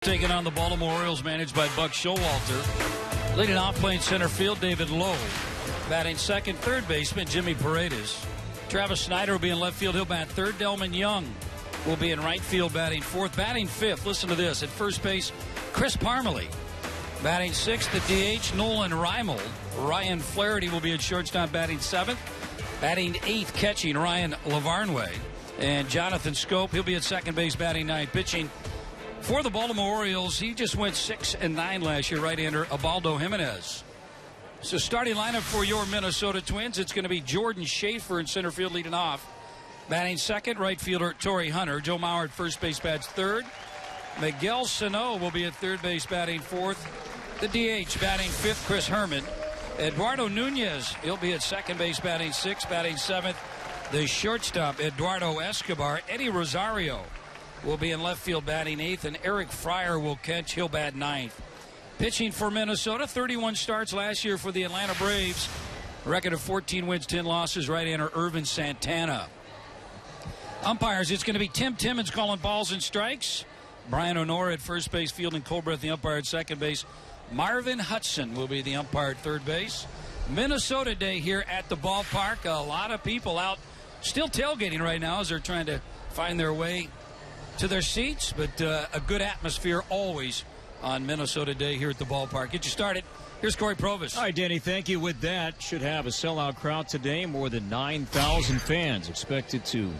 Taking on the Baltimore Orioles, managed by Buck Showalter. Leading off, playing center field, David Lowe. Batting second, third baseman, Jimmy Paredes. Travis Snyder will be in left field. He'll bat third. Delman Young will be in right field, batting fourth. Batting fifth, listen to this, at first base, Chris Parmelee. Batting sixth, the DH, Nolan Reimold. Ryan Flaherty will be at shortstop, batting seventh. Batting eighth, catching, Ryan Lavarnway. And Jonathan Scope, he'll be at second base, batting ninth. Pitching for the Baltimore Orioles, he just went 6-9 last year, right-hander Ubaldo Jimenez. So starting lineup for your Minnesota Twins, it's going to be Jordan Schaefer in center field leading off. Batting second, right fielder Torrey Hunter. Joe Mauer at first base, bats third. Miguel Sano will be at third base, batting fourth. The DH batting fifth, Chris Herman. Eduardo Nunez, he'll be at second base, batting sixth. Batting seventh, the shortstop Eduardo Escobar. Eddie Rosario will be in left field, batting eighth, and Eric Fryer will catch. He'll bat ninth. Pitching for Minnesota, 31 starts last year for the Atlanta Braves. Record of 14 wins, 10 losses. Right-hander Irvin Santana. Umpires, it's going to be Tim Timmons calling balls and strikes. Brian Honora at first base, fielding Colbreth, the umpire at second base. Marvin Hudson will be the umpire at third base. Minnesota Day here at the ballpark. A lot of people out still tailgating right now as they're trying to find their way to their seats, but a good atmosphere always on Minnesota Day here at the ballpark. Get you started. Here's Corey Provis. All right, Danny, thank you. With that, should have a sellout crowd today. More than 9,000 fans expected to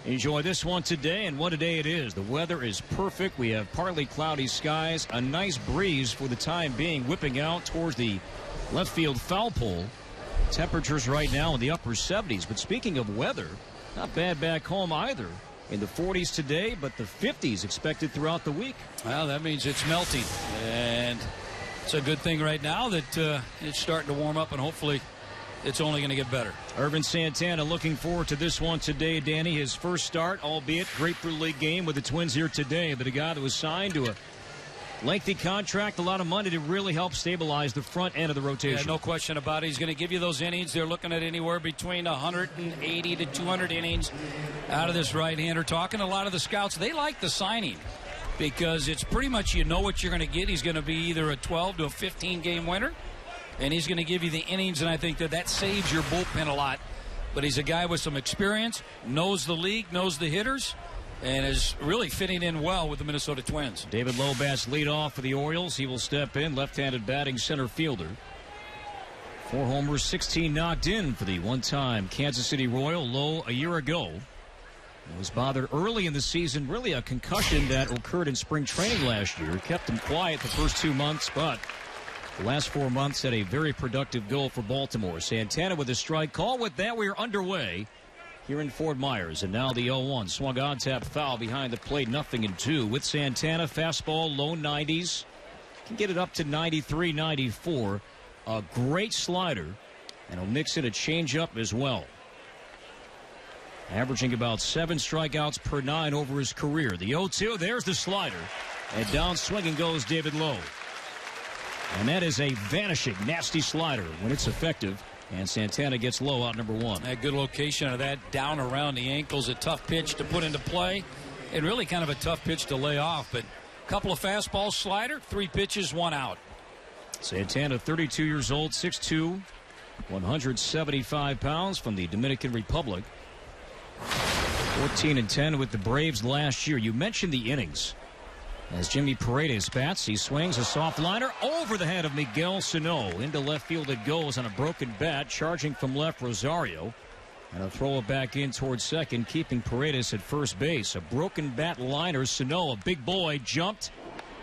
enjoy this one today, and what a day it is. The weather is perfect. We have partly cloudy skies, a nice breeze for the time being, whipping out towards the left field foul pole. Temperatures right now in the upper 70s, but speaking of weather, not bad back home either. In the 40s today, but the 50s expected throughout the week. Well, that means it's melting, and it's a good thing right now that it's starting to warm up, and hopefully it's only going to get better. Irvin Santana looking forward to this one today, Danny. His first start, albeit Grapefruit League game with the Twins here today, but a guy that was signed to a lengthy contract, a lot of money to really help stabilize the front end of the rotation. Yeah, no question about it. He's going to give you those innings. They're looking at anywhere between 180 to 200 innings out of this right-hander. Talking to a lot of the scouts, they like the signing because it's pretty much you know what you're going to get. He's going to be either a 12 to a 15-game winner, and he's going to give you the innings, and I think that saves your bullpen a lot. But he's a guy with some experience, knows the league, knows the hitters, and is really fitting in well with the Minnesota Twins. David Lowe bats lead off for the Orioles. He will step in, left-handed batting center fielder. 4 homers, 16 knocked in for the one-time Kansas City Royal. Lowe a year ago was bothered early in the season, really a concussion that occurred in spring training last year. Kept him quiet the first 2 months, but the last 4 months had a very productive goal for Baltimore. Santana with a strike call. With that, we are underway here in Fort Myers, and now the 0-1. Swung on, tap foul behind the plate, 0-2. With Santana, fastball, low 90s. Can get it up to 93, 94. A great slider, and he'll mix in a changeup as well. Averaging about 7 strikeouts per 9 over his career. The 0-2, there's the slider. And down swinging goes David Lowe. And that is a vanishing, nasty slider when it's effective. And Santana gets Lowe out number 1. A good location of that, down around the ankles. A tough pitch to put into play, and really kind of a tough pitch to lay off. But a couple of fastballs, slider, 3 pitches, 1 out. Santana, 32 years old, 6'2", 175 pounds, from the Dominican Republic. 14-10 with the Braves last year. You mentioned the innings. As Jimmy Paredes bats, he swings a soft liner over the head of Miguel Sano. Into left field it goes on a broken bat, charging from left Rosario. And a throw it back in towards second, keeping Paredes at first base. A broken bat liner. Sano, a big boy, jumped.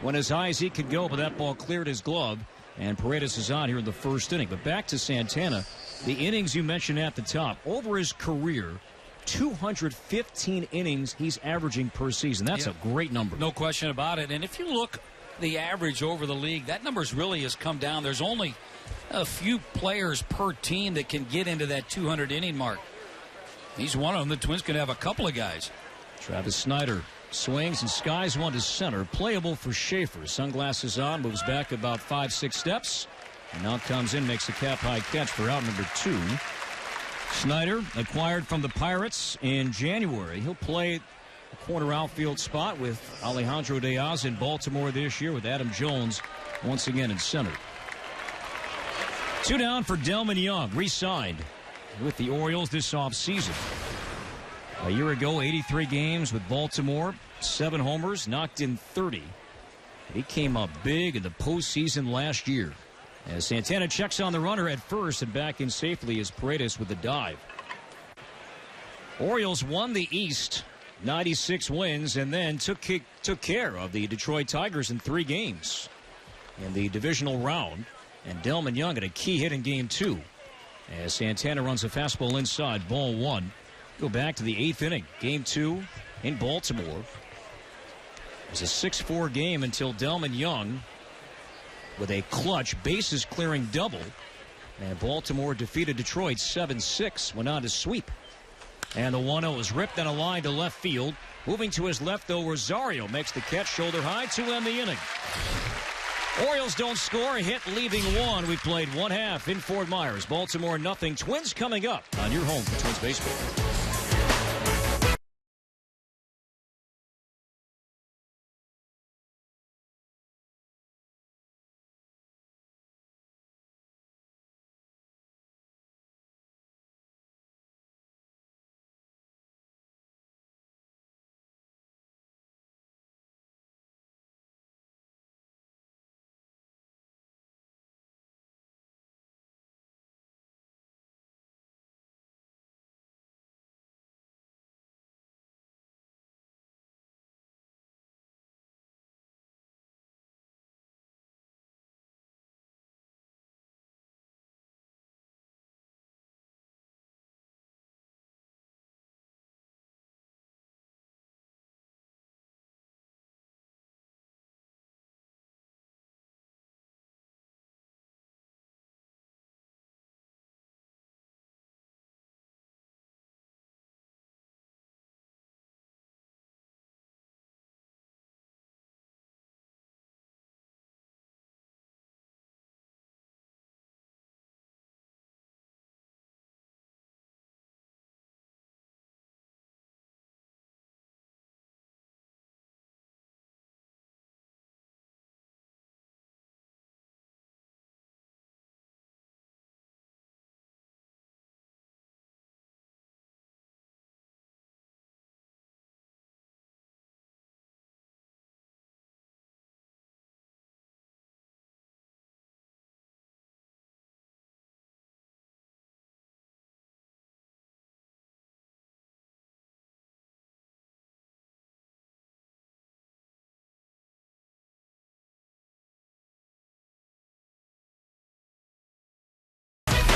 Went as high as he could go, but that ball cleared his glove. And Paredes is on here in the first inning. But back to Santana, the innings you mentioned at the top. Over his career, 215 innings he's averaging per season. That's a great number. No question about it. And if you look the average over the league, that number's really has come down. There's only a few players per team that can get into that 200 inning mark. He's one of them. The Twins could have a couple of guys. Travis Snyder swings and skies one to center. Playable for Schaefer. Sunglasses on, moves back about 5-6 steps. And now comes in, makes a cap-high catch for out number 2. Snyder, acquired from the Pirates in January. He'll play a corner outfield spot with Alejandro Diaz in Baltimore this year, with Adam Jones once again in center. 2 down for Delmon Young, re-signed with the Orioles this offseason. A year ago, 83 games with Baltimore, 7 homers, knocked in 30. He came up big in the postseason last year. As Santana checks on the runner at first, and back in safely is Paredes with the dive. Orioles won the East, 96 wins, and then took care of the Detroit Tigers in 3 games in the divisional round. And Delmon Young had a key hit in Game 2 as Santana runs a fastball inside, ball 1. Go back to the 8th inning, Game 2 in Baltimore. It was a 6-4 game until Delmon Young, with a clutch bases clearing double, and Baltimore defeated Detroit 7-6, went on to sweep. And the 1-0 is ripped on a line to left field. Moving to his left, though, Rosario makes the catch shoulder high to end the inning. Orioles don't score, a hit leaving 1. We played 1 half in Fort Myers. Baltimore nothing. Twins coming up on your home for Twins baseball.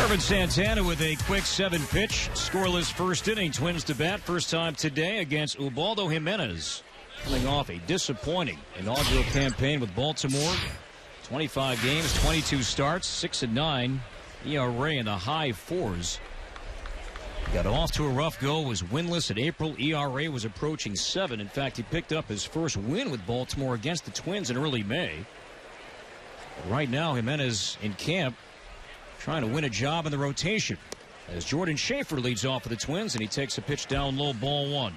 Ervin Santana with a quick 7-pitch, scoreless first inning. Twins to bat first time today against Ubaldo Jimenez, coming off a disappointing inaugural campaign with Baltimore. 25 games, 22 starts, 6-9 ERA in the high 4s. Got off to a rough go, was winless in April. ERA was approaching 7. In fact, he picked up his first win with Baltimore against the Twins in early May. Right now, Jimenez in camp, trying to win a job in the rotation, as Jordan Schaefer leads off for the Twins, and he takes a pitch down low, ball 1.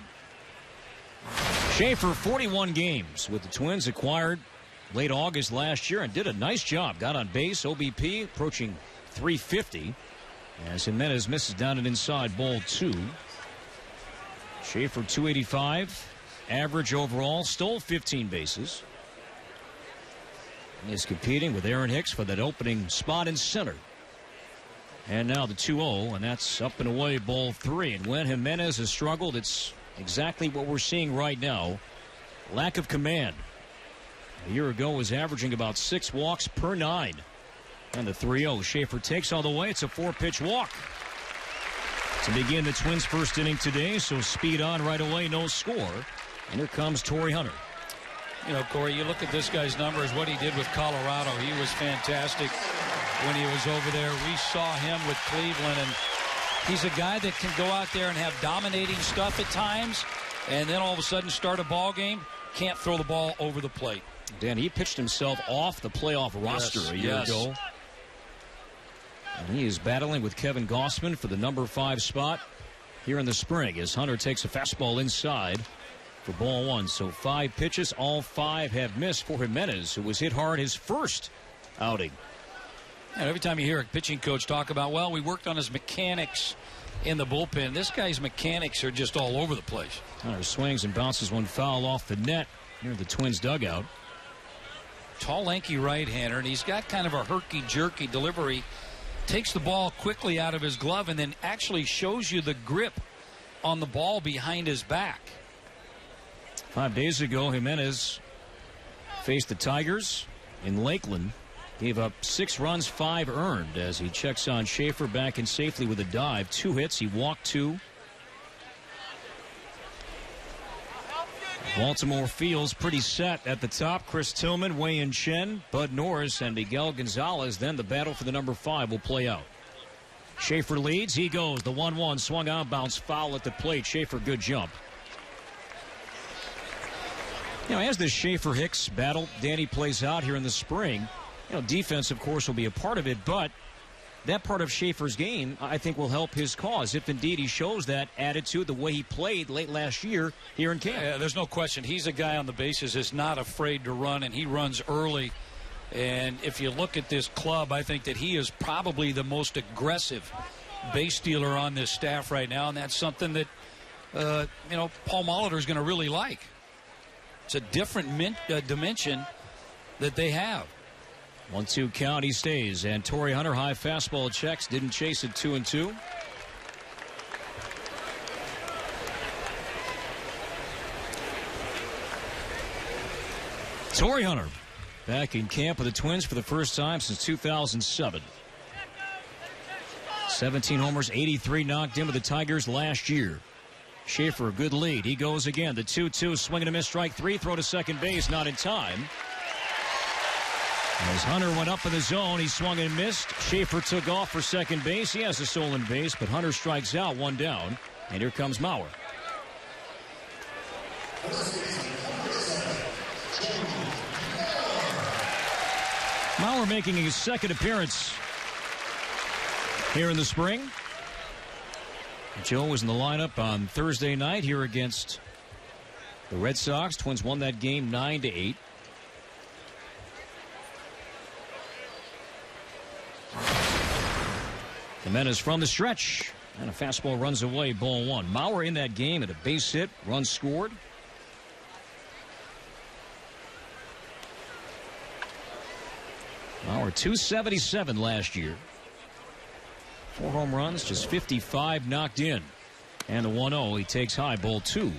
Schaefer, 41 games with the Twins, acquired late August last year, and did a nice job. Got on base, OBP approaching 350, as Jimenez misses down and inside, ball 2. Schaefer, 285 average overall, stole 15 bases. And is competing with Aaron Hicks for that opening spot in center. And now the 2-0, and that's up and away, ball 3. And when Jimenez has struggled, it's exactly what we're seeing right now. Lack of command. A year ago was averaging about 6 walks per 9. And the 3-0, Schaefer takes all the way. It's a 4-pitch walk to begin the Twins' first inning today. So speed on right away, no score. And here comes Torrey Hunter. You know, Corey, you look at this guy's numbers, what he did with Colorado. He was fantastic when he was over there. We saw him with Cleveland, and he's a guy that can go out there and have dominating stuff at times, and then all of a sudden start a ball game, can't throw the ball over the plate. Dan, he pitched himself off the playoff roster a year ago. And he is battling with Kevin Gausman for the number 5 spot here in the spring, as Hunter takes a fastball inside for ball one. So 5 pitches, all 5 have missed for Jimenez, who was hit hard his first outing. And every time you hear a pitching coach talk about, well, we worked on his mechanics in the bullpen, this guy's mechanics are just all over the place. Hunter swings and bounces one foul off the net near the Twins dugout. Tall, lanky right-hander, and he's got kind of a herky-jerky delivery. Takes the ball quickly out of his glove and then actually shows you the grip on the ball behind his back. 5 days ago, Jimenez faced the Tigers in Lakeland. Gave up 6 runs, 5 earned as he checks on Schaefer back in safely with a dive. 2 hits. He walked 2. Baltimore feels pretty set at the top. Chris Tillman, Wei-Yin Chen, Bud Norris, and Miguel Gonzalez. Then the battle for the number 5 will play out. Schaefer leads. He goes. The 1-1 swung out, bounce foul at the plate. Schaefer, good jump. As the Schaefer-Hicks battle, Danny, plays out here in the spring, defense, of course, will be a part of it, but that part of Schaefer's game, I think, will help his cause if indeed he shows that attitude the way he played late last year here in camp. Yeah, there's no question. He's a guy on the bases is not afraid to run, and he runs early. And if you look at this club, I think that he is probably the most aggressive base stealer on this staff right now, and that's something that, Paul Molitor is going to really like. It's a different dimension that they have. 1-2 count, he stays. And Torrey Hunter, high fastball checks, didn't chase it. 2-2. Torrey Hunter back in camp with the Twins for the first time since 2007. 17 homers, 83 knocked in with the Tigers last year. Schaefer, a good lead. He goes again. The 2-2, swing and a miss, strike 3. Throw to second base, not in time. As Hunter went up in the zone, he swung and missed. Schaefer took off for second base. He has a stolen base, but Hunter strikes out, 1 down. And here comes Mauer. Mauer making his second appearance here in the spring. Joe was in the lineup on Thursday night here against the Red Sox. Twins won that game 9-8. Jimenez from the stretch, and a fastball runs away, ball 1. Mauer in that game at a base hit, run scored. Mauer 277 last year. 4 home runs, just 55 knocked in. And the 1-0, he takes high, ball 2.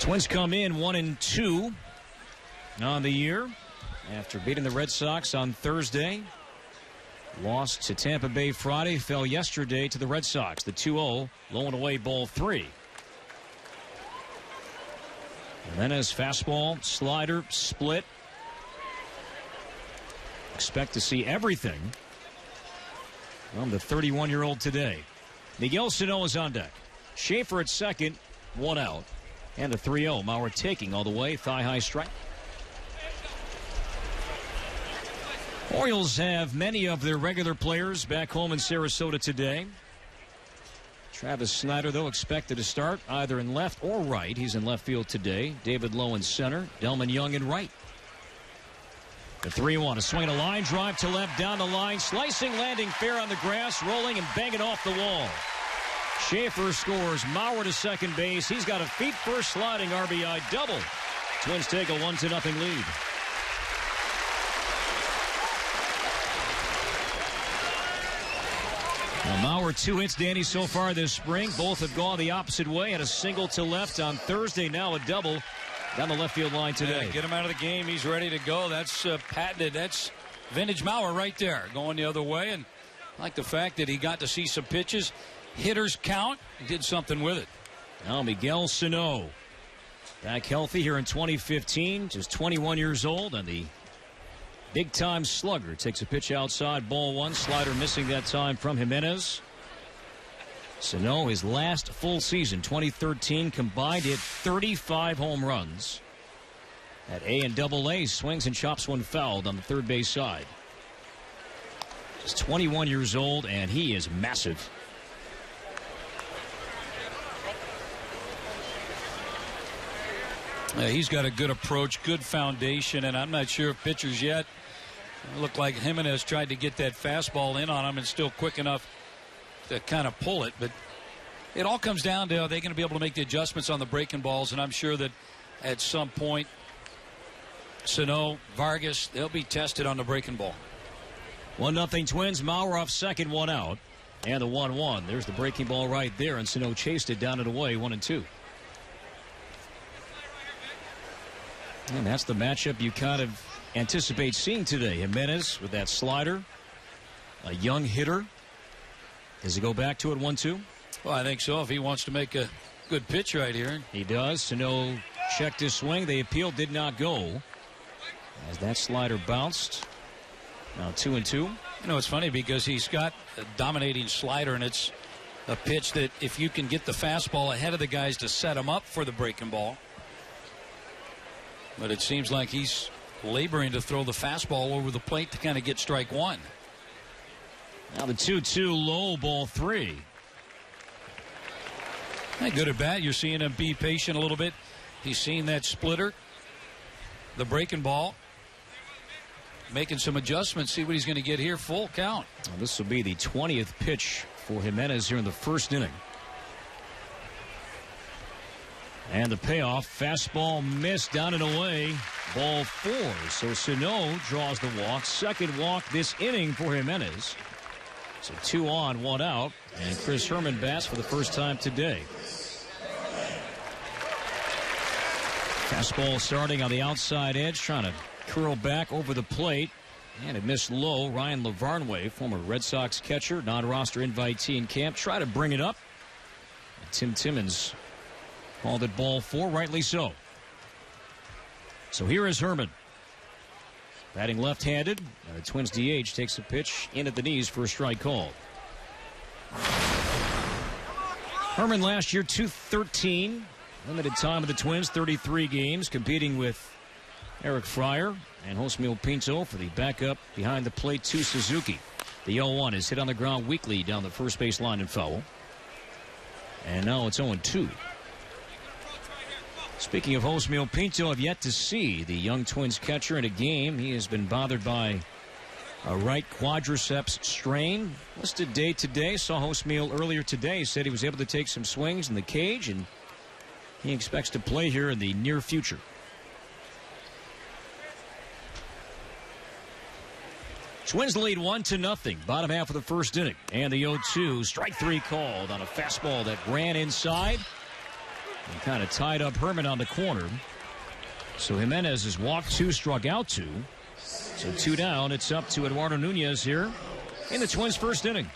Twins come in 1-2 on the year after beating the Red Sox on Thursday. Lost to Tampa Bay Friday, fell yesterday to the Red Sox. The 2-0, low and away, ball 3. And then his fastball, slider, split. Expect to see everything from the 31-year-old today. Miguel Sano is on deck. Schaefer at second, 1 out. And the 3-0, Mauer taking all the way, thigh-high strike. Orioles have many of their regular players back home in Sarasota today. Travis Snyder, though, expected to start either in left or right. He's in left field today. David Lowe in center. Delman Young in right. The 3-1, a swing and a line drive to left, down the line, slicing, landing fair on the grass, rolling and banging off the wall. Schaefer scores. Mauer to second base. He's got a feet-first sliding RBI double. Twins take a 1-0 lead. Now Mauer 2 hits, Danny, so far this spring. Both have gone the opposite way. Had a single to left on Thursday. Now a double down the left field line today. Yeah, get him out of the game. He's ready to go. That's patented. That's vintage Mauer right there, going the other way. And I like the fact that he got to see some pitches. Hitters count. Did something with it. Now Miguel Sano back healthy here in 2015. Just 21 years old, and the big-time slugger takes a pitch outside, ball 1. Slider missing that time from Jimenez. Sano, his last full season, 2013, combined hit 35 home runs. At A and AA, swings and chops one fouled on the third base side. He's 21 years old, and he is massive. He's got a good approach, good foundation, and I'm not sure if pitchers yet look like Jimenez tried to get that fastball in on him and still quick enough to kind of pull it. But it all comes down to, are they going to be able to make the adjustments on the breaking balls? And I'm sure that at some point, Sano, Vargas, they'll be tested on the breaking ball. 1-0 Twins. Mauer off second, one out. And the 1-1. There's the breaking ball right there, and Sano chased it down and away, 1-2. And that's the matchup you kind of anticipate seeing today. Jimenez with that slider, a young hitter. Does he go back to it 1-2? Well, I think so, if he wants to make a good pitch right here. He does. Sano checked his swing. The appeal did not go as that slider bounced. Now 2-2. You know, it's funny because he's got a dominating slider, and it's a pitch that if you can get the fastball ahead of the guys to set him up for the breaking ball. But it seems like he's laboring to throw the fastball over the plate to kind of get strike one. Now the 2-2 low, ball 3. Hey, good at bat. You're seeing him be patient a little bit. He's seen that splitter, the breaking ball, making some adjustments, see what he's going to get here. Full count. Well, this will be the 20th pitch for Jimenez here in the first inning. And the payoff, fastball missed, down and away, ball 4. So Sano draws the walk. Second walk this inning for Jimenez. So 2 on, 1 out. And Chris Herman bats for the first time today. Fastball starting on the outside edge, trying to curl back over the plate. And it missed low. Ryan Lavarnway, former Red Sox catcher, non-roster invitee in camp, try to bring it up. And Tim Timmons called it ball 4, rightly so. So here is Herman. Batting left-handed. And the Twins DH takes a pitch in at the knees for a strike call. Herman last year, 213. Limited time with the Twins, 33 games, competing with Eric Fryer and Josmil Pinto for the backup behind the plate to Suzuki. The 0-1 is hit on the ground weakly down the first base line and foul. And now it's 0-2. Speaking of Josmil Pinto, I've yet to see the young Twins catcher in a game. He has been bothered by a right quadriceps strain. Listed day to day. Saw Josmil earlier today. He said he was able to take some swings in the cage, and he expects to play here in the near future. Twins lead 1-0. Bottom half of the first inning. And the 0-2. Strike 3 called on a fastball that ran inside and kind of tied up Herman on the corner. So Jimenez has walked 2, struck out 2. So 2 down. It's up to Eduardo Nunez here in the Twins' first inning.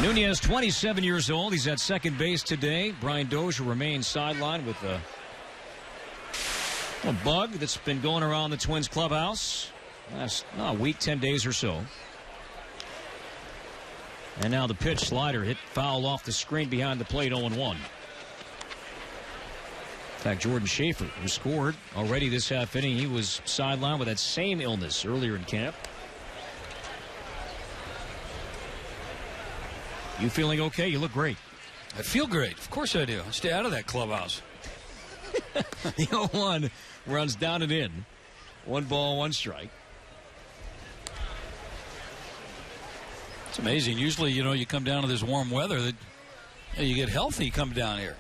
Nunez, 27 years old. He's at second base today. Brian Dozier remains sidelined with a bug that's been going around the Twins clubhouse last week, 10 days or so. And now the pitch, slider hit foul off the screen behind the plate, 0-1. In fact, Jordan Schaefer, who scored already this half inning, he was sidelined with that same illness earlier in camp. You feeling okay? You look great. I feel great. Of course I do. I stay out of that clubhouse. The 0-1 runs down and in. 1 ball, 1 strike. It's amazing. Usually, you come down to this warm weather that you get healthy come down here.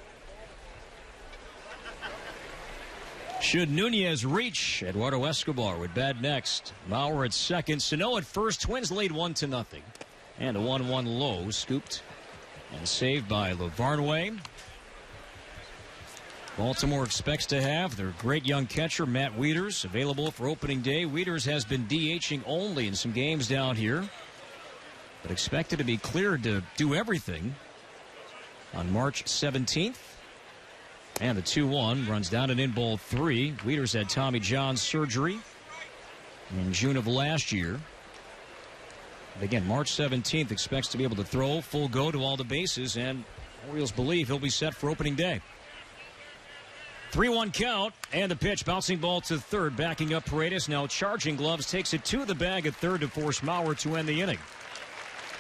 Should Nunez reach, Eduardo Escobar would bat next. Mauer at second. Sano at first. Twins lead 1-0. And a 1-1 low, scooped and saved by Lavarnway. Baltimore expects to have their great young catcher, Matt Wieters, available for opening day. Wieters has been DHing only in some games down here, but expected to be cleared to do everything on March 17th. And the 2-1 runs down and in, ball 3. Wieters had Tommy John surgery in June of last year. But again, March 17th expects to be able to throw full go to all the bases, and Orioles believe he'll be set for opening day. 3-1 count, and the pitch, bouncing ball to third, backing up Paredes. Now charging gloves, takes it to the bag at third to force Mauer to end the inning.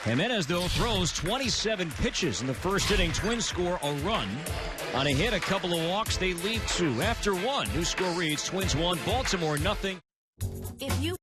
Jimenez, though, throws 27 pitches in the first inning. Twins score a run on a hit, a couple of walks. They lead 2 after 1. New score reads Twins 1, Baltimore nothing. If you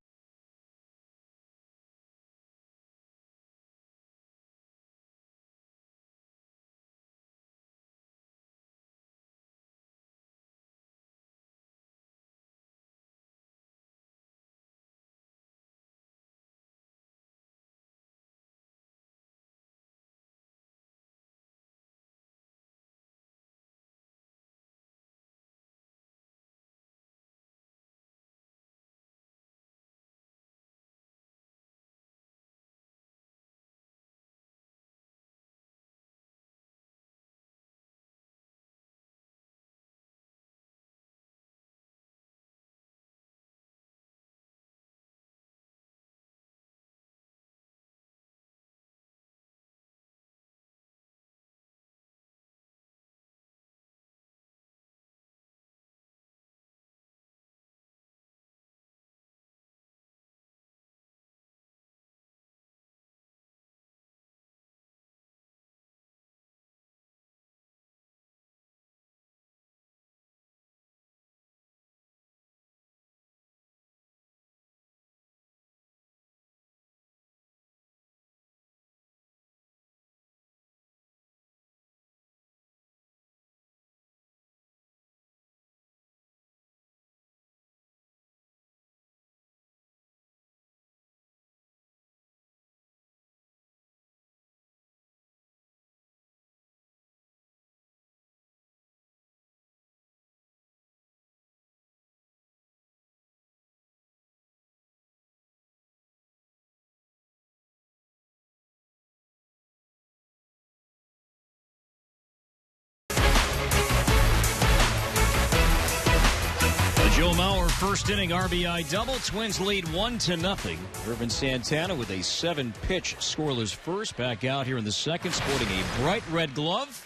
Joe Mauer, first inning RBI double. Twins lead 1-0. Irvin Santana with a 7-pitch scoreless first. Back out here in the second, sporting a bright red glove.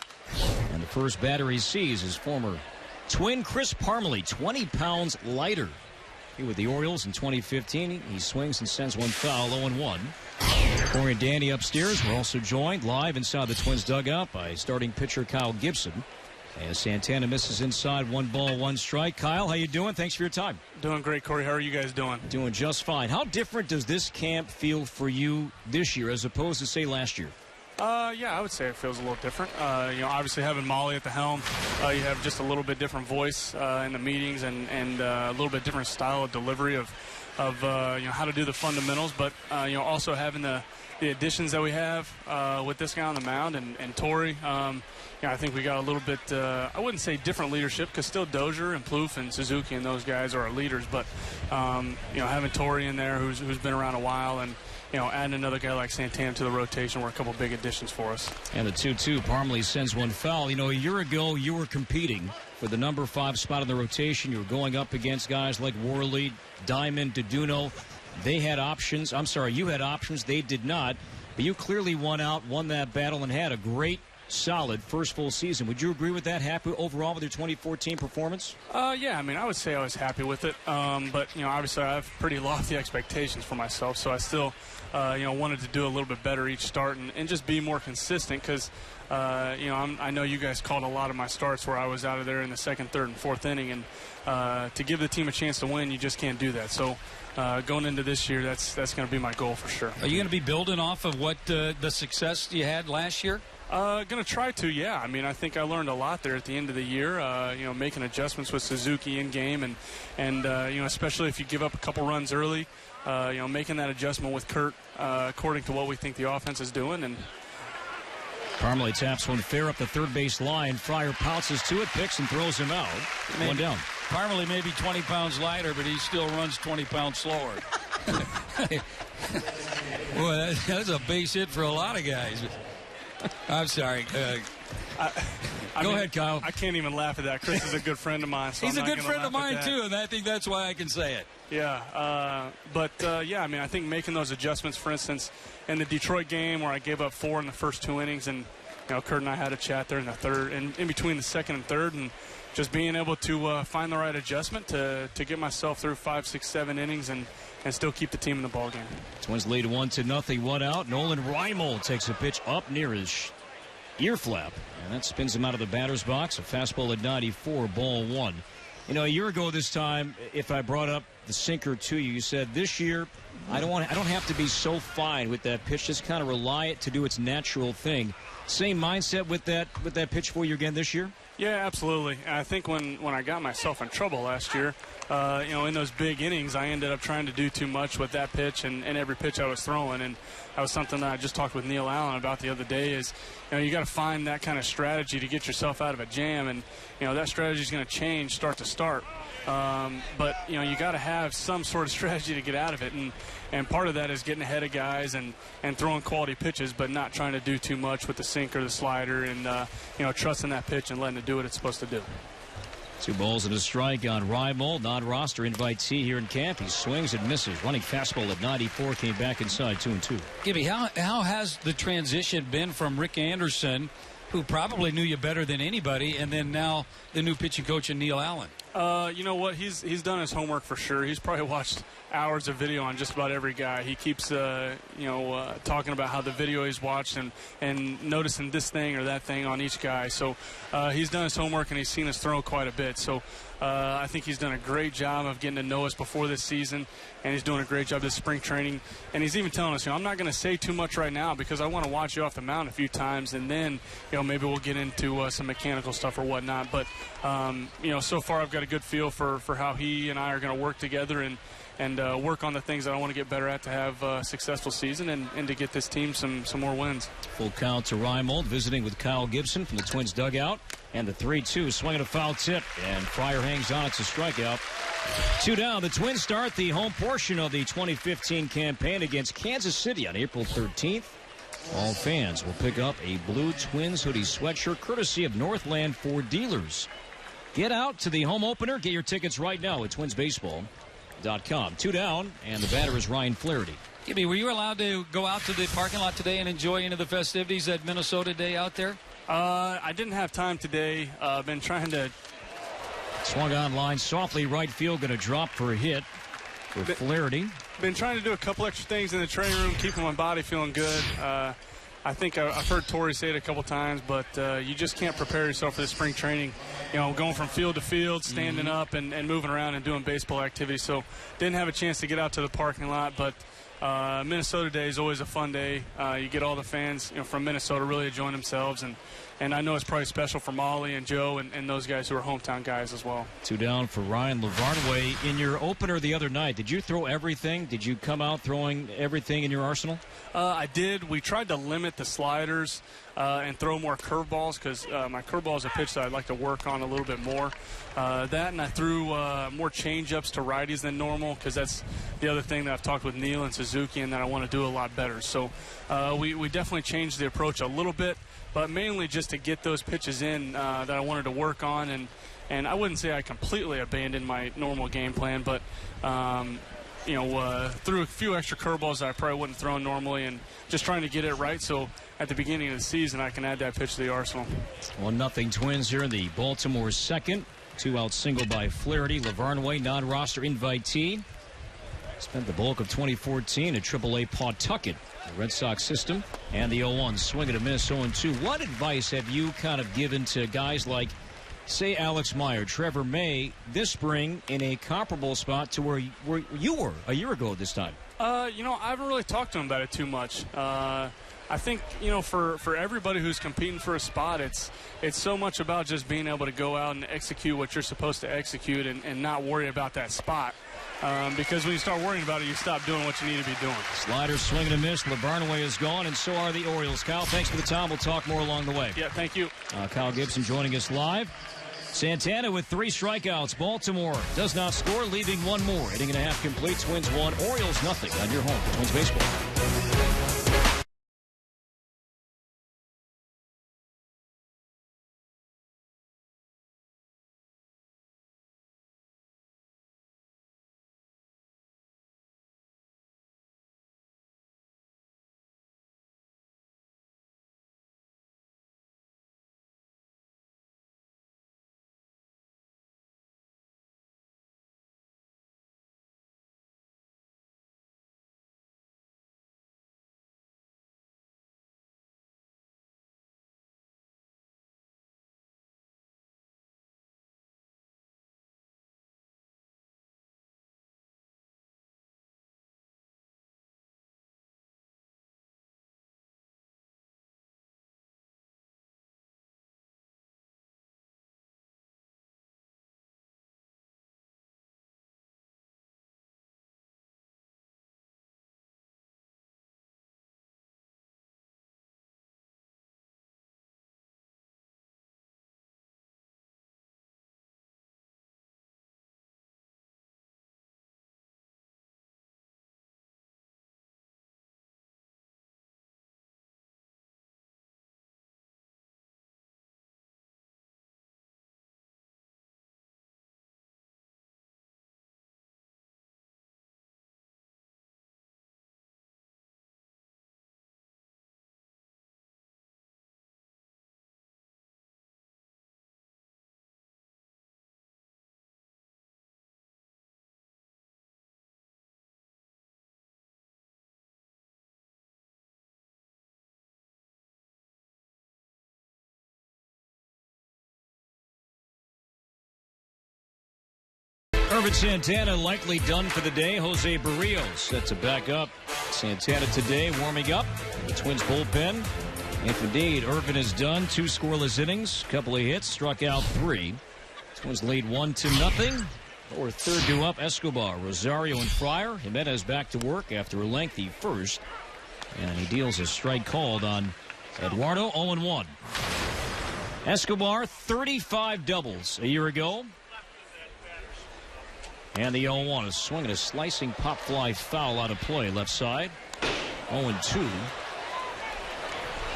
And the first batter he sees is former Twin Chris Parmelee, 20 pounds lighter. He with the Orioles in 2015. He swings and sends one foul, 0-1. Corey and Danny upstairs. We're also joined live inside the Twins dugout by starting pitcher Kyle Gibson. As Santana misses inside, 1 ball, 1 strike. Kyle, how you doing? Thanks for your time. Doing great, Corey. How are you guys doing? Doing just fine. How different does this camp feel for you this year as opposed to, say, last year? Yeah, I would say it feels a little different. Obviously having Molly at the helm, you have just a little bit different voice in the meetings and a little bit different style of delivery of how to do the fundamentals. But also having the additions that we have with this guy on the mound and Torrey. I think we got a little bit, I wouldn't say different leadership, because still Dozier and Plouffe and Suzuki and those guys are our leaders. But, having Torrey in there who's been around a while and, adding another guy like Santana to the rotation were a couple big additions for us. And the 2-2, Parmelee sends one foul. A year ago you were competing for the number 5 spot in the rotation. You were going up against guys like Worley, Diamond, Deduno. They had options. I'm sorry, you had options. They did not. But you clearly won that battle and had a great, solid first full season. Would you agree with that? Happy overall with your 2014 performance? Yeah, I would say I was happy with it. But, obviously I have pretty lofty expectations for myself, so I still, wanted to do a little bit better each start and just be more consistent because, I know you guys called a lot of my starts where I was out of there in the second, third, and fourth inning, and to give the team a chance to win, you just can't do that. So going into this year, that's going to be my goal for sure. Are you going to be building off of what the success you had last year? Going to try to, yeah. I think I learned a lot there at the end of the year, making adjustments with Suzuki in game and especially if you give up a couple runs early, making that adjustment with Kurt according to what we think the offense is doing. And Parmelee taps one fair up the third base line. Fryer pounces to it, picks and throws him out. One down. Parmelee may be 20 pounds lighter, but he still runs 20 pounds slower. Boy, that's a base hit for a lot of guys. I'm sorry. Go ahead, Kyle. I can't even laugh at that. Chris is a good friend of mine. So He's I'm a not good friend of mine, that. too, and I think that's why I can say it. Yeah. I think making those adjustments, for instance, in the Detroit game where I gave up 4 in the first 2 innings, and, Kurt and I had a chat there in the third, and in between the second and third, and, just being able to find the right adjustment to get myself through 5, 6, 7 innings and still keep the team in the ball game. Twins lead 1-0, 1 out. Nolan Reimold takes a pitch up near his ear flap, and that spins him out of the batter's box. A fastball at 94, ball 1. You know, a year ago this time, if I brought up the sinker to you, you said this year I don't have to be so fine with that pitch. Just kind of rely it to do its natural thing. Same mindset with that pitch for you again this year? Yeah, absolutely. I think when I got myself in trouble last year, in those big innings, I ended up trying to do too much with that pitch and every pitch I was throwing. And that was something that I just talked with Neil Allen about the other day is, you got to find that kind of strategy to get yourself out of a jam. And, that strategy is going to change start to start. But, you got to have some sort of strategy to get out of it. And part of that is getting ahead of guys and throwing quality pitches, but not trying to do too much with the sinker, the slider, and, trusting that pitch and letting it do what it's supposed to do. 2 balls and a strike on Reimold, non-roster invitee here in camp. He swings and misses. Running fastball at 94, came back inside 2-2. Gibby, how has the transition been from Rick Anderson, who probably knew you better than anybody, and then now the new pitching coach in Neil Allen? You know what? He's done his homework for sure. He's probably watched hours of video on just about every guy. He keeps, talking about how the video he's watched and noticing this thing or that thing on each guy. So he's done his homework, and he's seen us throw quite a bit. So I think he's done a great job of getting to know us before this season, and he's doing a great job this spring training. And he's even telling us, I'm not going to say too much right now because I want to watch you off the mound a few times, and then, maybe we'll get into some mechanical stuff or whatnot. But, so far I've got a good feel for how he and I are going to work together and work on the things that I want to get better at to have a successful season and to get this team some more wins. Full count to Reimold, visiting with Kyle Gibson from the Twins dugout. And the 3-2, swinging a foul tip, and Fryer hangs on. It's a strikeout. 2 down. The Twins start the home portion of the 2015 campaign against Kansas City on April 13th. All fans will pick up a blue Twins hoodie sweatshirt courtesy of Northland Ford Dealers. Get out to the home opener. Get your tickets right now at twinsbaseball.com. 2 down, and the batter is Ryan Flaherty. Gibby, were you allowed to go out to the parking lot today and enjoy any of the festivities at Minnesota Day out there? I didn't have time today. I've been trying to. Swung on line softly, right field, going to drop for a hit for Flaherty. Been trying to do a couple extra things in the training room, keeping my body feeling good. I think I've heard Torrey say it a couple times, but you just can't prepare yourself for the spring training. Going from field to field, standing up and moving around and doing baseball activities. So didn't have a chance to get out to the parking lot, but Minnesota Day is always a fun day. You get all the fans from Minnesota really enjoying themselves, and I know it's probably special for Molly and Joe and those guys who are hometown guys as well. 2 down for Ryan Lavarnway. In your opener the other night, did you throw everything? Did you come out throwing everything in your arsenal? I did. We tried to limit the sliders and throw more curveballs because my curveball is a pitch that I'd like to work on a little bit more. That, and I threw more change-ups to righties than normal because that's the other thing that I've talked with Neil and Suzuki and that I want to do a lot better. So we definitely changed the approach a little bit, but mainly just to get those pitches in that I wanted to work on. And I wouldn't say I completely abandoned my normal game plan, but threw a few extra curveballs that I probably wouldn't throw normally and just trying to get it right so at the beginning of the season I can add that pitch to the arsenal. 1-0 Twins here in the Baltimore second. 2-out single by Flaherty. Lavarnway, non-roster invitee. Spent the bulk of 2014 at AAA Pawtucket, the Red Sox system. And the 0-1 swing and a miss, 0-2. What advice have you kind of given to guys like, say, Alex Meyer, Trevor May, this spring in a comparable spot to where you were a year ago at this time? I haven't really talked to him about it too much. I think, for everybody who's competing for a spot, it's so much about just being able to go out and execute what you're supposed to execute and not worry about that spot. Because when you start worrying about it, you stop doing what you need to be doing. Slider swing and a miss. Lavarnway is gone, and so are the Orioles. Kyle, thanks for the time. We'll talk more along the way. Yeah, thank you. Kyle Gibson joining us live. Santana with 3 strikeouts. Baltimore does not score, leaving 1 more. Inning and a half complete. Twins 1, Orioles nothing on your home for Twins baseball. Irvin Santana likely done for the day. Jose Barrios set to back up. Santana today warming up. The Twins bullpen. If indeed Irvin is done, 2 scoreless innings, couple of hits, struck out 3. Twins lead 1-0. Or third due up, Escobar, Rosario, and Fryer. Jimenez back to work after a lengthy first. And he deals a strike called on Eduardo, 0-1. Escobar, 35 doubles a year ago. And the 0-1 is swinging a slicing pop fly foul out of play, left side. 0-2.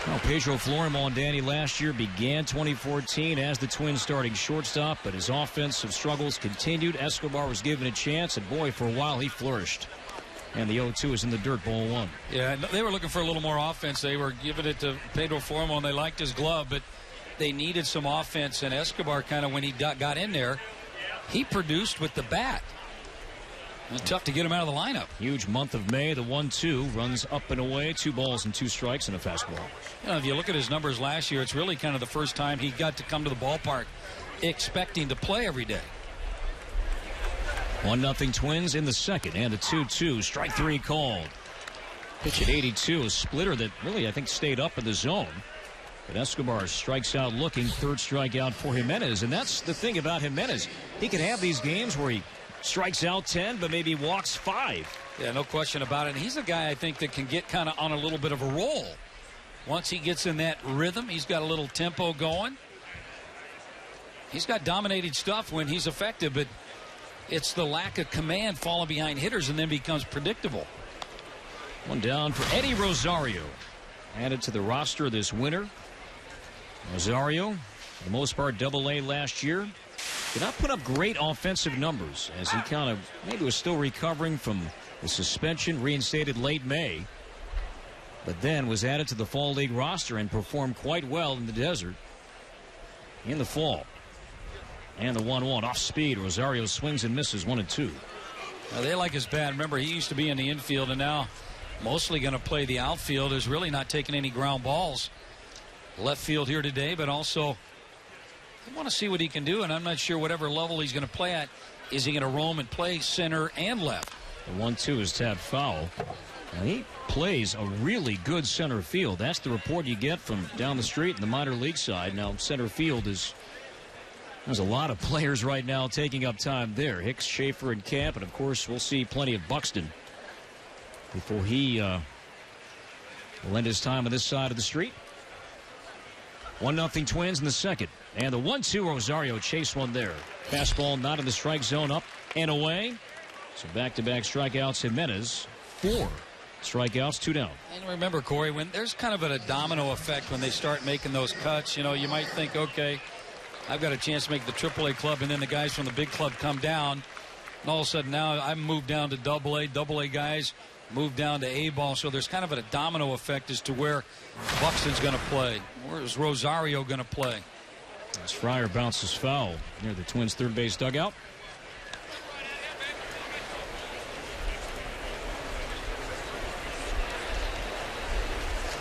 Well, Pedro Florimondani last year began 2014 as the Twins starting shortstop, but his offensive struggles continued. Escobar was given a chance, and boy, for a while he flourished. And the 0-2 is in the dirt, ball 1. Yeah, they were looking for a little more offense. They were giving it to Pedro Florimond. They liked his glove, but they needed some offense, and Escobar kind of, when he got in there, he produced with the bat. And tough to get him out of the lineup. Huge month of May. The 1-2 runs up and away. 2 balls and 2 strikes and a fastball. You know, if you look at his numbers last year, it's really kind of the first time he got to come to the ballpark expecting to play every day. 1-0 Twins in the second, and a 2-2. Strike 3 called. Pitch at 82. A splitter that really, I think, stayed up in the zone. But Escobar strikes out looking. Third strikeout for Jimenez. And that's the thing about Jimenez. He can have these games where he strikes out 10, but maybe walks 5. Yeah, no question about it. And he's a guy, I think, that can get kind of on a little bit of a roll. Once he gets in that rhythm, he's got a little tempo going. He's got dominated stuff when he's effective, but it's the lack of command falling behind hitters and then becomes predictable. One down for Eddie Rosario. Added to the roster this winter. Rosario, for the most part, Double-A last year. Did not put up great offensive numbers as he kind of maybe was still recovering from the suspension, reinstated late May. But then was added to the Fall League roster and performed quite well in the desert in the fall. And the 1-1 off speed. Rosario swings and misses 1-2. Now, they like his bat. Remember, he used to be in the infield and now mostly going to play the outfield. Is really not taking any ground balls. Left field here today, but also I want to see what he can do, and I'm not sure whatever level he's going to play at. Is he going to roam and play center and left? The 1-2 is tapped foul. Now he plays a really good center field. That's the report you get from down the street in the minor league side. Now center field there's a lot of players right now taking up time there. Hicks, Schaefer, and Camp, and of course we'll see plenty of Buxton before he will end his time on this side of the street. 1-0 Twins in the second. And the 1-2 Rosario chased one there. Fastball not in the strike zone, up and away. So back-to-back strikeouts. Jimenez, 4 strikeouts, 2 down. And remember, Corey, when there's kind of a domino effect when they start making those cuts, you know, you might think, okay, I've got a chance to make the AAA club, and then the guys from the big club come down. And all of a sudden now I've moved down to AA guys move down to A-ball. So there's kind of a domino effect as to where Buxton's going to play. Where is Rosario going to play? As Fryer bounces foul near the Twins' third base dugout.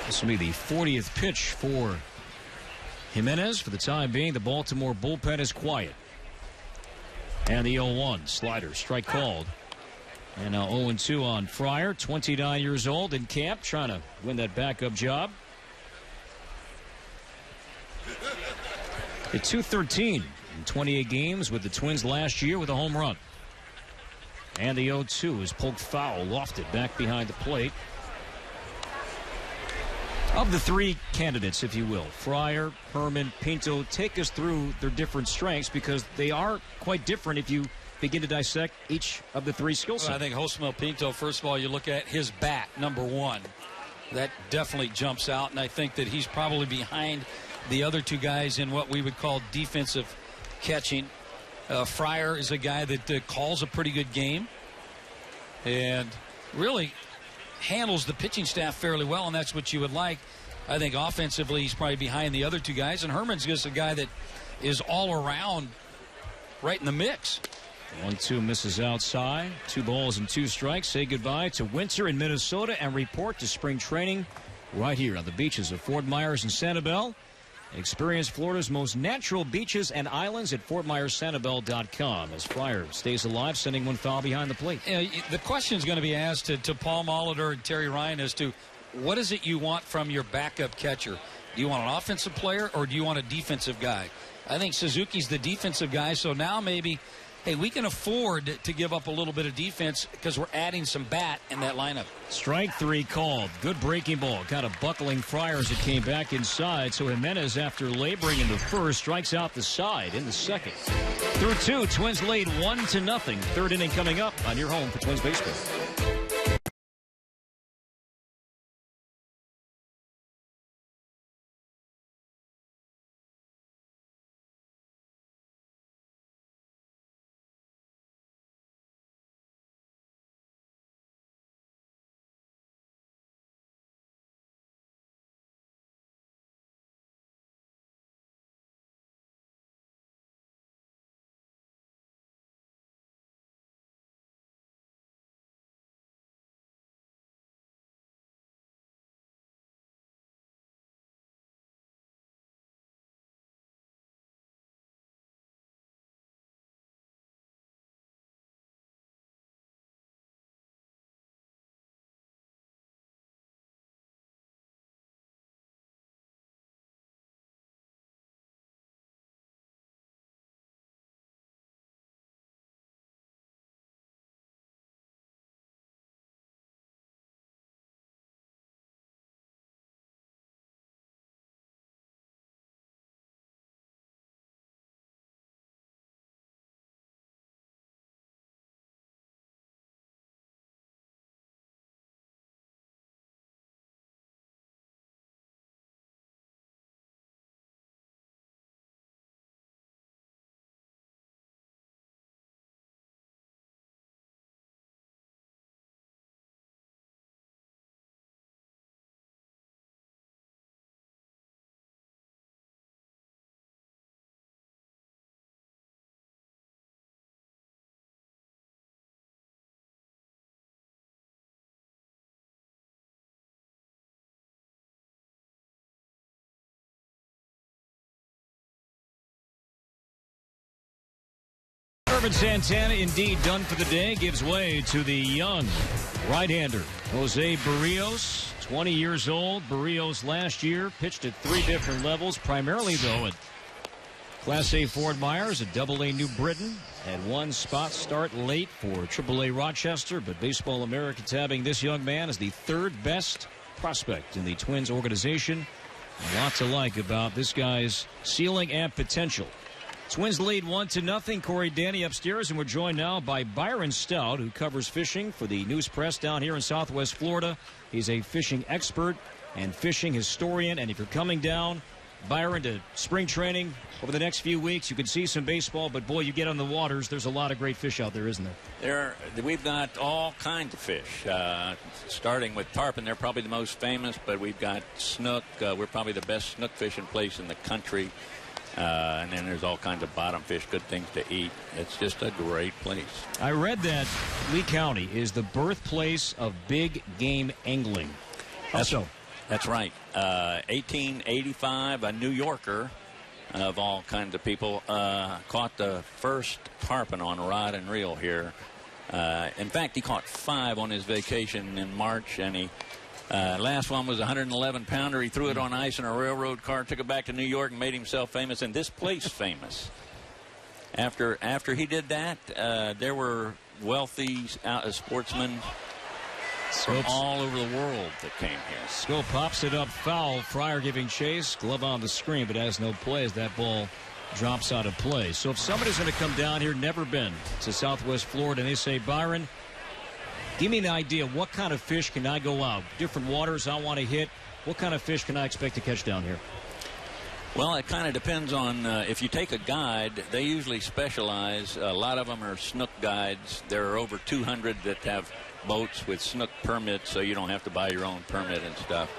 This will be the 40th pitch for Jimenez. For the time being, the Baltimore bullpen is quiet. And the 0-1 slider, strike called. And now 0-2 on Fryer, 29 years old in camp, trying to win that backup job. Hit .213 in 28 games with the Twins last year with a home run. And the 0-2 is poked foul, lofted back behind the plate. Of the 3 candidates, if you will, Fryer, Herman, Pinto, take us through their different strengths because they are quite different if you begin to dissect each of the 3 skill sets. Well, I think Josmel Pinto, first of all, you look at his bat, number 1. That definitely jumps out, and I think that he's probably behind the other 2 guys in what we would call defensive catching. Fryer is a guy that calls a pretty good game and really handles the pitching staff fairly well, and that's what you would like. I think offensively he's probably behind the other 2 guys, and Herman's just a guy that is all around right in the mix. 1-2 misses outside. 2 balls and 2 strikes. Say goodbye to winter in Minnesota and report to spring training right here on the beaches of Fort Myers and Sanibel. Experience Florida's most natural beaches and islands at FortMyerSanibel.com as Fryer stays alive, sending one foul behind the plate. The question is going to be asked to Paul Molitor and Terry Ryan as to what is it you want from your backup catcher? Do you want an offensive player or do you want a defensive guy? I think Suzuki's the defensive guy, so now maybe, hey, we can afford to give up a little bit of defense because we're adding some bat in that lineup. Strike 3 called. Good breaking ball. Kind of buckling Fryer as it came back inside. So Jimenez, after laboring into first, strikes out the side in the second. Through 2, Twins lead 1-0. Third inning coming up on your home for Twins baseball. Irvin Santana, indeed done for the day, gives way to the young right-hander, Jose Barrios, 20 years old. Barrios last year pitched at 3 different levels, primarily, though, at Class A Fort Myers, at Double-A New Britain. Had one spot start late for Triple-A Rochester, but Baseball America tabbing this young man as the 3rd best prospect in the Twins organization. A lot to like about this guy's ceiling and potential. Twins lead 1-0. Corey Danny upstairs, and we're joined now by Byron Stout, who covers fishing for the News Press down here in Southwest Florida. He's a fishing expert and fishing historian, and if you're coming down, Byron, to spring training over the next few weeks, you can see some baseball, but boy, you get on the waters, there's a lot of great fish out there, isn't there? We've got all kinds of fish, starting with tarpon. They're probably the most famous, but we've got snook. We're probably the best snook fishing place in the country. And then there's all kinds of bottom fish, good things to eat. It's just a great place. I read that Lee County is the birthplace of big game angling. That's right. 1885, a New Yorker, of all kinds of people, caught the first tarpon on rod and reel here. In fact, he caught 5 on his vacation in March, and he last one was a 111-pounder. He threw it on ice in a railroad car, took it back to New York, and made himself famous, and this place famous. After he did that, there were wealthy sportsmen from all over the world that came here. Scope pops it up foul. Fryer giving chase. Glove on the screen, but has no play as that ball drops out of play. So if somebody's going to come down here, never been to Southwest Florida, and they say, Byron, give me an idea. What kind of fish can I go out? Different waters I want to hit. What kind of fish can I expect to catch down here? Well, it kind of depends on if you take a guide, they usually specialize. A lot of them are snook guides. There are over 200 that have boats with snook permits, so you don't have to buy your own permit and stuff.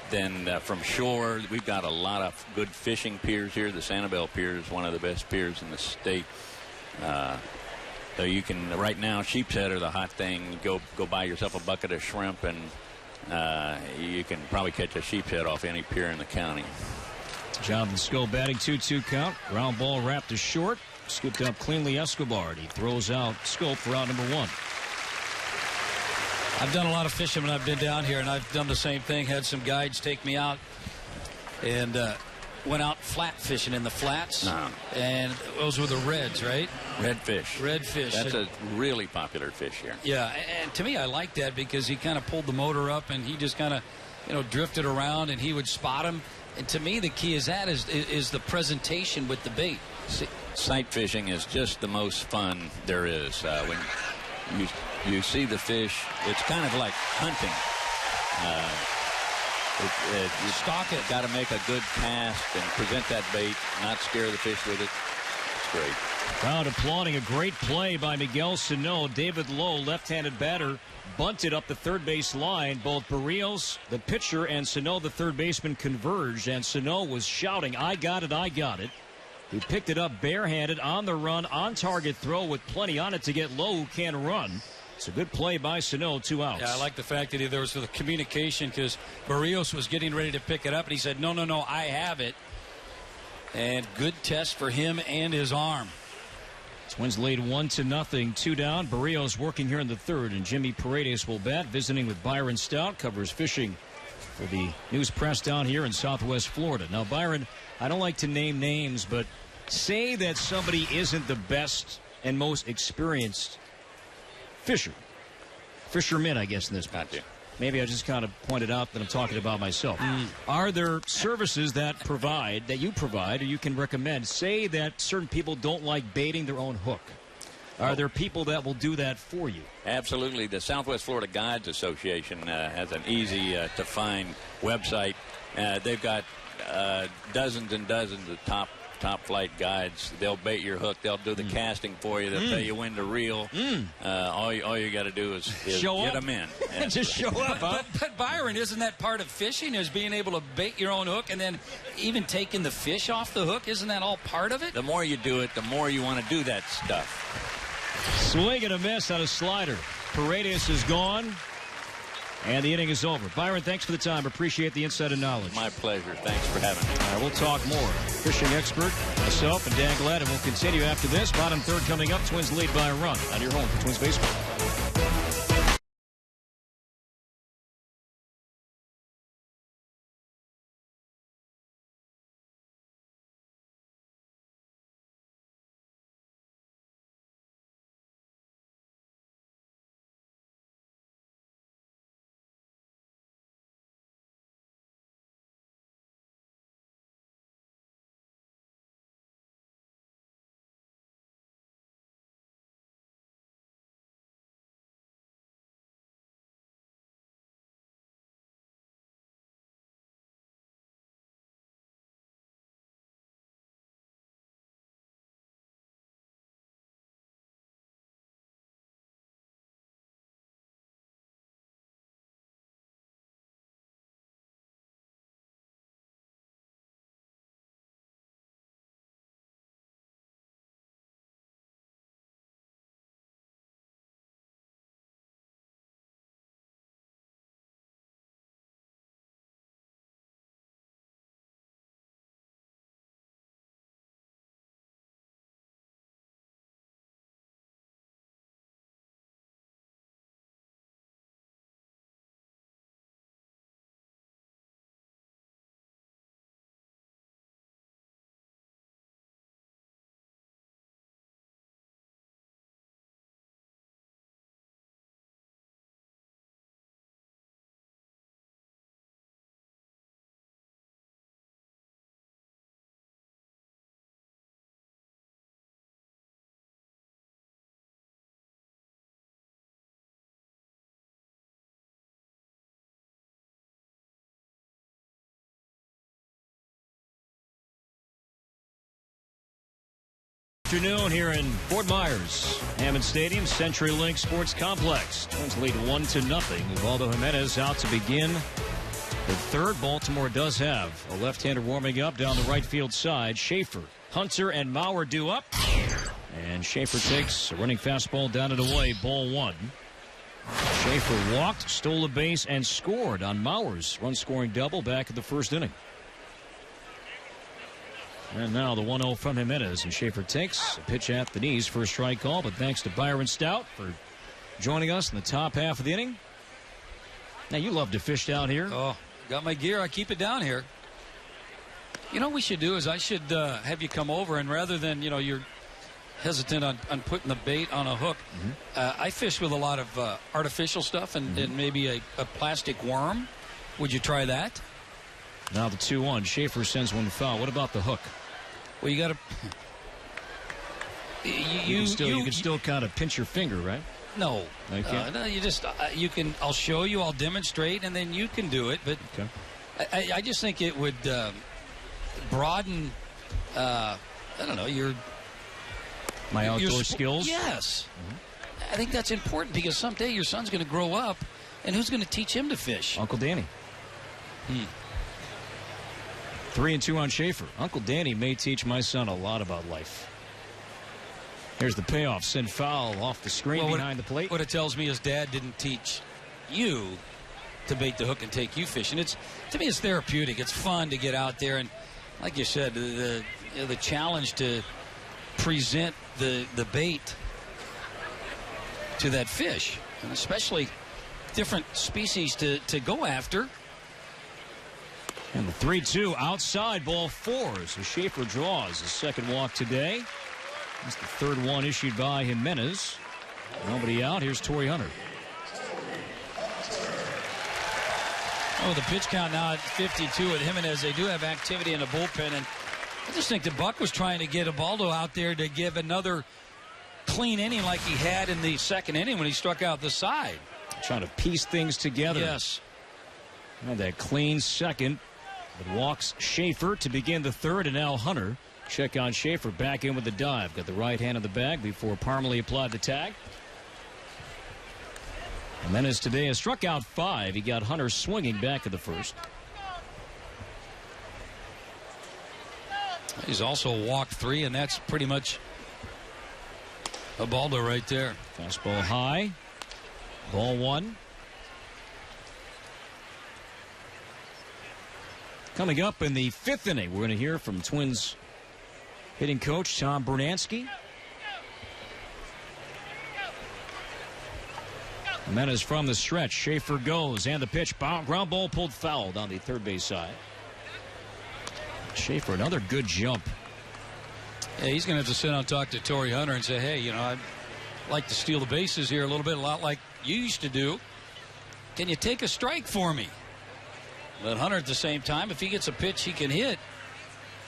Then from shore, we've got a lot of good fishing piers here. The Sanibel Pier is one of the best piers in the state. So you can, right now, sheep's head are the hot thing. Go buy yourself a bucket of shrimp and you can probably catch a sheep's head off any pier in the county. Jonathan Schoop batting 2-2 count. Ground ball wrapped to short. Scooped up cleanly Escobar. He throws out Schoop for out number 1. I've done a lot of fishing when I've been down here, and I've done the same thing. Had some guides take me out and went out flat fishing in the flats. And those were the reds, right? Redfish. Redfish. That's a really popular fish here. Yeah, and to me, I like that because he kind of pulled the motor up and he just kind of, drifted around and he would spot him. And to me, the key is the presentation with the bait. Sight fishing is just the most fun there is. When you see the fish, it's kind of like hunting. You stalk it. Got to make a good cast and present that bait, not scare the fish with it. It's great. Crowd applauding a great play by Miguel Sano. David Lowe, left-handed batter, bunted up the third base line. Both Barrios, the pitcher, and Sano, the third baseman, converged, and Sano was shouting, "I got it, I got it." He picked it up barehanded on the run, on target throw with plenty on it to get Lowe, who can run. It's a good play by Sano, 2 outs. Yeah, I like the fact that there was the communication because Barrios was getting ready to pick it up, and he said, no, I have it. And good test for him and his arm. Twins lead 1-0, 2 down. Barrios working here in the third, and Jimmy Paredes will bat, visiting with Byron Stout, covers fishing for the news press down here in Southwest Florida. Now, Byron, I don't like to name names, but say that somebody isn't the best and most experienced fisherman, I guess, in this case. Maybe I just kind of pointed out that I'm talking about myself. Are there services that you provide or you can recommend? Say that certain people don't like baiting their own hook. Are there people that will do that for you? Absolutely. The Southwest Florida Guides Association has an easy to find website. They've got dozens and dozens of top flight guides. They'll bait your hook. They'll do the casting for you. They'll tell you when to reel. All you got to do is get them in. Just show up. Huh? But Byron, isn't that part of fishing, is being able to bait your own hook and then even taking the fish off the hook? Isn't that all part of it? The more you do it, the more you want to do that stuff. Swing and a miss on a slider. Paredes is gone. And the inning is over. Byron, thanks for the time. Appreciate the insight and knowledge. My pleasure. Thanks for having me. All right, we'll talk more. Fishing expert, myself, and Dan Glad, and we'll continue after this. Bottom third coming up. Twins lead by a run on your home for Twins baseball. Afternoon here in Fort Myers, Hammond Stadium, CenturyLink Sports Complex. Twins lead 1-0. Ubaldo Jimenez out to begin the third. Baltimore does have a left-hander warming up down the right field side. Schaefer, Hunter, and Mauer due up. And Schaefer takes a running fastball down and away, ball 1. Schaefer walked, stole a base, and scored on Mauer's run-scoring double back in the first inning. And now the 1-0 from Jimenez, and Schaefer takes a pitch at the knees for a strike call, but thanks to Byron Stout for joining us in the top half of the inning. Now, you love to fish down here. Oh, got my gear. I keep it down here. You know what we should do is I should have you come over, and rather than, you're hesitant on putting the bait on a hook, I fish with a lot of artificial stuff and maybe a plastic worm. Would you try that? Now the 2-1. Schaefer sends one foul. What about the hook? Well, you got to... You can still kind of pinch your finger, right? No. Okay. No, you just... you can... I'll show you. I'll demonstrate, and then you can do it. But okay. I just think it would broaden... I don't know, my outdoor skills? Yes. I think that's important because someday your son's going to grow up, and who's going to teach him to fish? Uncle Danny. 3-2 on Schaefer. Uncle Danny may teach my son a lot about life. Here's the payoff. Send foul off the screen behind the plate. What it tells me is Dad didn't teach you to bait the hook and take you fishing. To me, it's therapeutic. It's fun to get out there, and like you said, the challenge to present the bait to that fish, and especially different species to go after. And the 3-2 outside, ball 4. So Schaefer draws his second walk today. That's the third one issued by Jimenez. Nobody out. Here's Torrey Hunter. Oh, the pitch count now at 52 with Jimenez. They do have activity in the bullpen, and I just think the Buck was trying to get Ubaldo out there to give another clean inning like he had in the second inning when he struck out the side. Trying to piece things together. Yes. And that clean second. It walks Schaefer to begin the third, and now Hunter. Check on Schaefer back in with the dive. Got the right hand in the bag before Parmalee applied the tag. Jimenez today has struck out 5. He got Hunter swinging back in the first. He's also walked 3, and that's pretty much Ubaldo right there. Fastball high. Ball 1. Coming up in the 5th inning, we're going to hear from Twins hitting coach Tom Bernansky. Jimenez from the stretch. Schaefer goes, and the pitch. Ground ball pulled foul down the third base side. Schaefer, another good jump. Yeah, he's going to have to sit down and talk to Torrey Hunter and say, hey, I'd like to steal the bases here a little bit, a lot like you used to do. Can you take a strike for me? But Hunter at the same time, if he gets a pitch he can hit,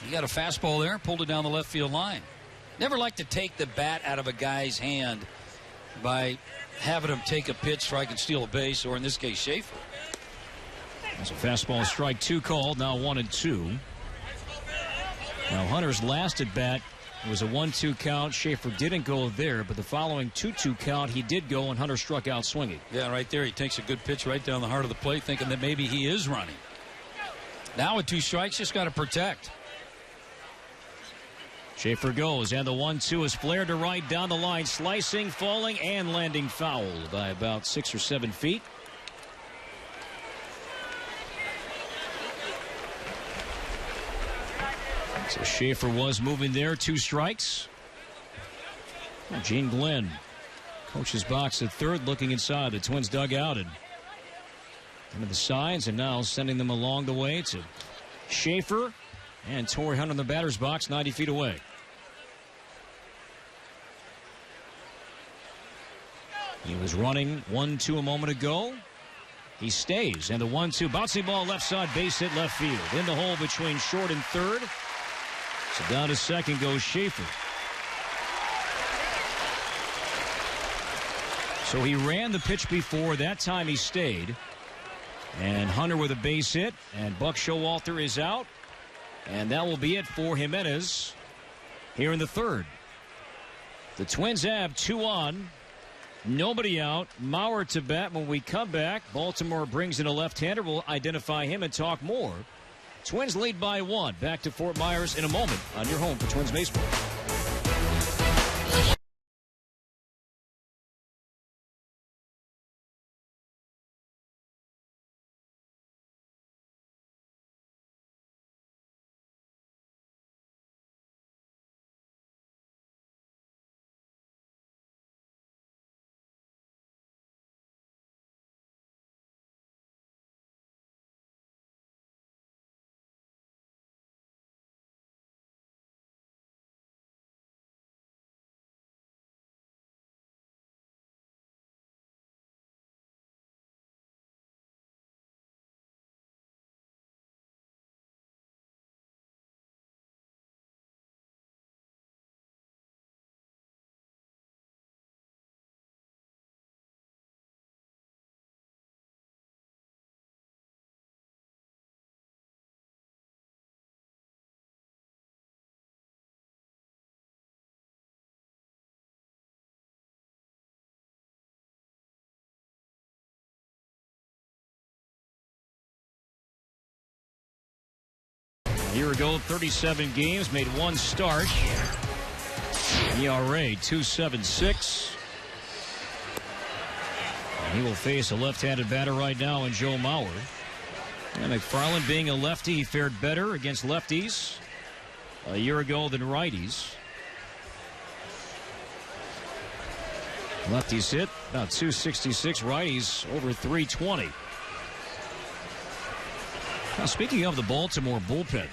he got a fastball there, pulled it down the left field line. Never like to take the bat out of a guy's hand by having him take a pitch so I can steal a base, or in this case, Schaefer. There's a fastball strike 2 called, now 1-2. Now Hunter's last at bat was a 1-2 count. Schaefer didn't go there, but the following 2-2 count, he did go, and Hunter struck out swinging. Yeah, right there. He takes a good pitch right down the heart of the plate, thinking that maybe he is running. Now with 2 strikes, just got to protect. Schaefer goes, and the 1-2 is flared to right down the line, slicing, falling, and landing foul by about 6 or 7 feet. So Schaefer was moving there. 2 strikes. Gene Glenn, coach's box at third, looking inside the Twins dugout and into the signs, and now sending them along the way to Schaefer and Torrey Hunter in the batter's box 90 feet away. He was running 1-2 a moment ago. He stays, and the 1-2 bouncing ball left side, base hit left field. In the hole between short and third. So down to second goes Schaefer. So he ran the pitch before. That time he stayed. And Hunter with a base hit. And Buck Showalter is out. And that will be it for Jimenez here in the third. The Twins have 2 on. Nobody out. Mauer to bat. When we come back, Baltimore brings in a left-hander. We'll identify him and talk more. Twins lead by 1. Back to Fort Myers in a moment on your home for Twins baseball. A year ago, 37 games, made one start. ERA 2.76. And he will face a left-handed batter right now in Joe Mauer. And McFarland, being a lefty, he fared better against lefties a year ago than righties. Lefties hit about 266, righties over 320. Now, speaking of the Baltimore bullpen,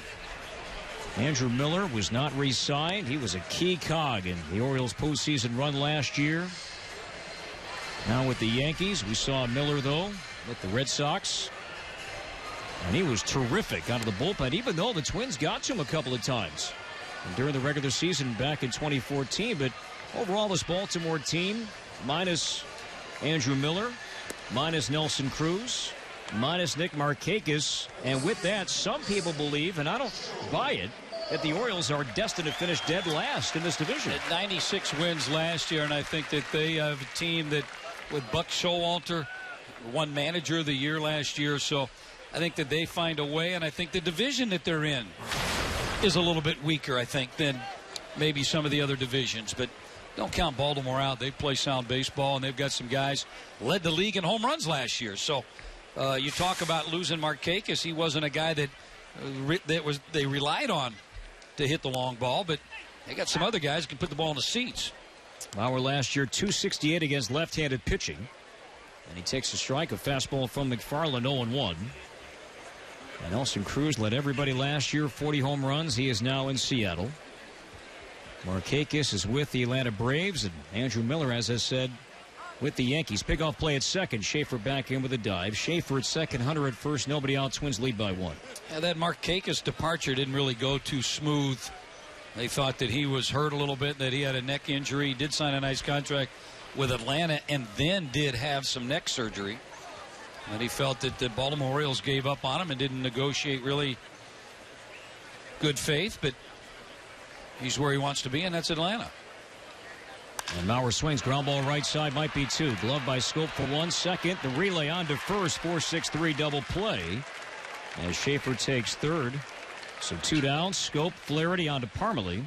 Andrew Miller was not re-signed. He was a key cog in the Orioles' postseason run last year. Now with the Yankees, we saw Miller, though, with the Red Sox. And he was terrific out of the bullpen, even though the Twins got to him a couple of times during the regular season back in 2014. But overall, this Baltimore team, minus Andrew Miller, minus Nelson Cruz, minus Nick Markakis, and with that, some people believe, and I don't buy it, that the Orioles are destined to finish dead last in this division. At 96 wins last year, and I think that they have a team that, with Buck Showalter, won Manager of the Year last year, so I think that they find a way, and I think the division that they're in is a little bit weaker, I think, than maybe some of the other divisions, but don't count Baltimore out. They play sound baseball, and they've got some guys led the league in home runs last year, so you talk about losing Markakis. He wasn't a guy that they relied on to hit the long ball, but they got some other guys who can put the ball in the seats. Bauer last year, 268 against left-handed pitching. And he takes a strike, a fastball from McFarland, 0-1. And Nelson Cruz led everybody last year, 40 home runs. He is now in Seattle. Markakis is with the Atlanta Braves, and Andrew Miller, as I said, with the Yankees. Pickoff play at second. Schaefer back in with a dive. Schaefer at second, Hunter at first. Nobody out. Twins lead by 1. Yeah, that Markakis departure didn't really go too smooth. They thought that he was hurt a little bit, that he had a neck injury. He did sign a nice contract with Atlanta and then did have some neck surgery. And he felt that the Baltimore Orioles gave up on him and didn't negotiate really good faith. But he's where he wants to be, and that's Atlanta. And Mauer swings, ground ball right side, might be 2. Glove by Scope for 1 second. The relay on to first, 4-6-3 double play. As Schaefer takes third. So 2 down, Scope, Flaherty on to Parmalee.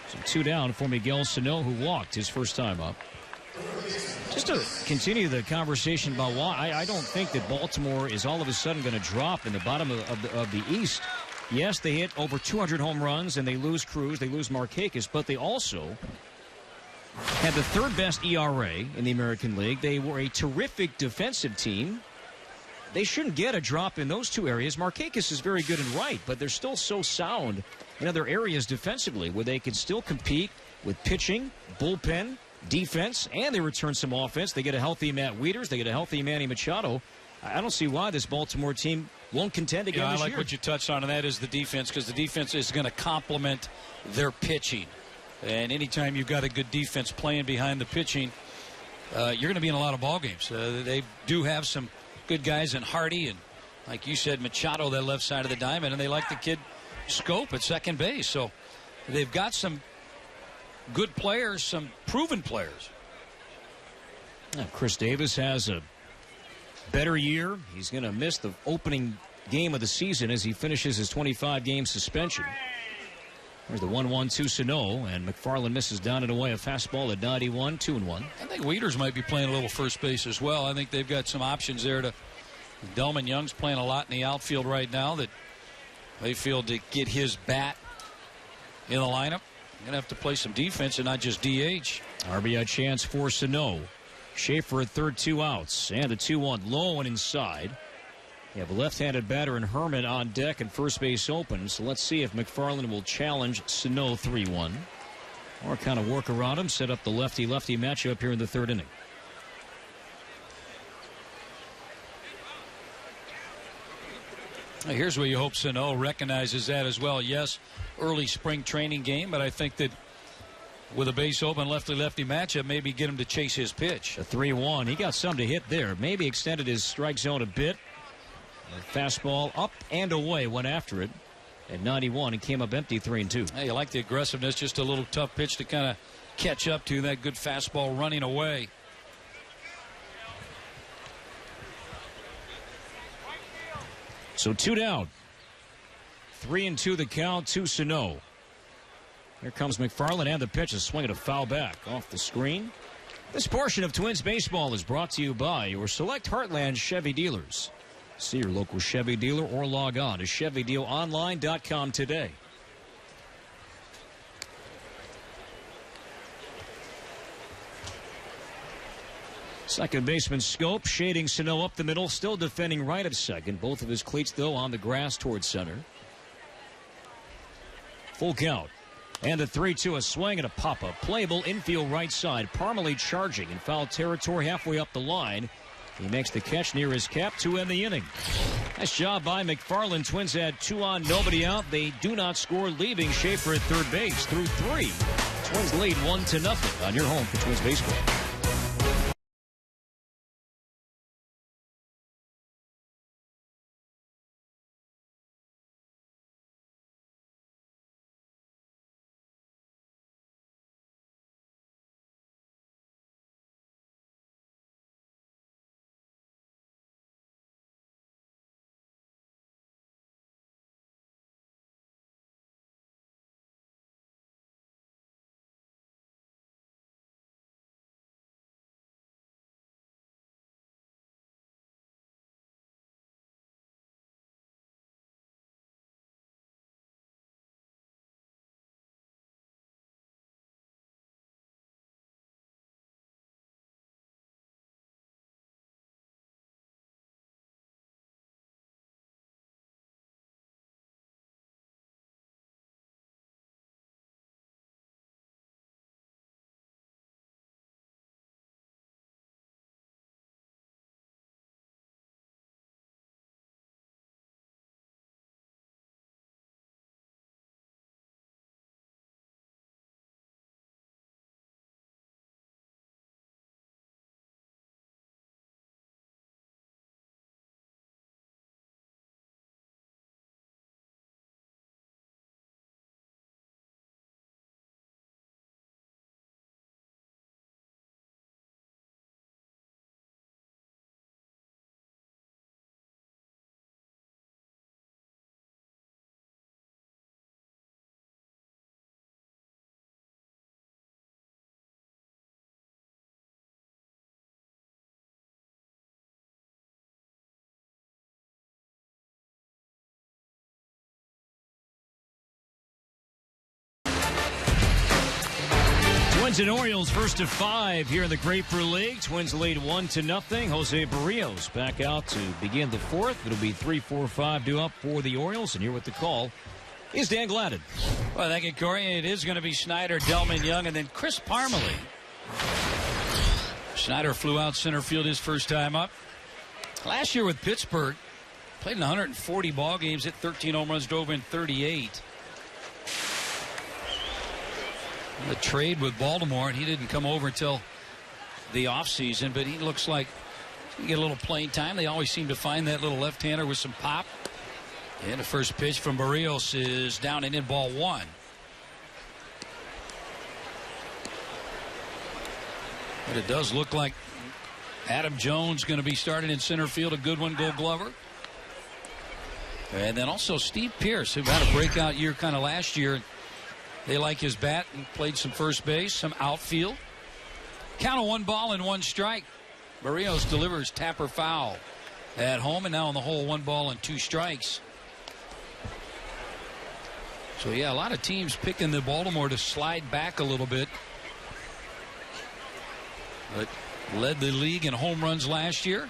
So 2 down for Miguel Sano, who walked his first time up. Just to continue the conversation about why I don't think that Baltimore is all of a sudden going to drop in the bottom of the East. Yes, they hit over 200 home runs, and they lose Cruz, they lose Markakis, but they also had the 3rd best ERA in the American League. They were a terrific defensive team. They shouldn't get a drop in those 2 areas. Markakis is very good in right, but they're still so sound in other areas defensively where they can still compete with pitching, bullpen, defense, and they return some offense. They get a healthy Matt Wieters. They get a healthy Manny Machado. I don't see why this Baltimore team won't contend again this year. I like what you touched on, and that is the defense, because the defense is going to complement their pitching. And anytime you've got a good defense playing behind the pitching, you're going to be in a lot of ball games. They do have some good guys in Hardy and, like you said, Machado, that left side of the diamond, and they like the kid Scope at second base. So they've got some good players, some proven players. Now, Chris Davis has a better year. He's going to miss the opening game of the season as he finishes his 25-game suspension. There's the 1-1-2 Sano, and McFarland misses down and away a fastball at 91, 2-1. I think Wieters might be playing a little first base as well. I think they've got some options there. Delman Young's playing a lot in the outfield right now that they feel to get his bat in the lineup. Going to have to play some defense and not just DH. RBI chance for Sano. Schaefer at third, 2 outs. And the 2-1 low and inside. You have a left-handed batter and Herman on deck and first base open. So let's see if McFarland will challenge Sano 3-1. Or kind of work around him, set up the lefty-lefty matchup here in the 3rd inning. Here's where you hope Sano recognizes that as well. Yes, early spring training game, but I think that with a base open lefty-lefty matchup, maybe get him to chase his pitch. A 3-1. He got some to hit there. Maybe extended his strike zone a bit. A fastball up and away, went after it at 91 and came up empty, 3-2. Hey, you like the aggressiveness, just a little tough pitch to kind of catch up to that good fastball running away. So 2 down. 3-2 the count to Sano. Here comes McFarland and the pitch. A swing and a foul back off the screen. This portion of Twins baseball is brought to you by your Select Heartland Chevy dealers. See your local Chevy dealer or log on to ChevyDealOnline.com today. Second baseman Scope shading Sano up the middle, still defending right of second. Both of his cleats, though, on the grass towards center. Full count. And a 3-2, a swing and a pop-up. Playable infield right side. Parmalee charging in foul territory halfway up the line. He makes the catch near his cap to end the inning. Nice job by McFarland. Twins had 2 on, nobody out. They do not score, leaving Schaefer at third base through 3. Twins lead 1-0 on your home for Twins baseball. Twins and Orioles first of 5 here in the Grapefruit League. Twins lead 1-0. Jose Barrios back out to begin the 4th. It'll be 3-4-5 due up for the Orioles. And here with the call is Dan Gladden. Well, thank you, Corey. It is going to be Snyder, Delman Young, and then Chris Parmalee. Snyder flew out center field his first time up. Last year with Pittsburgh, played in 140 ball games, hit 13 home runs, drove in 38. The trade with Baltimore, and he didn't come over until the offseason, but he looks like he can get a little playing time. They always seem to find that little left-hander with some pop. And the first pitch from Barrios is down and in, ball 1. But it does look like Adam Jones going to be starting in center field, a good one, Gold Glover. And then also Steve Pearce, who had a breakout year kind of last year. They like his bat and played some first base, some outfield. Count of 1 ball and 1 strike. Barrios delivers tapper foul at home, and now on the hole, 1 ball and 2 strikes. So, yeah, a lot of teams picking the Baltimore to slide back a little bit. But led the league in home runs last year.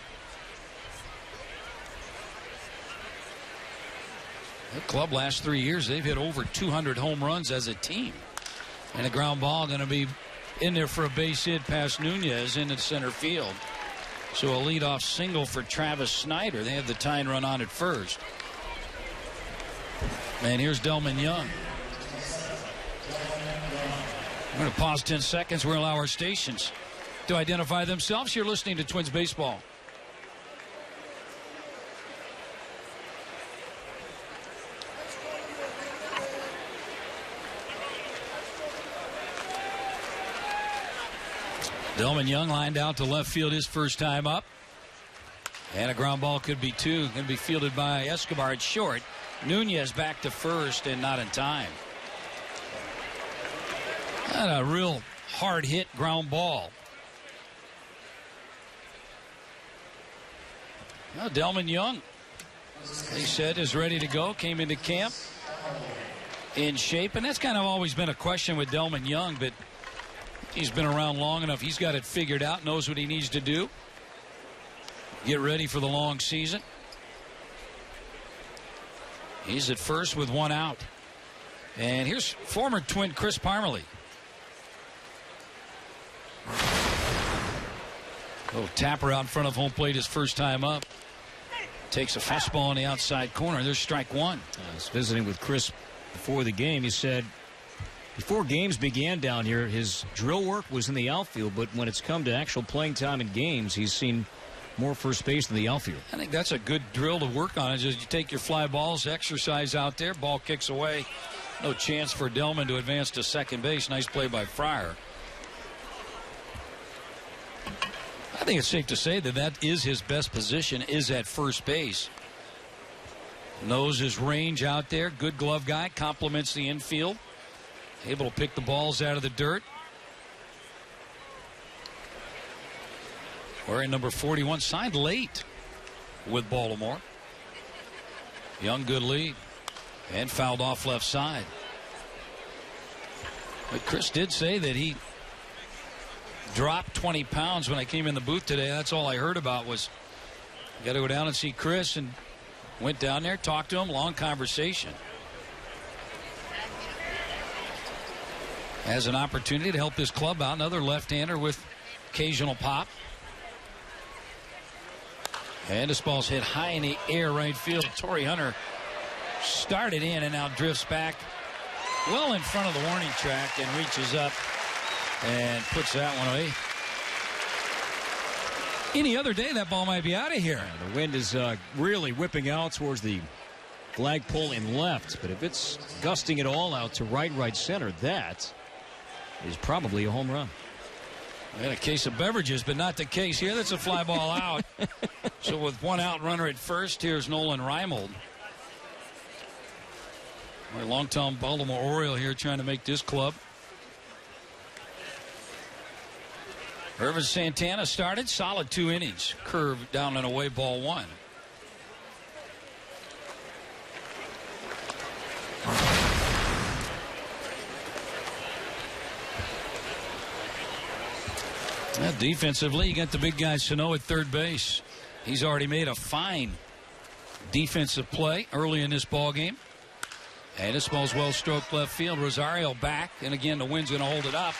The club last 3 years, they've hit over 200 home runs as a team. And a ground ball going to be in there for a base hit past Nunez into center field. So a leadoff single for Travis Snyder. They have the tying run on at first. And here's Delman Young. We're going to pause 10 seconds. We'll allow our stations to identify themselves. You're listening to Twins Baseball. Delman Young lined out to left field his first time up. And a ground ball could be 2. Going to be fielded by Escobar at short. Nunez back to first and not in time. Not a real hard hit ground ball. Well, Delman Young, they said, is ready to go. Came into camp in shape, and that's kind of always been a question with Delman Young, but he's been around long enough. He's got it figured out, knows what he needs to do. Get ready for the long season. He's at first with one out. And here's former Twin Chris Parmelee. Little tapper out in front of home plate his first time up. Takes a fastball on the outside corner. There's strike one. I was visiting with Chris before the game. He said before games began down here, his drill work was in the outfield, but when it's come to actual playing time in games, he's seen more first base than the outfield. I think that's a good drill to work on. Is just you take your fly balls, exercise out there, ball kicks away. No chance for Delman to advance to second base. Nice play by Fryer. I think it's safe to say that that is his best position, is at first base. Knows his range out there. Good glove guy. Complements the infield. Able to pick the balls out of the dirt. Wearing number 41. Signed late with Baltimore. Young, good lead. And fouled off left side. But Chris did say that he dropped 20 pounds when I came in the booth today. That's all I heard about was got to go down and see Chris, and went down there, talked to him, long conversation. Has an opportunity to help this club out. Another left-hander with occasional pop. And this ball's hit high in the air right field. Torrey Hunter started in and now drifts back well in front of the warning track and reaches up and puts that one away. Any other day, that ball might be out of here. The wind is really whipping out towards the flagpole in left, but if it's gusting it all out to right center, that is probably a home run. And a case of beverages, but not the case here. That's a fly ball out. So with one out, runner at first, here's Nolan Reimold. A long-time Baltimore Oriole here trying to make this club. Irvin Santana started, solid 2 innings. Curve down and away, ball one. Defensively, you got the big guy Sano at third base. He's already made a fine defensive play early in this ball game. And this ball's well stroked left field. Rosario back, and again the wind's going to hold it up.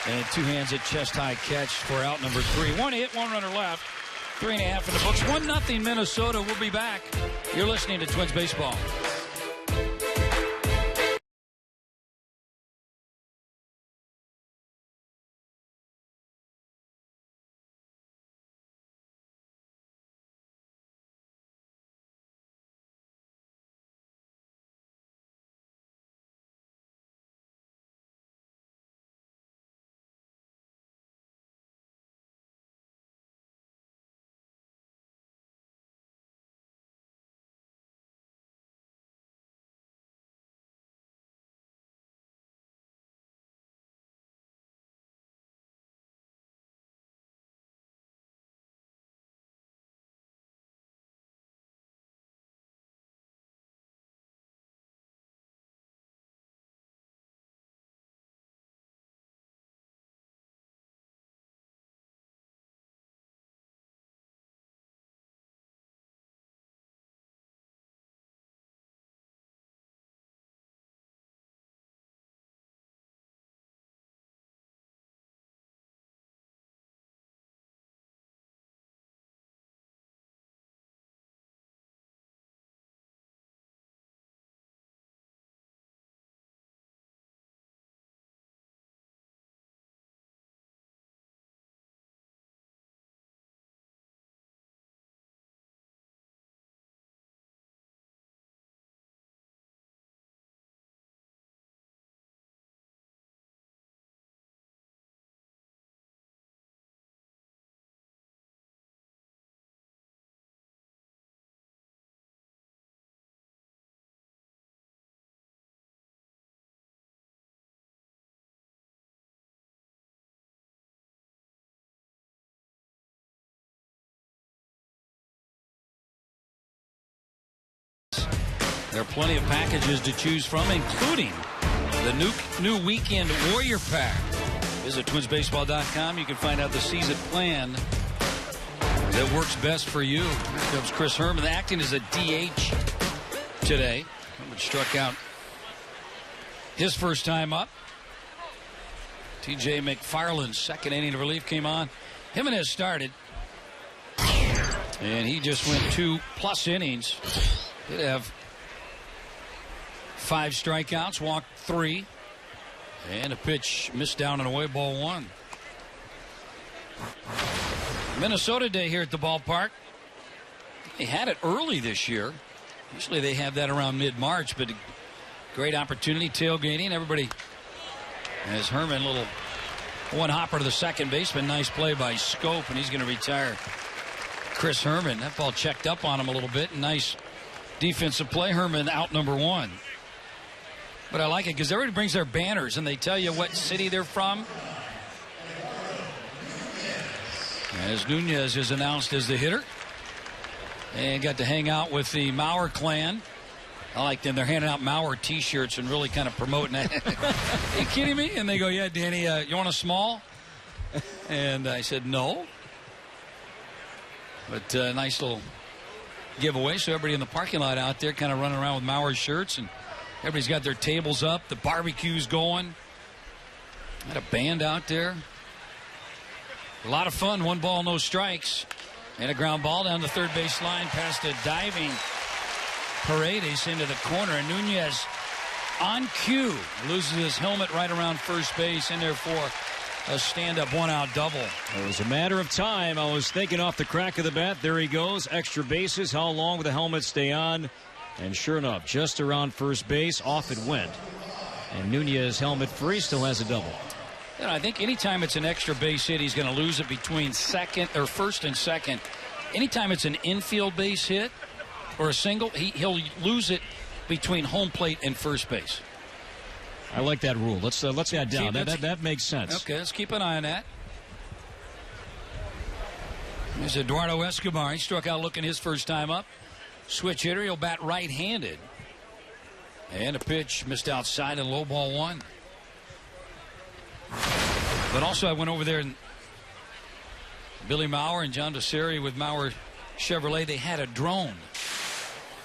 And two hands at chest high catch for out number 3. One hit, one runner left. 3.5 in the books. 1-0 Minnesota. We'll be back. You're listening to Twins Baseball. There are plenty of packages to choose from, including the new Weekend Warrior Pack. Visit twinsbaseball.com. You can find out the season plan that works best for you. Here comes Chris Herman acting as a DH today. Herman struck out his first time up. TJ McFarland's second inning of relief came on. Jimenez started. And he just went 2+ innings. Did have 5 strikeouts, walked 3. And a pitch missed down and away, ball 1. Minnesota Day here at the ballpark. They had it early this year. Usually they have that around mid-March, but a great opportunity, tailgating. Everybody, as Herman, little one hopper to the second baseman. Nice play by Scope, and he's going to retire Chris Herman. That ball checked up on him a little bit. Nice defensive play. Herman out number 1. But I like it because everybody brings their banners and they tell you what city they're from. As Nunez is announced as the hitter. And got to hang out with the Maurer clan. I like them. They're handing out Maurer T-shirts and really kind of promoting that. Are you kidding me? And they go, yeah, Danny, you want a small? And I said, no. But nice little giveaway. So everybody in the parking lot out there kind of running around with Maurer shirts. And everybody's got their tables up. The barbecue's going. Had a band out there. A lot of fun. 1 ball, no strikes. And a ground ball down the third base line past a diving Paredes into the corner. And Nunez on cue loses his helmet right around first base, in there for a stand-up 1-out double. It was a matter of time. I was thinking off the crack of the bat. There he goes. Extra bases. How long will the helmet stay on? And sure enough, just around first base, off it went. And Nunez, helmet free, still has a double. You know, I think anytime it's an extra base hit, he's going to lose it between first and second. Anytime it's an infield base hit or a single, he'll lose it between home plate and first base. I like that rule. Let's that down. That makes sense. Okay, let's keep an eye on that. There's Eduardo Escobar. He struck out looking his first time up. Switch hitter. He'll bat right-handed. And a pitch missed outside and low ball 1. But also I went over there and Billy Maurer and John DeSeri with Maurer Chevrolet, they had a drone.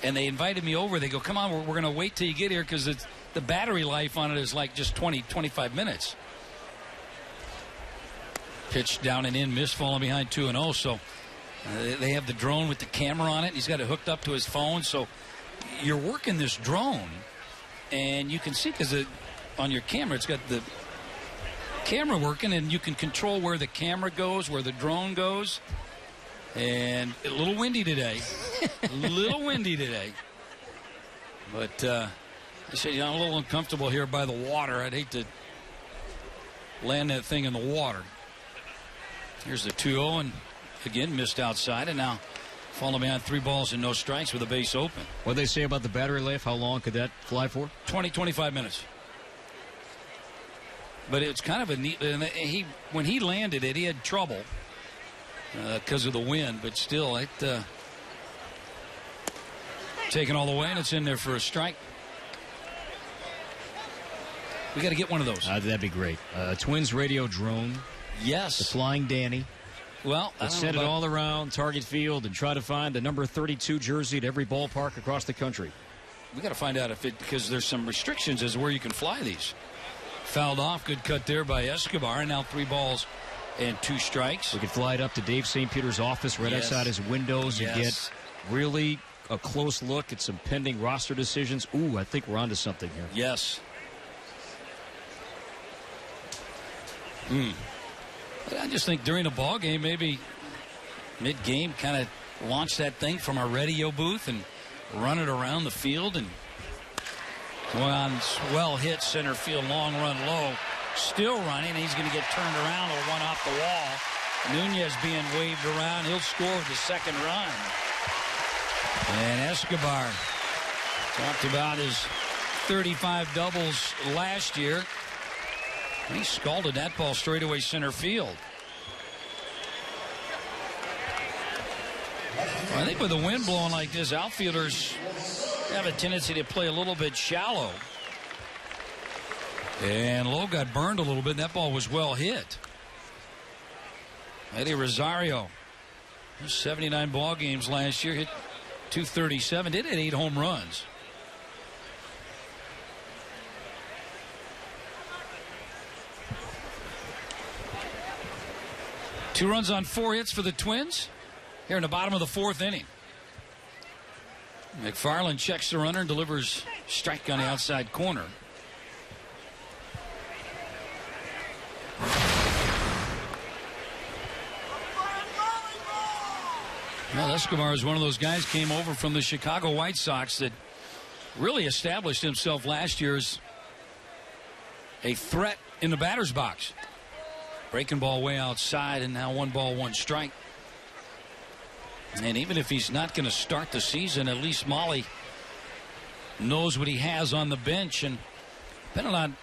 And they invited me over. They go, come on, we're going to wait till you get here because the battery life on it is like just 25 minutes. Pitch down and in, missed, falling behind 2-0. So they have the drone with the camera on it. He's got it hooked up to his phone. So you're working this drone, and you can see because on your camera, it's got the camera working, and you can control where the camera goes, where the drone goes. And a little windy today. But I said, I'm a little uncomfortable here by the water. I'd hate to land that thing in the water. Here's the 2-0, and again missed outside, and now falling behind 3 balls and no strikes with a base open. What do they say about the battery life? How long could that fly for? 25 minutes. But it's kind of a neat. When he landed it, he had trouble because of the wind, but still, it taken all the way, and it's in there for a strike. We got to get one of those. That'd be great. Twins radio drone. Yes. The Flying Danny. Well, let's send it all around Target Field and try to find the number 32 jersey at every ballpark across the country. We got to find out because there's some restrictions as to where you can fly these. Fouled off. Good cut there by Escobar. And now 3 balls and 2 strikes. We could fly it up to Dave St. Peter's office right outside his windows and get really a close look at some pending roster decisions. Ooh, I think we're onto something here. Yes. I just think during a ball game, maybe mid-game, kind of launch that thing from our radio booth and run it around the field. And going on, well hit center field, long run low, still running. He's going to get turned around or one off the wall. Nunez being waved around. He'll score with the second run. And Escobar talked about his 35 doubles last year. He scalded that ball straightaway center field. I think with the wind blowing like this, outfielders have a tendency to play a little bit shallow. And Lowe got burned a little bit, and that ball was well hit. Eddie Rosario, 79 ball games last year, hit .237, did hit 8 home runs. Two runs on 4 hits for the Twins here in the bottom of the 4th inning. McFarland checks the runner and delivers strike on the outside corner. Well, Escobar is one of those guys, came over from the Chicago White Sox, that really established himself last year as a threat in the batter's box. Breaking ball way outside, and now 1 ball, 1 strike. And even if he's not going to start the season, at least Molly knows what he has on the bench. And depending on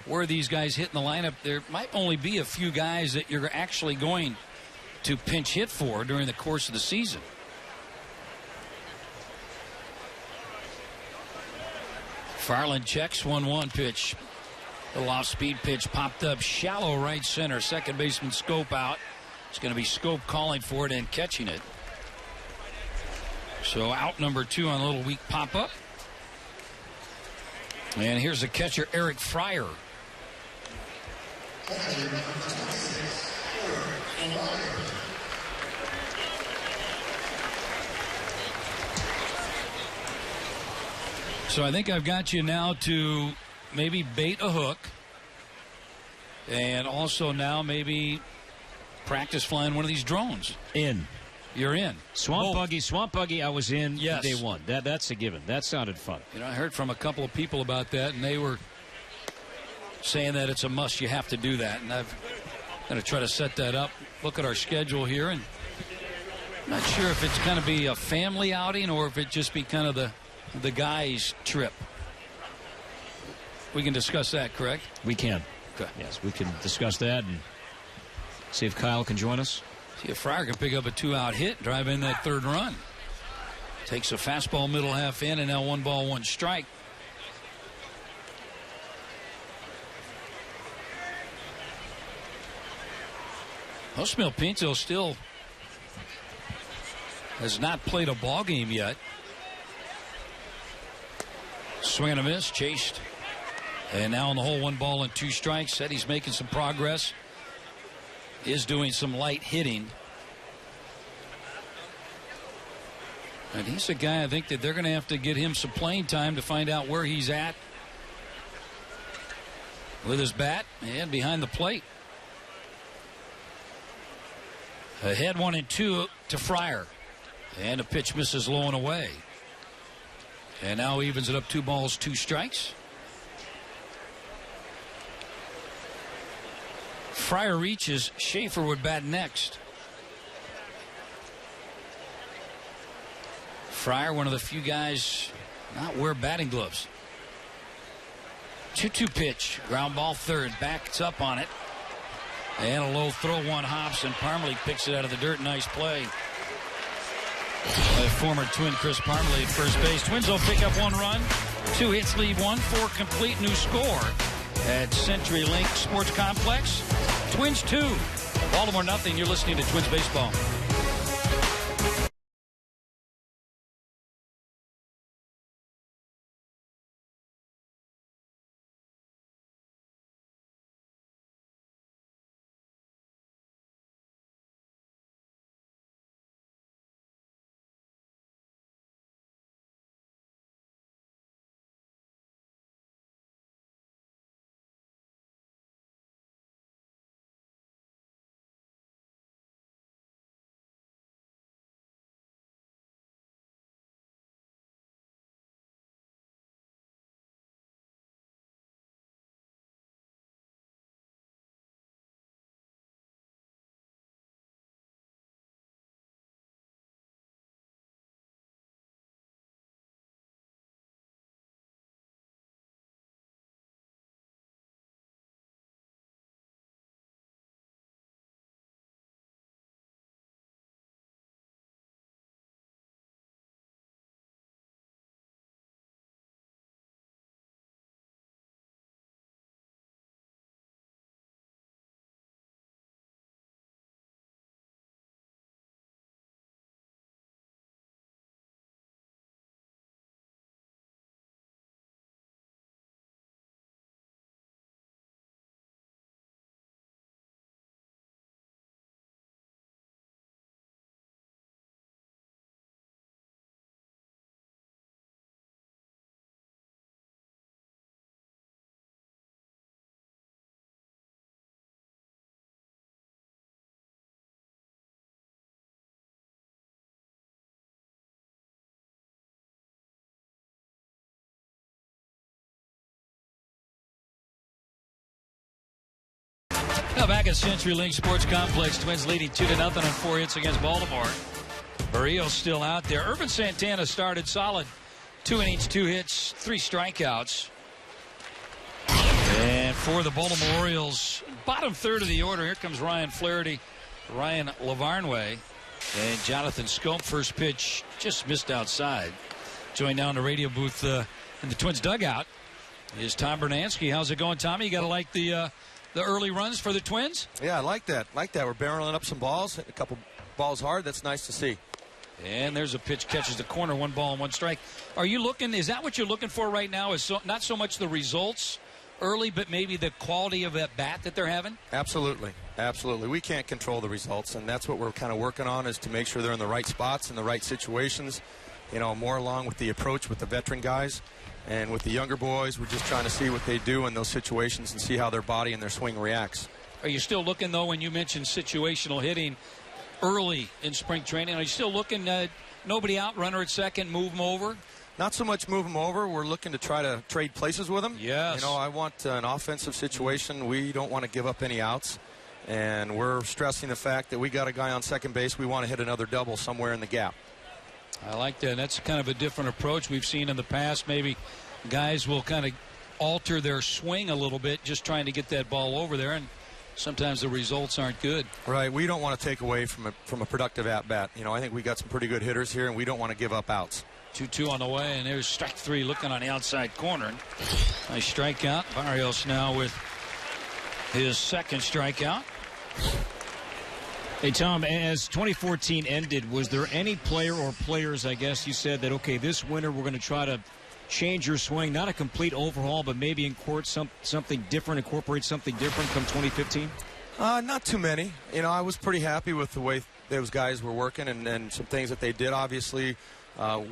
where these guys hit in the lineup, there might only be a few guys that you're actually going to pinch hit for during the course of the season. Farland checks 1-1 pitch. A little off-speed pitch popped up shallow right center. Second baseman Scope out. It's going to be Scope calling for it and catching it. So out number 2 on a little weak pop-up. And here's the catcher, Eric Fryer. So I think I've got you now to maybe bait a hook, and also now maybe practice flying one of these drones. In. You're in. Swamp Buggy, I was in yes. Day 1. That's a given. That sounded fun. You know, I heard from a couple of people about that, and they were saying that it's a must. You have to do that, and I've going to try to set that up. Look at our schedule here, and I'm not sure if it's going to be a family outing or if it just be kind of the guys' trip. We can discuss that, correct? We can. Okay. Yes, we can discuss that and see if Kyle can join us. See if Fryer can pick up a 2-out hit, drive in that 3rd run. Takes a fastball middle half in, and now 1 ball, 1 strike. Josmil Pinto still has not played a ball game yet. Swing and a miss, chased. And now in the hole, 1 ball and 2 strikes. Said he's making some progress. Is doing some light hitting. And he's a guy I think that they're going to have to get him some playing time to find out where he's at with his bat and behind the plate. Ahead 1-2 to Fryer. And a pitch misses low and away. And now evens it up 2 balls, 2 strikes. Fryer reaches. Schaefer would bat next. Fryer, one of the few guys not wear batting gloves. 2-2 pitch. Ground ball 3rd. Backs up on it. And a low throw, 1 hops, and Parmalee picks it out of the dirt. Nice play. Former Twin Chris Parmalee at first base. Twins will pick up 1 run. 2 hits leave 1. 4 complete. New score at CenturyLink Sports Complex. Twins 2. Baltimore nothing. You're listening to Twins Baseball. Back at CenturyLink Sports Complex, Twins leading 2-0 on 4 hits against Baltimore. Barrios still out there. Irvin Santana started solid. 2 innings, 2 hits, 3 strikeouts. And for the Baltimore Orioles, bottom third of the order, here comes Ryan Flaherty, Ryan Lavarnway, and Jonathan Scope. First pitch just missed outside. Joined down the radio booth in the Twins dugout is Tom Bernansky. How's it going, Tommy? You got to like the early runs for the Twins? Yeah, I like that. We're barreling up some balls, hitting a couple balls hard. That's nice to see. And there's a pitch, catches the corner, 1 ball and 1 strike. Are you looking, is that what you're looking for right now? Is not so much the results early, but maybe the quality of that bat that they're having? Absolutely. We can't control the results, and that's what we're kind of working on, is to make sure they're in the right spots, in the right situations. More along with the approach with the veteran guys. And with the younger boys, we're just trying to see what they do in those situations and see how their body and their swing reacts. Are you still looking, though, when you mentioned situational hitting early in spring training, are you still looking at nobody out, runner at second, move them over? Not so much move them over. We're looking to try to trade places with them. Yes. I want an offensive situation. We don't want to give up any outs. And we're stressing the fact that we got a guy on second base. We want to hit another double somewhere in the gap. I like that. That's kind of a different approach we've seen in the past. Maybe guys will kind of alter their swing a little bit, just trying to get that ball over there, and sometimes the results aren't good. Right. We don't want to take away from a productive at-bat. I think we got some pretty good hitters here, and we don't want to give up outs. 2-2 on the way, and there's strike 3 looking on the outside corner. Nice strikeout. Barrios now with his second strikeout. Hey, Tom, as 2014 ended, was there any player or players, I guess you said that, okay, this winter we're going to try to change your swing, not a complete overhaul, but maybe incorporate something different come 2015? Not too many. I was pretty happy with the way those guys were working and some things that they did. Obviously,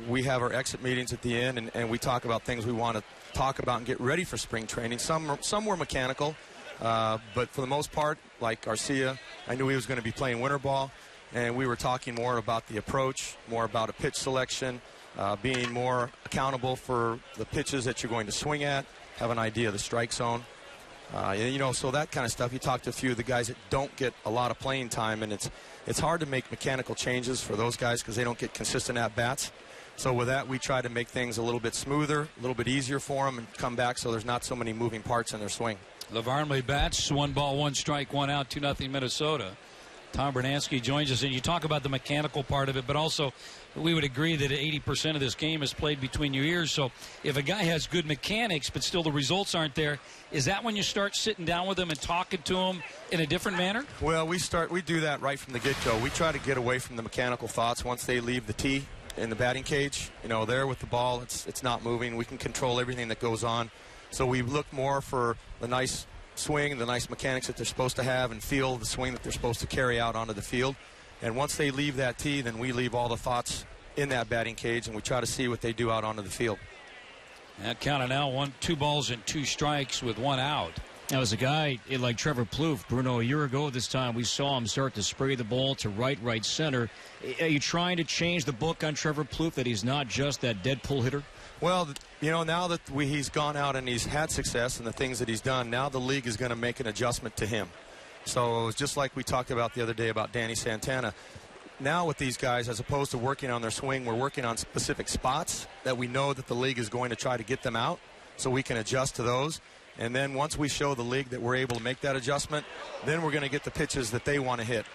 we have our exit meetings at the end, and we talk about things we want to talk about and get ready for spring training. Some were mechanical, but for the most part, like Garcia, I knew he was going to be playing winter ball, and we were talking more about the approach, more about a pitch selection, being more accountable for the pitches that you're going to swing at, have an idea of the strike zone. So that kind of stuff. You talk to a few of the guys that don't get a lot of playing time, and it's hard to make mechanical changes for those guys because they don't get consistent at-bats. So with that, we try to make things a little bit smoother, a little bit easier for them, and come back so there's not so many moving parts in their swing. Lavarnway bats, 1 ball, 1 strike, 1 out, 2-0 Minnesota. Tom Bernansky joins us, and you talk about the mechanical part of it, but also we would agree that 80% of this game is played between your ears. So if a guy has good mechanics, but still the results aren't there, is that when you start sitting down with him and talking to him in a different manner? Well, we do that right from the get-go. We try to get away from the mechanical thoughts once they leave the tee in the batting cage. There with the ball, it's not moving. We can control everything that goes on. So we look more for the nice swing, the nice mechanics that they're supposed to have, and feel the swing that they're supposed to carry out onto the field. And once they leave that tee, then we leave all the thoughts in that batting cage, and we try to see what they do out onto the field. That counted now 2 balls and 2 strikes with 1 out. Now, as a guy like Trevor Plouffe, Bruno, a year ago at this time, we saw him start to spray the ball to right center. Are you trying to change the book on Trevor Plouffe, that he's not just that dead pull hitter? Well, now that he's gone out and he's had success in the things that he's done, now the league is going to make an adjustment to him. So it's just like we talked about the other day about Danny Santana. Now with these guys, as opposed to working on their swing, we're working on specific spots that we know that the league is going to try to get them out, so we can adjust to those. And then once we show the league that we're able to make that adjustment, then we're going to get the pitches that they want to hit.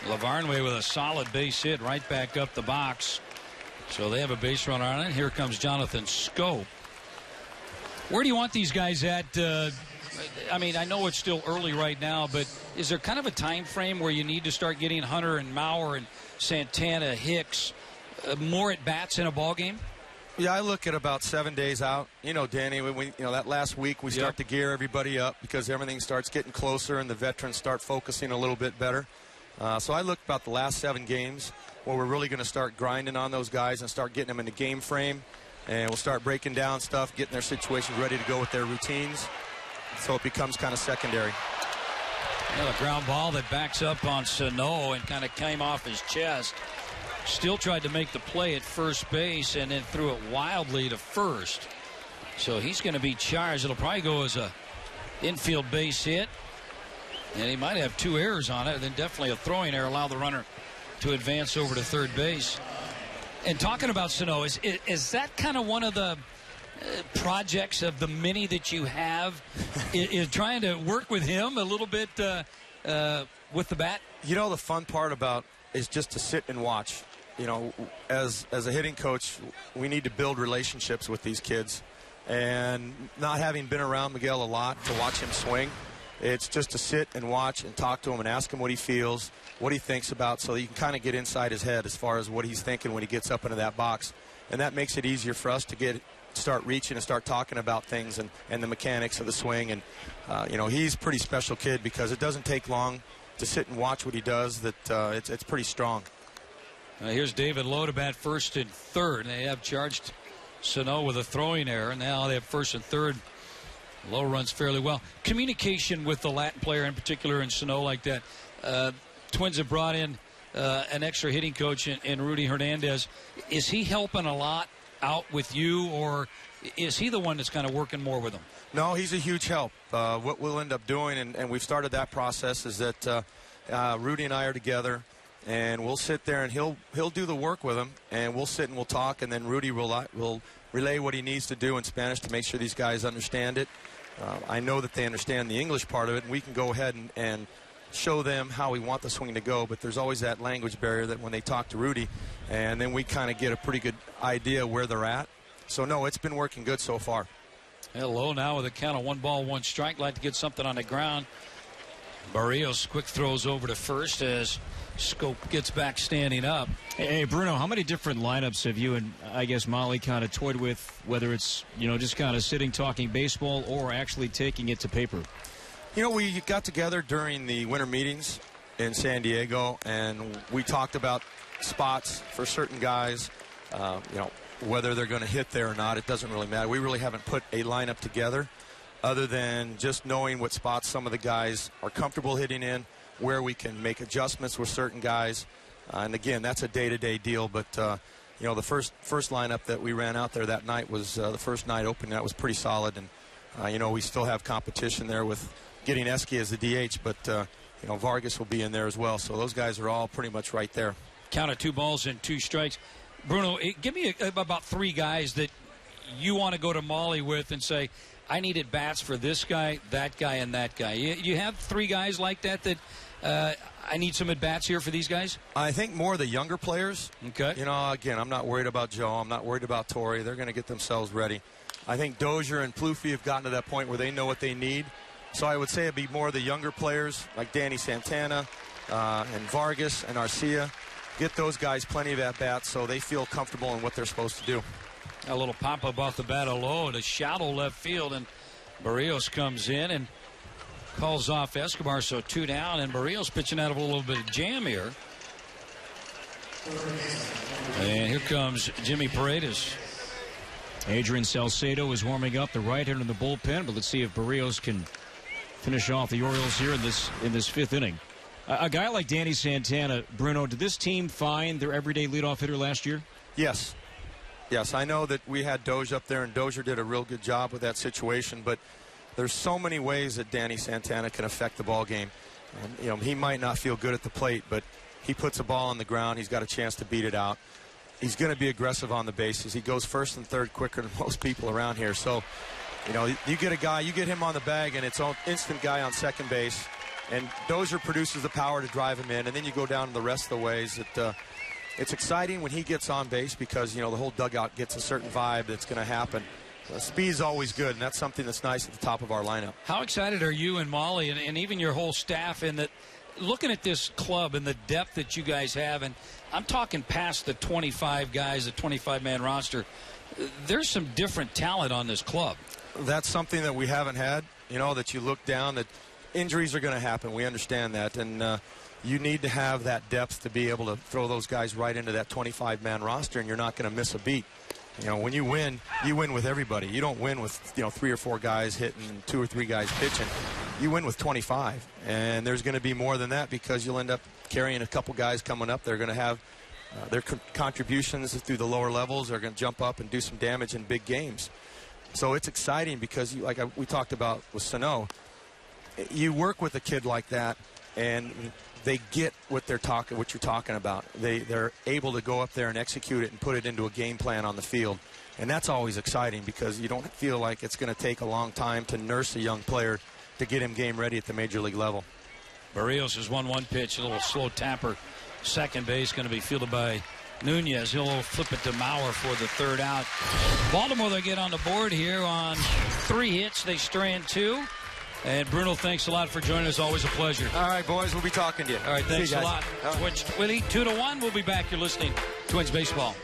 Lavarnway with a solid base hit right back up the box. So they have a base runner on it. Here comes Jonathan Scope. Where do you want these guys at? I know it's still early right now, but is there kind of a time frame where you need to start getting Hunter and Mauer and Santana, Hicks, more at bats in a ball game? Yeah, I look at about 7 days out. Danny, that last week we start to gear everybody up because everything starts getting closer and the veterans start focusing a little bit better. So I look about the last 7 games where we're really going to start grinding on those guys and start getting them in the game frame. And we'll start breaking down stuff, getting their situations ready to go with their routines. So it becomes kind of secondary. A ground ball that backs up on Sano and kind of came off his chest. Still tried to make the play at first base and then threw it wildly to first. So he's going to be charged. It'll probably go as a infield base hit. And he might have 2 errors on it, and then definitely a throwing error, allow the runner to advance over to third base. And talking about Sano, is that kind of one of the projects of the many that you have, is trying to work with him a little bit with the bat? You know, the fun part about is just to sit and watch. You know, as a hitting coach, we need to build relationships with these kids. And not having been around Miguel a lot to watch him swing, it's just to sit and watch and talk to him and ask him what he feels, what he thinks about, so that you can kind of get inside his head as far as what he's thinking when he gets up into that box. And that makes it easier for us to start reaching and start talking about things and the mechanics of the swing. And, you know, he's a pretty special kid because it doesn't take long to sit and watch what he does. It's pretty strong. Here's David Lowe to bat first and third. They have charged Sano with a throwing error. Now they have first and third. Lowe runs fairly well. Communication with the Latin player in particular and Sano like that. Twins have brought in an extra hitting coach in Rudy Hernandez. Is he helping a lot out with you, or is he the one that's kind of working more with them? No, he's a huge help. What we'll end up doing, and we've started that process, is that Rudy and I are together, and we'll sit there and he'll do the work with him, and we'll sit and we'll talk, and then Rudy will relay what he needs to do in Spanish to make sure these guys understand it. I know that they understand the English part of it, and we can go ahead and show them how we want the swing to go, but there's always that language barrier that when they talk to Rudy, and then we kind of get a pretty good idea where they're at. So, no, it's been working good so far. Hello now with a count of 1-1 like to get something on the ground. Barrios quick throws over to first as Scope gets back standing up. Hey, Bruno, how many different lineups have you and, I guess, Molly kind of toyed with, whether it's, you know, just kind of sitting talking baseball or actually taking it to paper? You know, we got together during the winter meetings in San Diego, and we talked about spots for certain guys. You know, whether they're going to hit there or not, it doesn't really matter. We really haven't put a lineup together other than just knowing what spots some of the guys are comfortable hitting in, where we can make adjustments with certain guys. And again, that's a day-to-day deal. But, you know, the first lineup that we ran out there that night was the first night opening. That was pretty solid. And, you know, we still have competition there with getting Esky as the DH. But, you know, Vargas will be in there as well. So those guys are all pretty much right there. Count of 2 balls and 2 strikes. Bruno, give me about 3 guys that you want to go to Molly with and say, I need at bats for this guy, and that guy. You have 3 guys like that I need some at bats here for these guys? I think more the younger players. Okay. You know, again, I'm not worried about Joe. I'm not worried about Torrey. They're going to get themselves ready. I think Dozier and Plouffe have gotten to that point where they know what they need. So I would say it'd be more the younger players like Danny Santana and Vargas and Arcia. Get those guys plenty of at-bats so they feel comfortable in what they're supposed to do. A little pop-up off the bat of Lowe to shallow left field, and Barrios comes in and calls off Escobar, so 2 down, and Barrios pitching out of a little bit of jam here. And here comes Jimmy Paredes. Adrian Salcedo is warming up, the right-hander in the bullpen, but let's see if Barrios can finish off the Orioles here in this 5th inning. A guy like Danny Santana, Bruno, did this team find their everyday leadoff hitter last year? Yes. Yes, I know that we had Dozier up there, and Dozier did a real good job with that situation, but there's so many ways that Danny Santana can affect the ball game. And, you know, he might not feel good at the plate, but he puts a ball on the ground. He's got a chance to beat it out. He's going to be aggressive on the bases. He goes first and third quicker than most people around here. So, you know, you get a guy, you get him on the bag, and it's an instant guy on second base. And Dozier produces the power to drive him in, and then you go down to the rest of the ways. It's exciting when he gets on base because, you know, the whole dugout gets a certain vibe that's going to happen. Speed's always good, and that's something that's nice at the top of our lineup. How excited are you and Molly and even your whole staff in that, looking at this club and the depth that you guys have, and I'm talking past the 25 guys, the 25-man roster, there's some different talent on this club. That's something that we haven't had, you know, that you look down, that injuries are going to happen. We understand that, and you need to have that depth to be able to throw those guys right into that 25-man roster, and you're not going to miss a beat. You know, when you win with everybody. You don't win with, you know, 3 or 4 guys hitting and 2 or 3 guys pitching. You win with 25, and there's going to be more than that because you'll end up carrying a couple guys coming up. They're going to have their contributions through the lower levels are going to jump up and do some damage in big games. So it's exciting because, we talked about with Sano, you work with a kid like that, and they get what you're talking about. They're able to go up there and execute it and put it into a game plan on the field. And that's always exciting because you don't feel like it's going to take a long time to nurse a young player to get him game ready at the major league level. Barrios has 1-1 pitch, a little slow tapper. Second base going to be fielded by Nunez. He'll flip it to Mauer for the third out. Baltimore, they get on the board here on 3 hits. They strand 2. And Bruno, thanks a lot for joining us. Always a pleasure. All right, boys, we'll be talking to you. All right, thanks a lot. Twitch Twitty, 2-1. We'll be back. You're listening to Twins Baseball.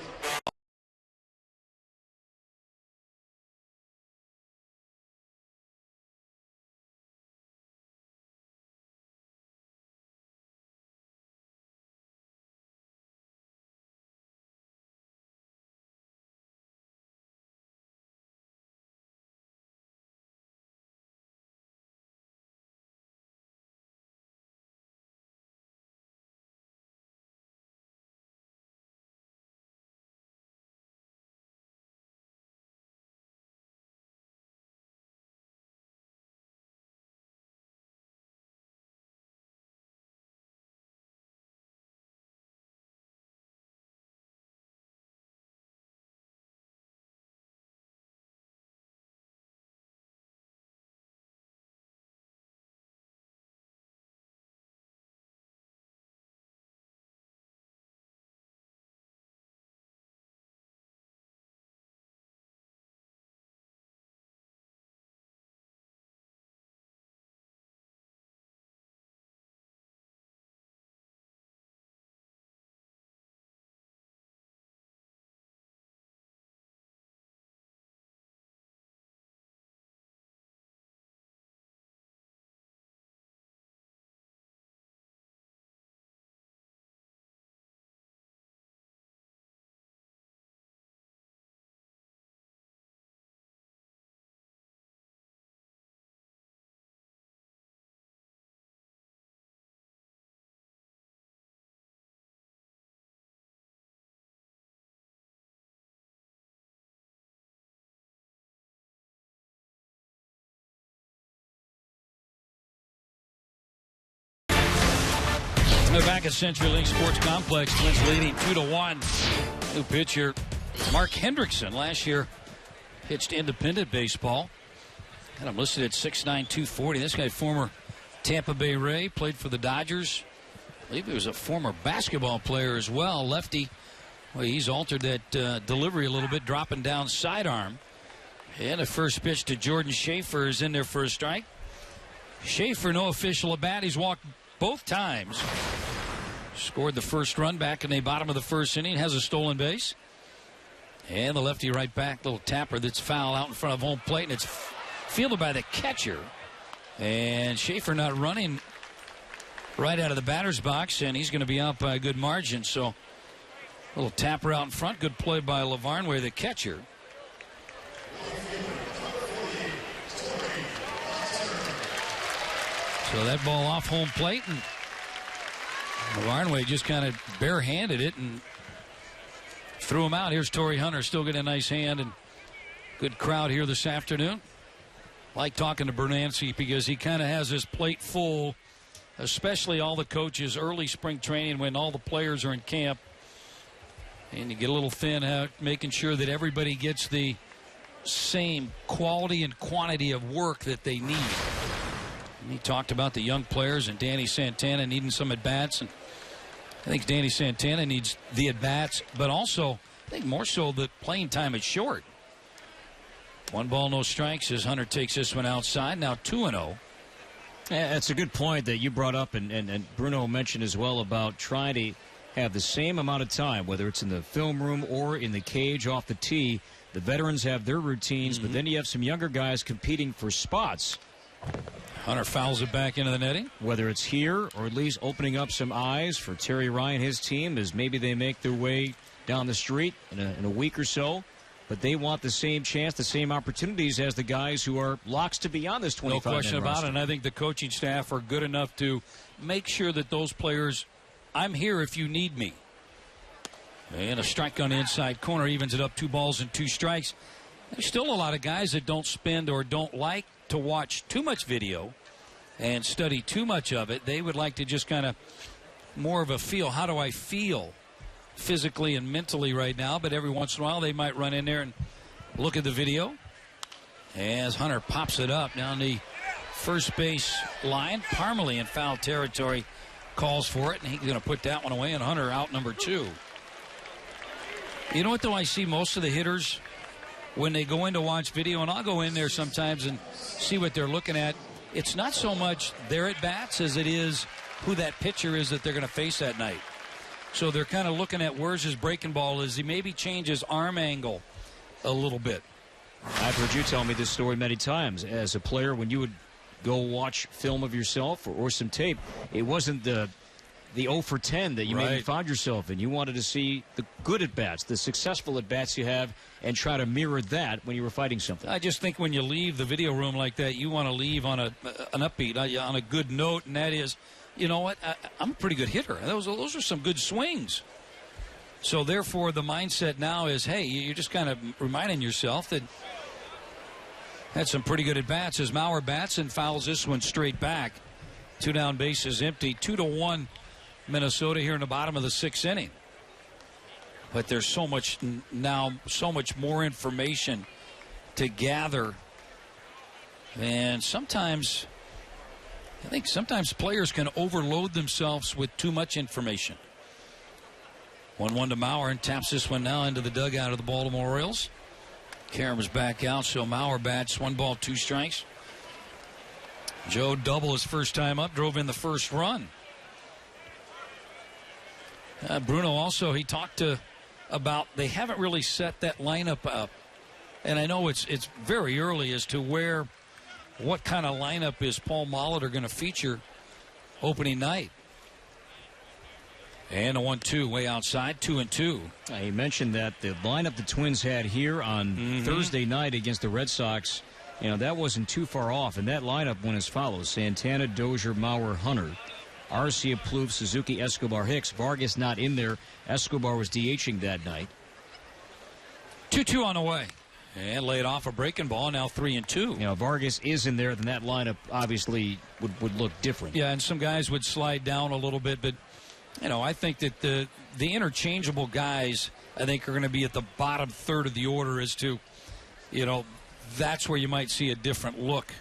They're back at CenturyLink Sports Complex. Twins leading 2-1. New pitcher Mark Hendrickson last year pitched independent baseball. Got him listed at 6'9", 240. This guy, former Tampa Bay Ray, played for the Dodgers. I believe he was a former basketball player as well. Lefty. Well, he's altered that delivery a little bit, dropping down sidearm. And the first pitch to Jordan Schaefer is in there for a strike. Schaefer, no official at bat. He's walked both times. Scored the first run back in the bottom of the first inning. Has a stolen base. And the lefty right back, little tapper that's foul out in front of home plate. And it's fielded by the catcher. And Schaefer not running right out of the batter's box. And he's going to be out by a good margin. So a little tapper out in front. Good play by Lavarnway, the catcher. So that ball off home plate, and Lavarnway just kind of barehanded it and threw him out. Here's Torrey Hunter, still getting a nice hand, and good crowd here this afternoon. Like talking to Bernanke because he kind of has his plate full, especially all the coaches early spring training when all the players are in camp. And you get a little thin out, making sure that everybody gets the same quality and quantity of work that they need. And he talked about the young players and Danny Santana needing some at-bats. And I think Danny Santana needs the at-bats, but also I think more so the playing time is short. 1 ball, no strikes as Hunter takes this one outside. Now 2-0. Yeah, that's a good point that you brought up, and Bruno mentioned as well about trying to have the same amount of time, whether it's in the film room or in the cage off the tee. The veterans have their routines, but then you have some younger guys competing for spots. Hunter fouls it back into the netting. Whether it's here or at least opening up some eyes for Terry Ryan, his team, as maybe they make their way down the street in a week or so. But they want the same chance, the same opportunities as the guys who are locks to be on this 25-man roster. No question about it, and I think the coaching staff are good enough to make sure that those players, I'm here if you need me. And a strike on the inside corner evens it up, 2 balls and 2 strikes. There's still a lot of guys that don't spend or don't like to watch too much video. and study too much of it. They would like to just kind of more of a feel. How do I feel physically and mentally right now? But every once in a while they might run in there and look at the video. As Hunter pops it up down the first base line. Parmalee in foul territory calls for it, and he's going to put that one away, and Hunter out number 2. You know what, though? I see most of the hitters when they go in to watch video, and I'll go in there sometimes and see what they're looking at. It's not so much their at-bats as it is who that pitcher is that they're going to face that night. So they're kind of looking at where's his breaking ball. Is he maybe change his arm angle a little bit? I've heard you tell me this story many times. As a player, when you would go watch film of yourself or some tape, it wasn't the 0 for 10 that you maybe found yourself in. You wanted to see the good at-bats, the successful at-bats you have, and try to mirror that when you were fighting something. I just think when you leave the video room like that, you want to leave on an upbeat, on a good note, and that is, you know what, I'm a pretty good hitter. Those are some good swings. So therefore, the mindset now is, hey, you're just kind of reminding yourself that had some pretty good at-bats as Mauer bats and fouls this one straight back. 2 down, bases empty. 2-1 Minnesota here in the bottom of the 6th inning. But there's so much more information to gather. And sometimes, I think sometimes players can overload themselves with too much information. 1-1 to Mauer, and taps this one now into the dugout of the Baltimore Orioles. Karam's back out, so Mauer bats 1 ball, 2 strikes. Joe double his first time up, drove in the first run. Bruno also, he talked about they haven't really set that lineup up. And I know it's very early as to what kind of lineup is Paul Molitor going to feature opening night. And a 1-2 way outside, 2-2. He mentioned that the lineup the Twins had here on Thursday night against the Red Sox, that wasn't too far off. And that lineup went as follows: Santana, Dozier, Mauer, Hunter, Arcia, Plouffe, Suzuki, Escobar, Hicks. Vargas not in there. Escobar was DHing that night. 2-2 on the way. And laid off a breaking ball, now 3-2. Vargas is in there, then that lineup obviously would look different. Yeah, and some guys would slide down a little bit, but I think that the interchangeable guys, I think, are going to be at the bottom third of the order as to, that's where you might see a different look.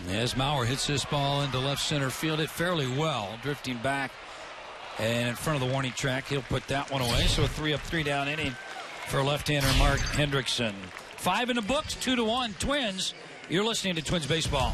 As Mauer hits this ball into left center field, it fairly well, drifting back and in front of the warning track. He'll put that one away. So a 3-up, 3-down inning for left-hander Mark Hendrickson. 5 in the books, 2-1 Twins. You're listening to Twins Baseball.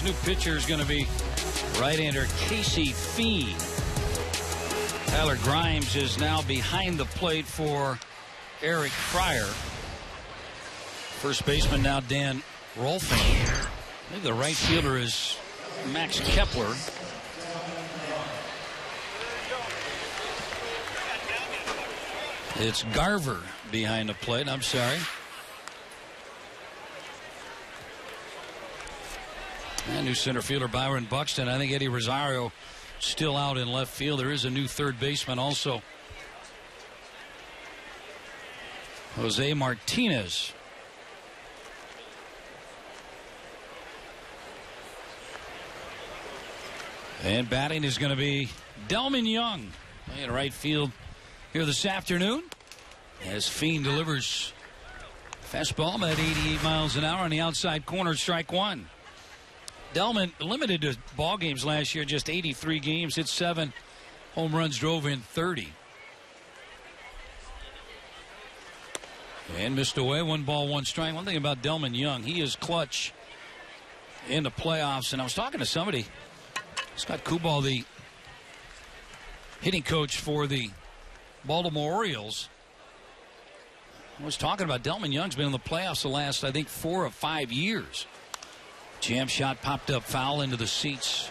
New pitcher is going to be Right-hander Casey Feen. Tyler Grimes is now behind the plate for Eric Fryer. First baseman now Dan Rolfing. I think the right fielder is Max Kepler. It's Garver behind the plate. I'm sorry. And new center fielder Byron Buxton. I think Eddie Rosario still out in left field. There is a new third baseman also. Jose Martinez. And batting is going to be Delman Young in right field here this afternoon as Feen delivers fastball at 88 miles an hour on the outside corner, strike one. Delman limited to ball games last year, just 83 games, hit 7 home runs, drove in 30. And missed away, 1 ball, 1 strike. One thing about Delman Young, he is clutch in the playoffs. And I was talking to somebody, Scott Kubal, the hitting coach for the Baltimore Orioles. I was talking about Delman Young's been in the playoffs the last, I think, 4 or 5 years. Jam shot popped up foul into the seats.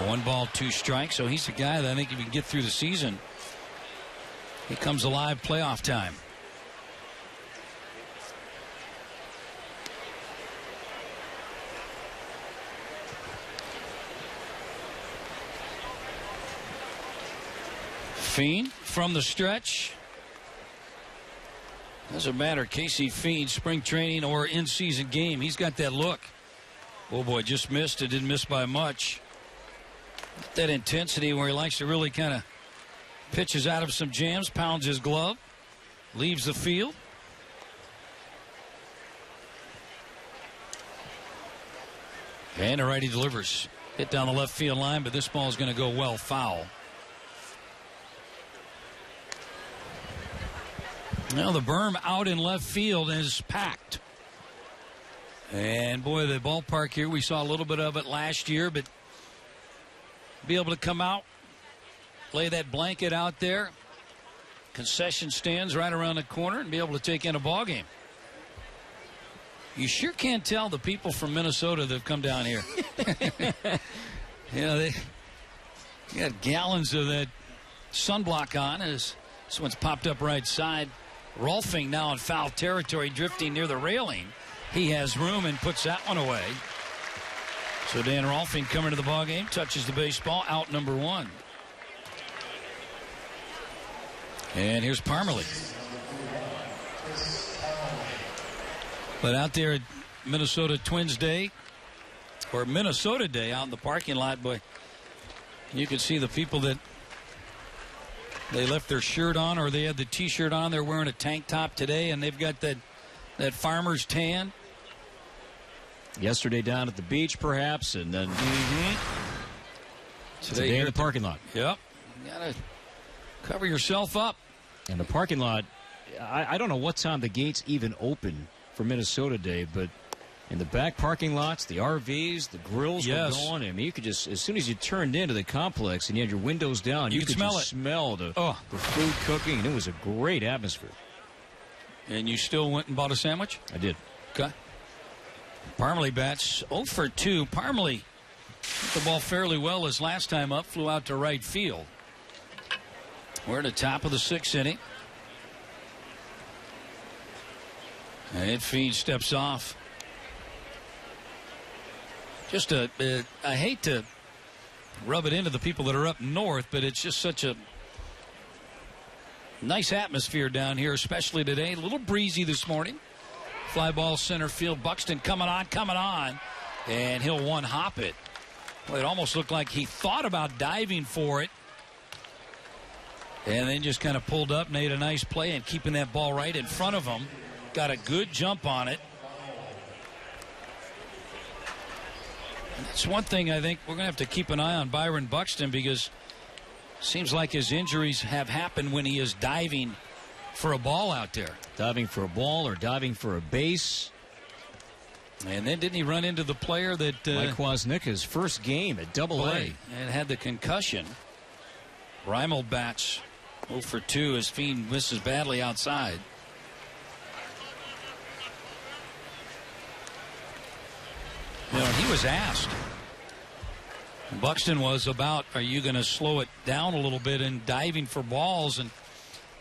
1 ball, 2 strikes. So he's the guy that I think if he can get through the season, he comes alive playoff time. Feen from the stretch. Doesn't matter, Casey Feen, spring training or in-season game. He's got that look. Oh, boy, just missed. It didn't miss by much. That intensity where he likes to really kind of pitches out of some jams, pounds his glove, leaves the field. And the righty delivers. Hit down the left field line, but this ball is going to go well foul. Now the berm out in left field is packed. And boy, the ballpark here, we saw a little bit of it last year, but be able to come out, lay that blanket out there, concession stands right around the corner, and be able to take in a ball game. You sure can't tell the people from Minnesota that have come down here. You know, they got gallons of that sunblock on. This one's popped up right side. Rolfing now in foul territory, drifting near the railing. He has room and puts that one away. So Dan Rolfing coming to the ballgame, touches the baseball, out number 1. And here's Parmalee. But out there at Minnesota Twins Day, or Minnesota Day out in the parking lot, boy, you can see the people that they left their shirt on or they had the T-shirt on. They're wearing a tank top today, and they've got that farmer's tan. Yesterday down at the beach, perhaps, and then today in the parking lot. Yep. You got to cover yourself up. And the parking lot, I don't know what time the gates even open for Minnesota Day, but in the back parking lots, the RVs, the grills were going. I mean, you could just, as soon as you turned into the complex and you had your windows down, you could smell the food cooking, and it was a great atmosphere. And you still went and bought a sandwich? I did. Okay. Parmalee bats 0 for 2. Parmalee hit the ball fairly well his last time up, flew out to right field. We're at the top of the 6th inning. And Feen steps off. Just I hate to rub it into the people that are up north, but it's just such a nice atmosphere down here, especially today. A little breezy this morning. Fly ball center field. Buxton coming on, and he'll one-hop it. Well, it almost looked like he thought about diving for it, and then just kind of pulled up, made a nice play, and keeping that ball right in front of him. Got a good jump on it. And that's one thing I think we're going to have to keep an eye on Byron Buxton, because it seems like his injuries have happened when he is diving for a ball out there. Diving for a ball or diving for a base. And then didn't he run into the player that Mike Wozniak, his first game at Double-A, and had the concussion? Reimel bats 0 for 2 as Fiend misses badly outside. You know, he was asked. Buxton was about, are you going to slow it down a little bit in diving for balls? And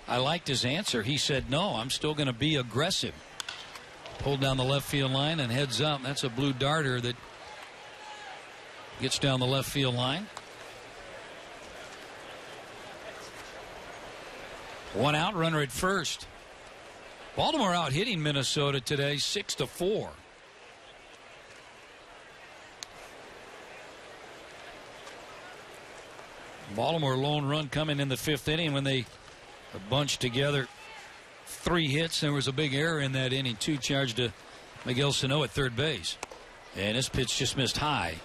I liked his answer. He said, no, I'm still going to be aggressive. Pulled down the left field line and heads up. That's a blue darter that gets down the left field line. 1 out, runner at first. Baltimore out hitting Minnesota today 6-4. Baltimore lone run coming in the 5th inning when they bunched together 3 hits. There was a big error in that inning. 2 charged to Miguel Sano at third base. And this pitch just missed high.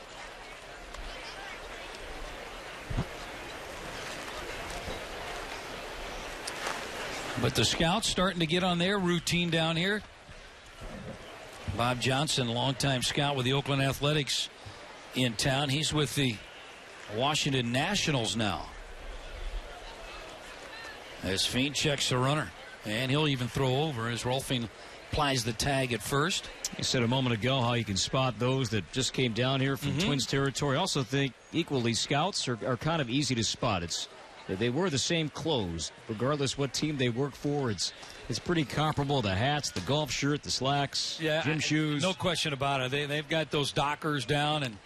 But the scouts starting to get on their routine down here. Bob Johnson, longtime scout with the Oakland Athletics in town. He's with the Washington Nationals now. As Fiend checks the runner, and he'll even throw over as Rolfing applies the tag at first. You said a moment ago how you can spot those that just came down here from Twins territory. I also think equally scouts are kind of easy to spot. They wear the same clothes, regardless what team they work for. It's pretty comparable. The hats, the golf shirt, the slacks, gym shoes. No question about it. They've got those Dockers down, and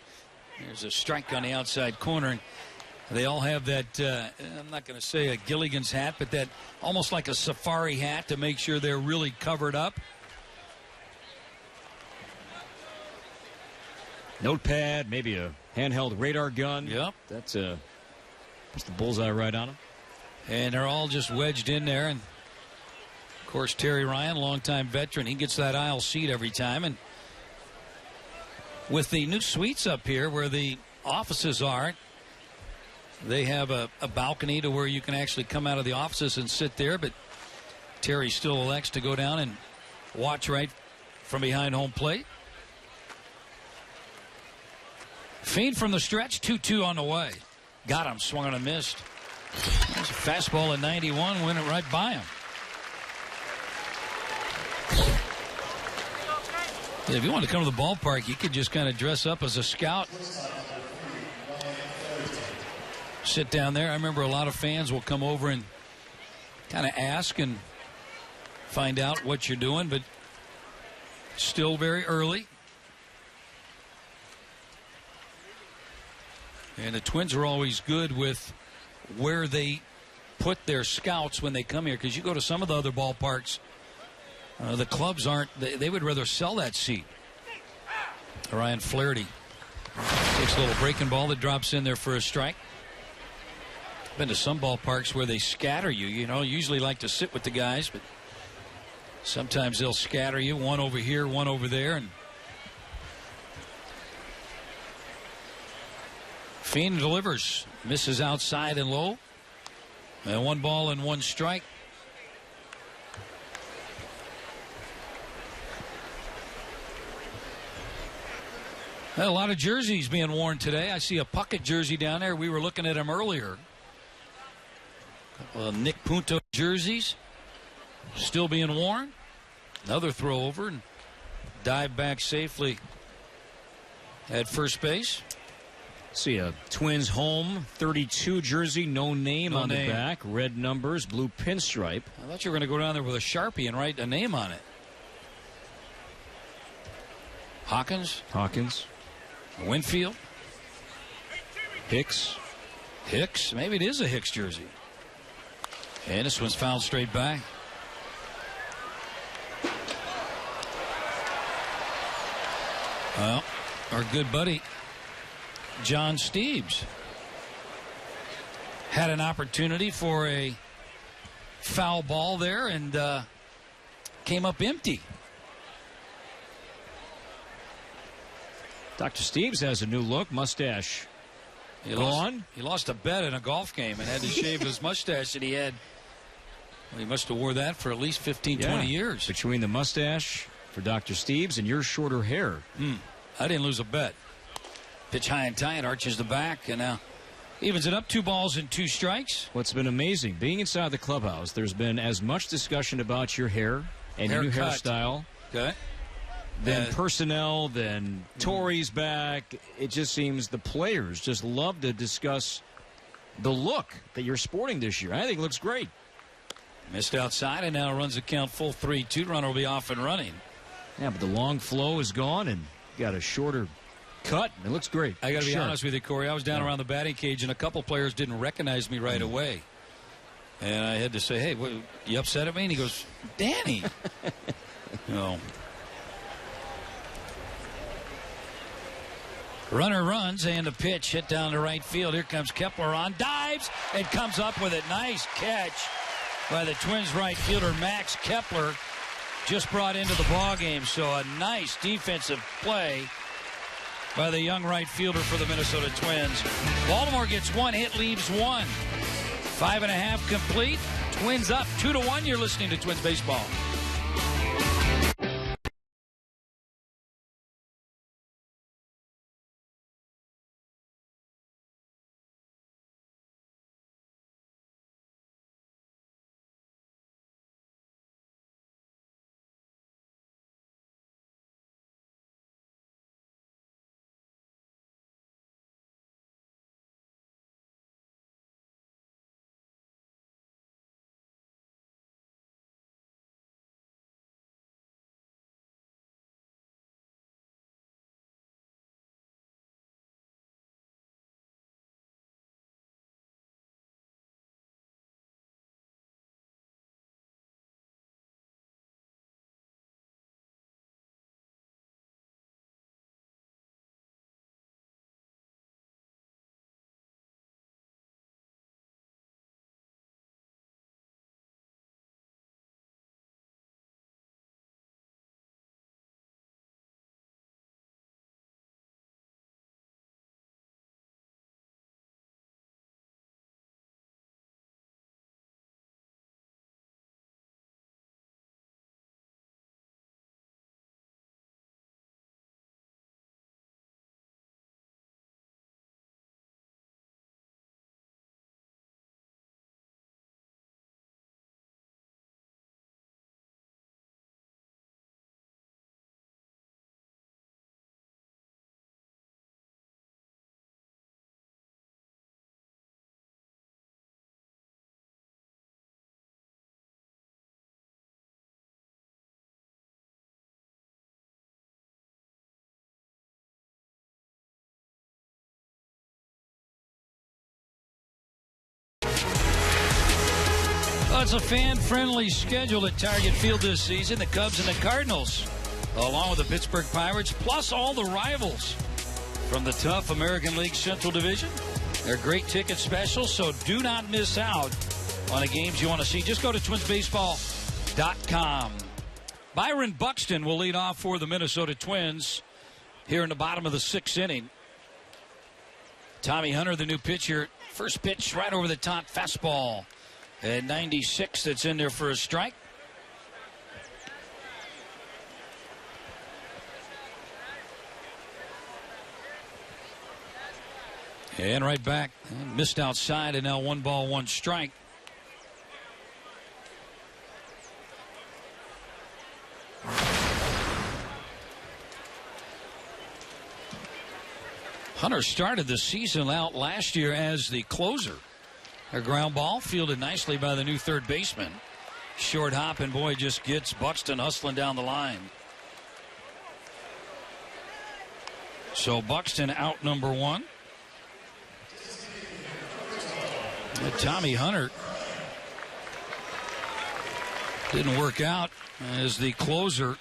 there's a strike on the outside corner. And they all have that, I'm not going to say a Gilligan's hat, but that almost like a safari hat to make sure they're really covered up. Notepad, maybe a handheld radar gun. Yep. That's the bullseye right on them. And they're all just wedged in there. And, of course, Terry Ryan, longtime veteran, he gets that aisle seat every time. And with the new suites up here where the offices are, they have a balcony to where you can actually come out of the offices and sit there. But Terry still elects to go down and watch right from behind home plate. Fiend from the stretch, 2-2 on the way. Got him, swung on and missed. There's a fastball at 91, went it right by him. If you want to come to the ballpark, you could just kind of dress up as a scout. Sit down there. I remember a lot of fans will come over and kind of ask and find out what you're doing, but still very early. And the Twins are always good with where they put their scouts when they come here, because you go to some of the other ballparks, the clubs aren't, they would rather sell that seat. Ryan Flaherty takes a little breaking ball that drops in there for a strike. Been to some ballparks where they scatter you, usually like to sit with the guys, but sometimes they'll scatter you, one over here, one over there, and Fiend delivers, misses outside and low, and 1 ball and 1 strike. A lot of jerseys being worn today. I see a Puckett jersey down there. We were looking at him earlier. Nick Punto jerseys still being worn. Another throw over and dive back safely at first base. See a Twins home 32 jersey, no name on the back, red numbers, blue pinstripe. I thought you were going to go down there with a Sharpie and write a name on it. Hawkins. Winfield. Hicks. Maybe it is a Hicks jersey. And this one's fouled straight back. Well, our good buddy John Steeves had an opportunity for a foul ball there and came up empty. Dr. Steeves has a new look, mustache gone. He lost a bet in a golf game and had to shave his mustache that he had. Well, he must have wore that for at least 15, 20 years. Between the mustache for Dr. Steves and your shorter hair. I didn't lose a bet. Pitch high and tight, arches the back, and now evens it up. 2 balls and 2 strikes. What's been amazing, being inside the clubhouse, there's been as much discussion about your hair and your new hairstyle. Okay. Then personnel, then Torrey's back. It just seems the players just love to discuss the look that you're sporting this year. I think it looks great. Missed outside, and now runs the count full 3-2. Runner will be off and running. Yeah, but the long flow is gone, and got a shorter cut. It looks great. I got to be honest with you, Corey. I was down around the batting cage, and a couple players didn't recognize me right away. And I had to say, hey, what, you upset at me? And he goes, Danny. No. Runner runs, and the pitch hit down to right field. Here comes Kepler on, dives, and comes up with it. Nice catch by the Twins right fielder, Max Kepler, just brought into the ballgame. So a nice defensive play by the young right fielder for the Minnesota Twins. Baltimore gets 1 hit, leaves 1. 5.5 complete. Twins up 2-1. You're listening to Twins Baseball. Well, it's a fan-friendly schedule at Target Field this season. The Cubs and the Cardinals, along with the Pittsburgh Pirates, plus all the rivals from the tough American League Central Division. They're great ticket specials, so do not miss out on the games you want to see. Just go to twinsbaseball.com. Byron Buxton will lead off for the Minnesota Twins here in the bottom of the 6th inning. Tommy Hunter, the new pitcher, first pitch right over the top, fastball. At 96, that's in there for a strike. And right back, missed outside, and now 1 ball, 1 strike. Hunter started the season out last year as the closer. A ground ball fielded nicely by the new third baseman. Short hop, and boy, just gets Buxton hustling down the line. So Buxton out number 1. And Tommy Hunter didn't work out as the closer.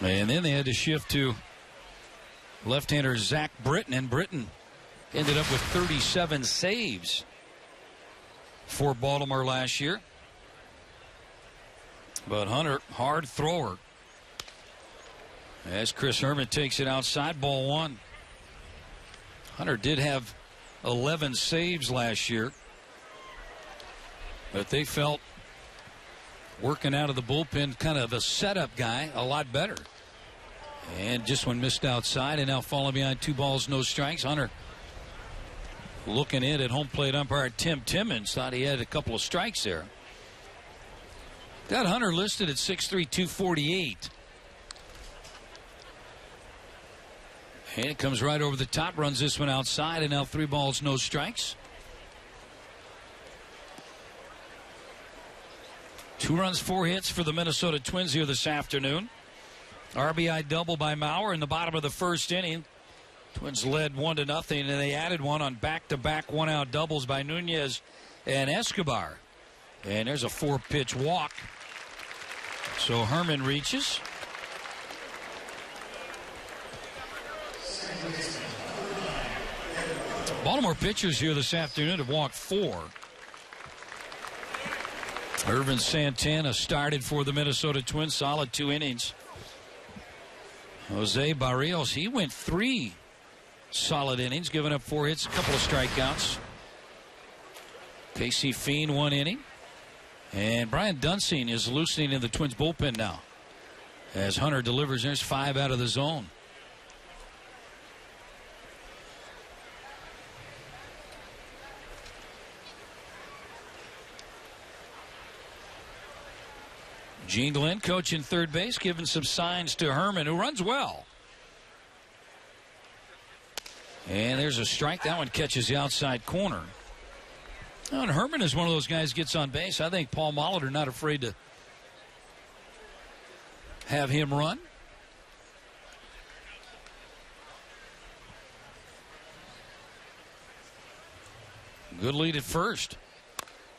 And then they had to shift to left-hander Zach Britton, and Britton ended up with 37 saves for Baltimore last year. But Hunter, hard thrower. As Chris Herman takes it outside, ball 1. Hunter did have 11 saves last year, but they felt working out of the bullpen, kind of a setup guy, a lot better. And just one missed outside, and now falling behind 2 balls, no strikes. Hunter looking in at home plate umpire Tim Timmons, thought he had a couple of strikes there. Got Hunter listed at 6'3", 248. And it comes right over the top, runs this one outside, and now 3 balls, no strikes. 2 runs, 4 hits for the Minnesota Twins here this afternoon. RBI double by Mauer in the bottom of the first inning. Twins led 1-0, and they added one on back-to-back 1-out doubles by Nunez and Escobar. And there's a 4-pitch walk. So Herman reaches. Baltimore pitchers here this afternoon have walked 4. Irvin Santana started for the Minnesota Twins, solid 2 innings. Jose Barrios, he went 3 solid innings, giving up 4 hits, a couple of strikeouts. Casey Fiend 1 inning. And Brian Dunsing is loosening in the Twins bullpen now. As Hunter delivers, there's 5 out of the zone. Gene Glenn coaching third base, giving some signs to Herman, who runs well. And there's a strike. That one catches the outside corner. And Herman is one of those guys gets on base. I think Paul Molitor not afraid to have him run. Good lead at first.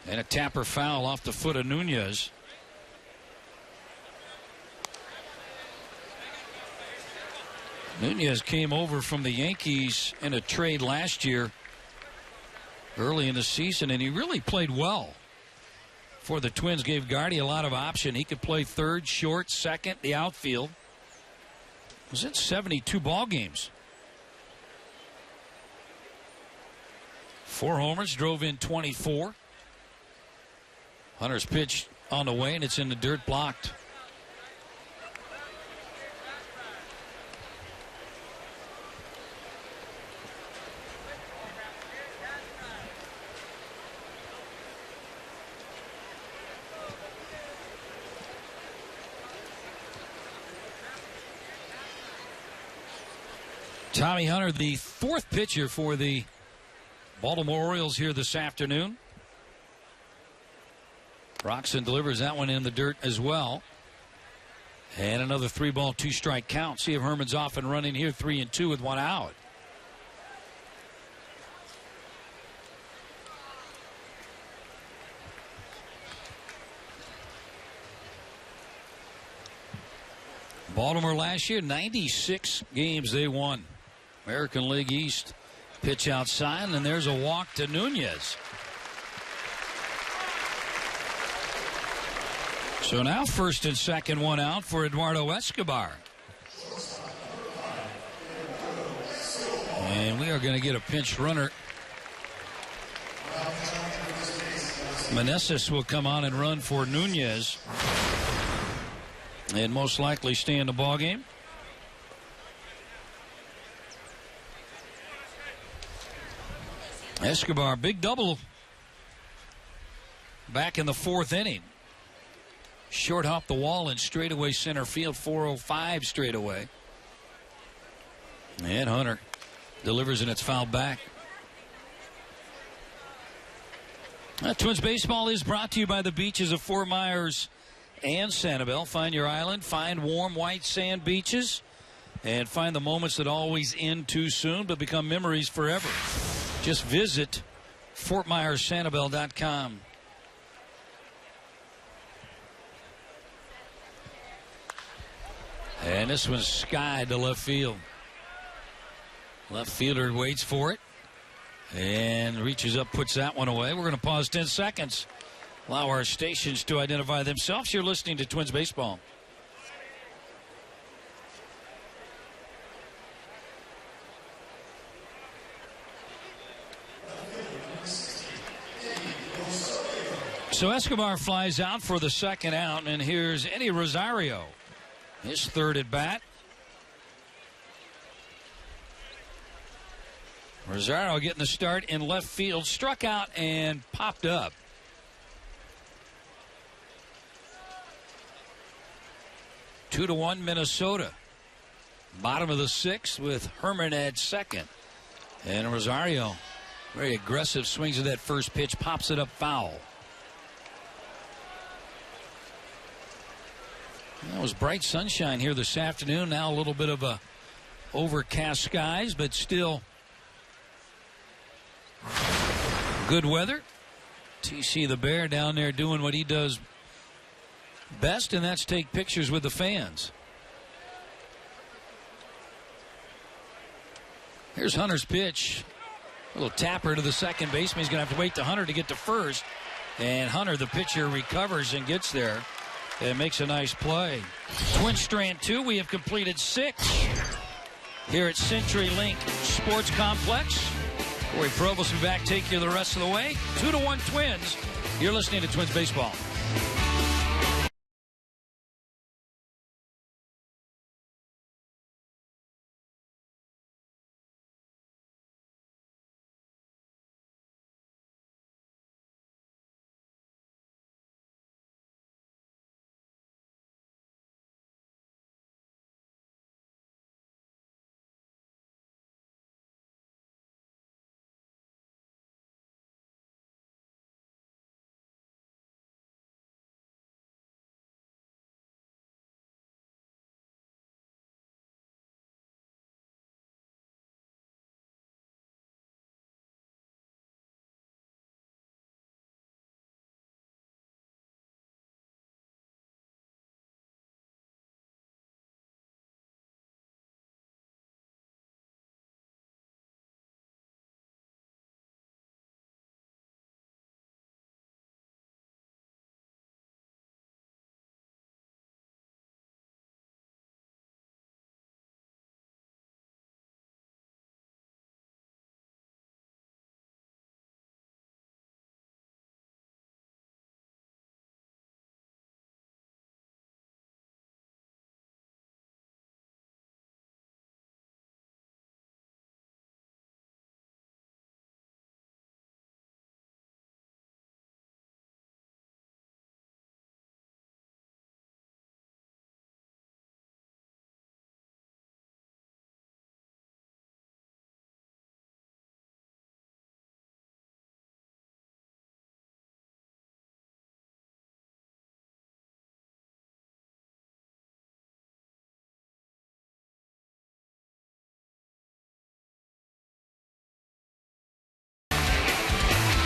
And a tapper foul off the foot of Nunez. Nunez came over from the Yankees in a trade last year early in the season, and he really played well for the Twins. Gave Gardy a lot of option. He could play third, short, second, the outfield. Was in 72 ball games. 4 homers, drove in 24. Hunter's pitch on the way, and it's in the dirt, blocked. Tommy Hunter, the 4th pitcher for the Baltimore Orioles here this afternoon. Roxon delivers that one in the dirt as well. And another 3-ball, 2-strike count. See if Herman's off and running here, 3-2 with 1 out. Baltimore last year, 96 games they won. American League East. Pitch outside, and there's a walk to Nunez. So now 1st and 2nd, 1 out for Eduardo Escobar. And we are going to get a pinch runner. Meneses will come on and run for Nunez. And most likely stay in the ballgame. Escobar, big double back in the 4th inning. Short hop the wall and straightaway center field, 405 straightaway. And Hunter delivers, and it's fouled back. Twins baseball is brought to you by the beaches of Fort Myers and Sanibel. Find your island, find warm white sand beaches, and find the moments that always end too soon but become memories forever. Just visit FortMyersSanibel.com. And this one's skied to left field. Left fielder waits for it and reaches up, puts that one away. We're going to pause 10 seconds. Allow our stations to identify themselves. You're listening to Twins Baseball. So Escobar flies out for the second out, and here's Eddie Rosario. His third at bat. Rosario getting the start in left field, struck out and popped up. Two to one Minnesota. Bottom of the sixth with Herman at second. And Rosario, very aggressive, swings at that first pitch, pops it up foul. That was bright sunshine here this afternoon. Now a little bit of a overcast skies, but still good weather. TC the Bear down there doing what he does best, and that's take pictures with the fans. Here's Hunter's pitch. A little tapper to the second baseman. He's going to have to wait to Hunter to get to first. And Hunter, the pitcher, recovers and gets there and makes a nice play. Twin Strand 2, we have completed 6 here at CenturyLink Sports Complex. Corey Probus will be back, take you the rest of the way. 2-1 Twins. You're listening to Twins Baseball.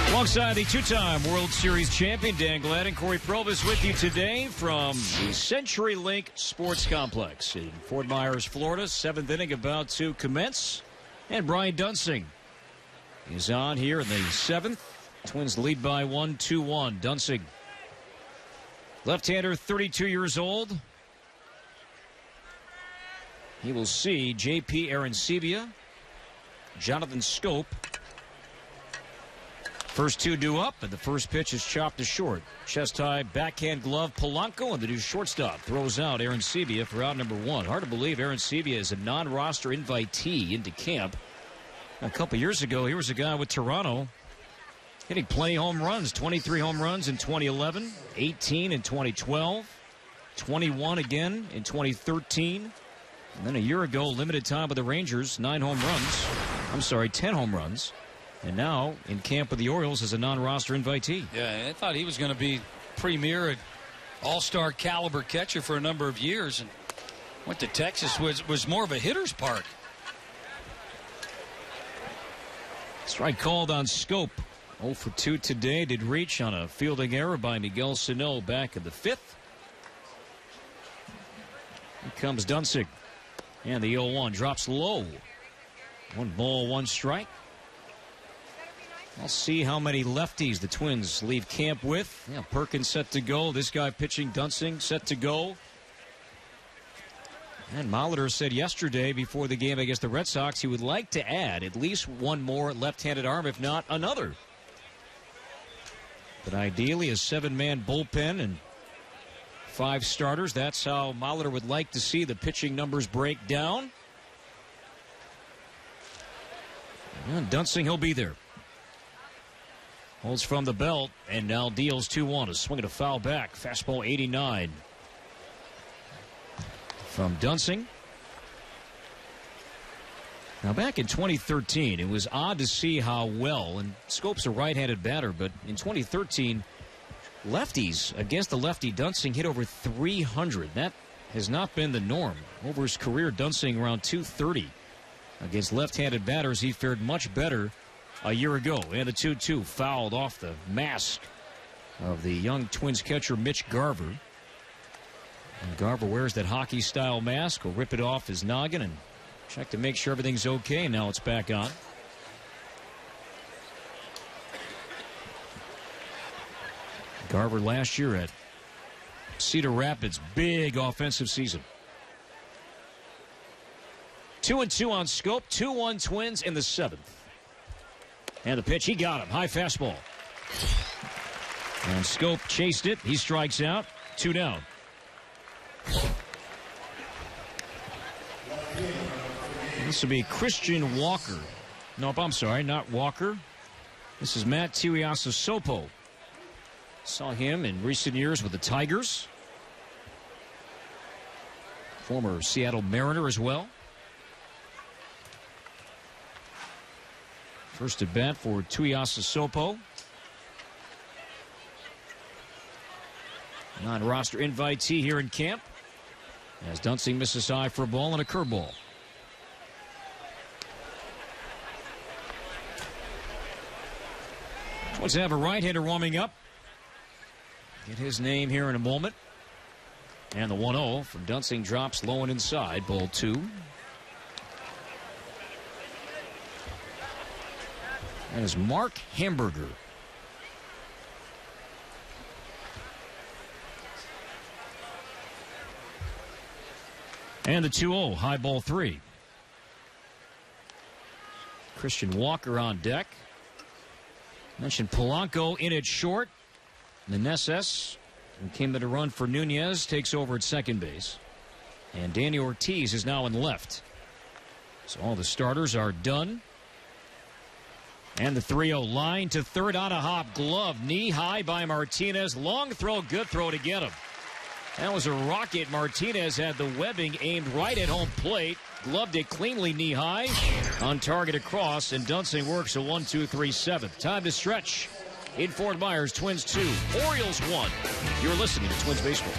Alongside the two-time World Series champion Dan Glad and Corey Probus with you today from the CenturyLink Sports Complex in Fort Myers, Florida. 7th inning about to commence. And Brian Dunsing is on here in the 7th. Twins lead by 1, 2-1. Dunsing, left-hander, 32 years old. He will see J.P. Arancibia, Jonathan Scope. First two due up, and the first pitch is chopped to short. Chest high, backhand glove, Polanco, and the new shortstop throws out Arancibia for out number 1. Hard to believe Arancibia is a non-roster invitee into camp. A couple years ago, he was a guy with Toronto hitting plenty of home runs. 23 home runs in 2011, 18 in 2012, 21 again in 2013. And then a year ago, limited time with the Rangers, 10 home runs. And now in camp with the Orioles as a non-roster invitee. Yeah, I thought he was going to be premier all-star caliber catcher for a number of years, and went to Texas, was more of a hitter's park. Strike called on Scope. 0 for 2 today. Did reach on a fielding error by Miguel Sano back in the 5th. Here comes Dunsing. And the 0-1 drops low. 1 ball, 1 strike. I'll see how many lefties the Twins leave camp with. Yeah, Perkins set to go. This guy pitching, Dunsing, set to go. And Molitor said yesterday before the game against the Red Sox he would like to add at least one more left-handed arm, if not another. But ideally, a 7-man bullpen and 5 starters. That's how Molitor would like to see the pitching numbers break down. And Dunsing, he'll be there. Holds from the belt and now deals 2-1. A swing and a foul back. Fastball 89. From Dunsing. Now, back in 2013, it was odd to see how well, and Scope's a right-handed batter, but in 2013, lefties against the lefty Dunsing hit over 300. That has not been the norm. Over his career, Dunsing around 230. Against left-handed batters, he fared much better a year ago. And the 2-2 fouled off the mask of the young Twins catcher Mitch Garver. And Garver wears that hockey-style mask. Will rip it off his noggin and check to make sure everything's okay. Now it's back on. Garver last year at Cedar Rapids. Big offensive season. 2-2 on Scope. 2-1 Twins in the 7th. And the pitch, he got him. High fastball. And Scope chased it. He strikes out. 2 down. This will be Christian Walker. Nope, I'm sorry, not Walker. This is Matt Tuiasosopo. Saw him in recent years with the Tigers. Former Seattle Mariner as well. First at bat for Tuiasosopo. Non-roster invitee here in camp. As Dunsing misses high for a ball and a curveball. Let's have a right-hander warming up. Get his name here in a moment. And the 1-0 from Dunsing drops low and inside. Ball 2. That is Mark Hamburger. And the 2-0, high ball 3. Christian Walker on deck. Mentioned Polanco in at short. Meneses, who came to the run for Nunez, takes over at second base. And Danny Ortiz is now in left. So all the starters are done. And the 3-0 line to third on a hop. Glove knee high by Martinez. Long throw, good throw to get him. That was a rocket. Martinez had the webbing aimed right at home plate. Gloved it cleanly knee high. On target across, and Dunsing works a 1-2-3-7. Time to stretch. In Fort Myers, Twins 2, Orioles 1. You're listening to Twins Baseball.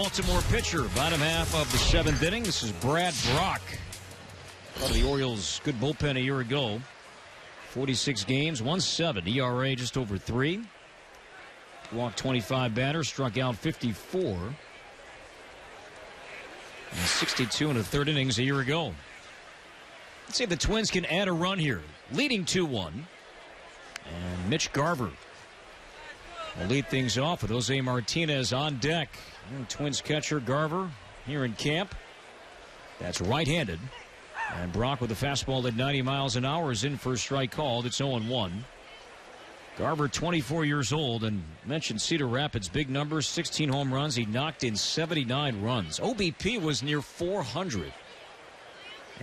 Baltimore pitcher. Bottom half of the 7th inning. This is Brad Brock. Part of the Orioles' good bullpen a year ago. 46 games, 1.7, ERA just over 3. Walked 25 batters, struck out 54. And 62 in the 3rd innings a year ago. Let's see if the Twins can add a run here. Leading 2-1. And Mitch Garver will lead things off with Jose Martinez on deck. And Twins catcher Garver here in camp. That's right-handed. And Brock with a fastball at 90 miles an hour is in for a strike called. It's 0-1. Garver, 24 years old, and mentioned Cedar Rapids, big numbers, 16 home runs. He knocked in 79 runs. OBP was near 400.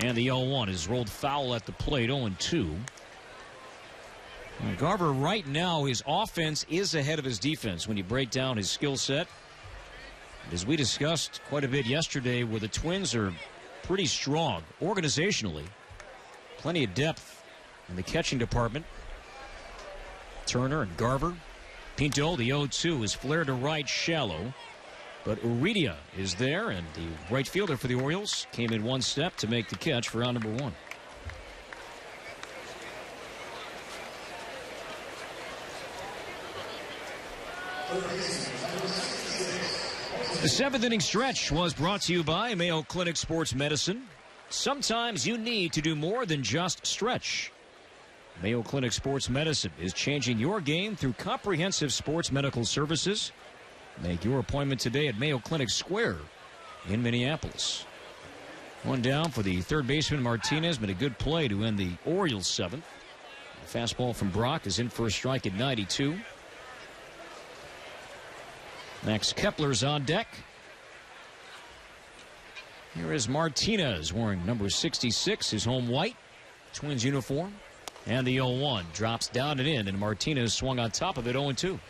And the 0-1 is rolled foul at the plate, 0-2. Garver right now, his offense is ahead of his defense when you break down his skill set. As we discussed quite a bit yesterday, where the Twins are pretty strong organizationally. Plenty of depth in the catching department. Turner and Garver. Pinto, the 0-2, is flared to right, shallow. But Uridia is there, and the right fielder for the Orioles came in one step to make the catch for round number 1. The 7th inning stretch was brought to you by Mayo Clinic Sports Medicine. Sometimes you need to do more than just stretch. Mayo Clinic Sports Medicine is changing your game through comprehensive sports medical services. Make your appointment today at Mayo Clinic Square in Minneapolis. One down for the 3rd baseman Martinez, but a good play to end the Orioles 7th. The fastball from Brock is in for a strike at 92. Max Kepler's on deck. Here is Martinez wearing number 66, his home white Twins uniform. And the 0-1 drops down and in, and Martinez swung on top of it, 0-2.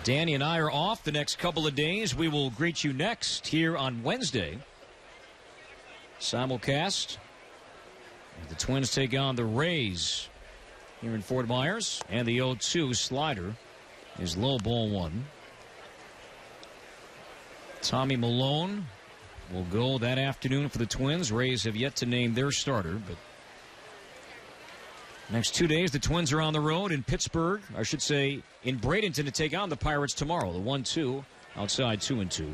Danny and I are off the next couple of days. We will greet you next here on Wednesday. Simulcast. The Twins take on the Rays here in Fort Myers. And the 0-2 slider is low, ball 1. Tommy Malone will go that afternoon for the Twins. Rays have yet to name their starter, but next 2 days the Twins are on the road in Pittsburgh. I should say in Bradenton to take on the Pirates tomorrow. The 1-2 outside 2-2.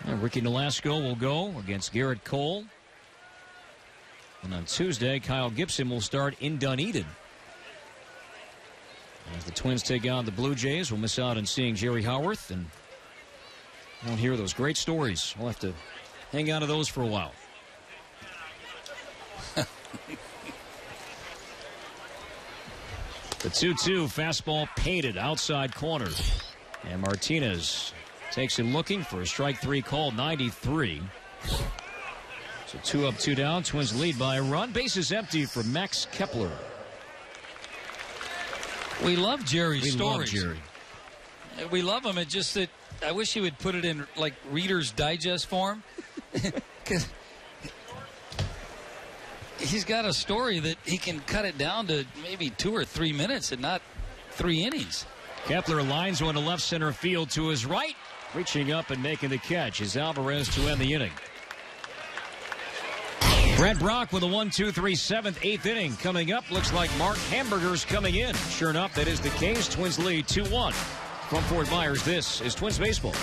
And Ricky Nolasco will go against Garrett Cole. And on Tuesday, Kyle Gibson will start in Dunedin. As the Twins take on the Blue Jays, we'll miss out on seeing Jerry Howarth and won't hear those great stories. We'll have to hang on to those for a while. The 2-2 fastball painted outside corner. And Martinez takes it looking for a strike 3 call, 93. So 2 up, 2 down. Twins lead by a run. Bases empty for Max Kepler. We love Jerry's stories. Love Jerry. We love him. It's just that I wish he would put it in like Reader's Digest form. Because he's got a story that he can cut it down to maybe 2 or 3 minutes and not 3 innings. Kepler lines one to left center field to his right. Reaching up and making the catch is Alvarez to end the inning. Brad Brock with a 1-2-3 7th, 8th inning coming up. Looks like Mark Hamburger's coming in. Sure enough, that is the case. Twins lead 2-1. From Fort Myers, this is Twins Baseball.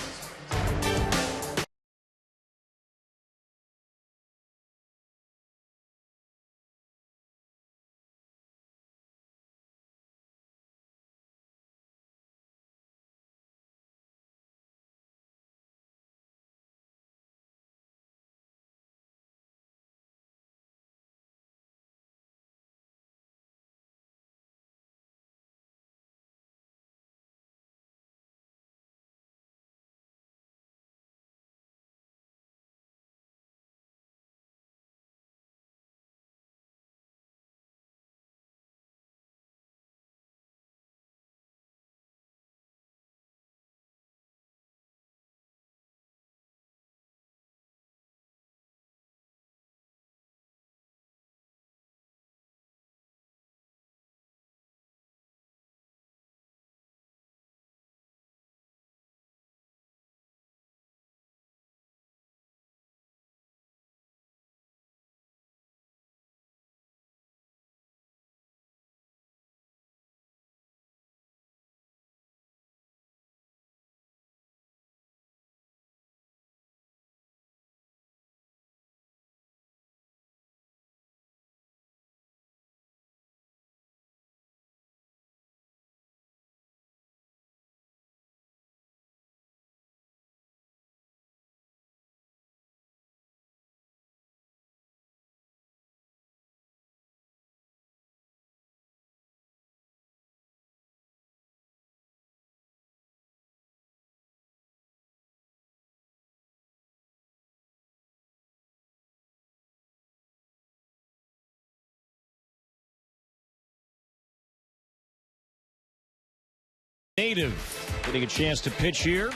native getting a chance to pitch here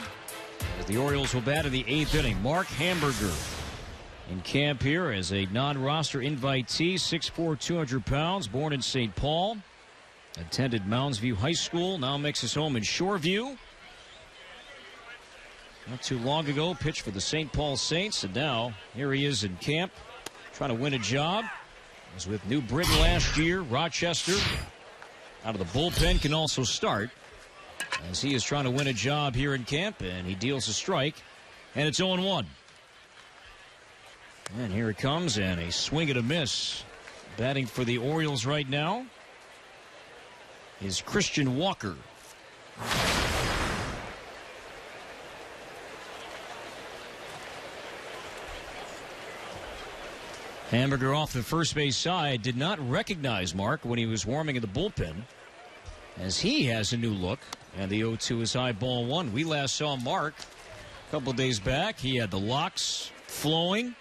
as the Orioles will bat in the 8th inning. Mark Hamburger in camp here as a non-roster invitee, 6'4", 200 pounds, born in St. Paul. Attended Mounds View High School, now makes his home in Shoreview. Not too long ago, pitched for the St. Paul Saints, and now here he is in camp, trying to win a job. Was with New Britain last year. Rochester out of the bullpen can also start as he is trying to win a job here in camp, and he deals a strike, and it's 0-1. And here it comes, and a swing and a miss. Batting for the Orioles right now is Christian Walker. Hamburger off the first base side did not recognize Mark when he was warming in the bullpen, as he has a new look, and the 0-2 is high, ball one. We last saw Mark a couple of days back. He had the locks flowing,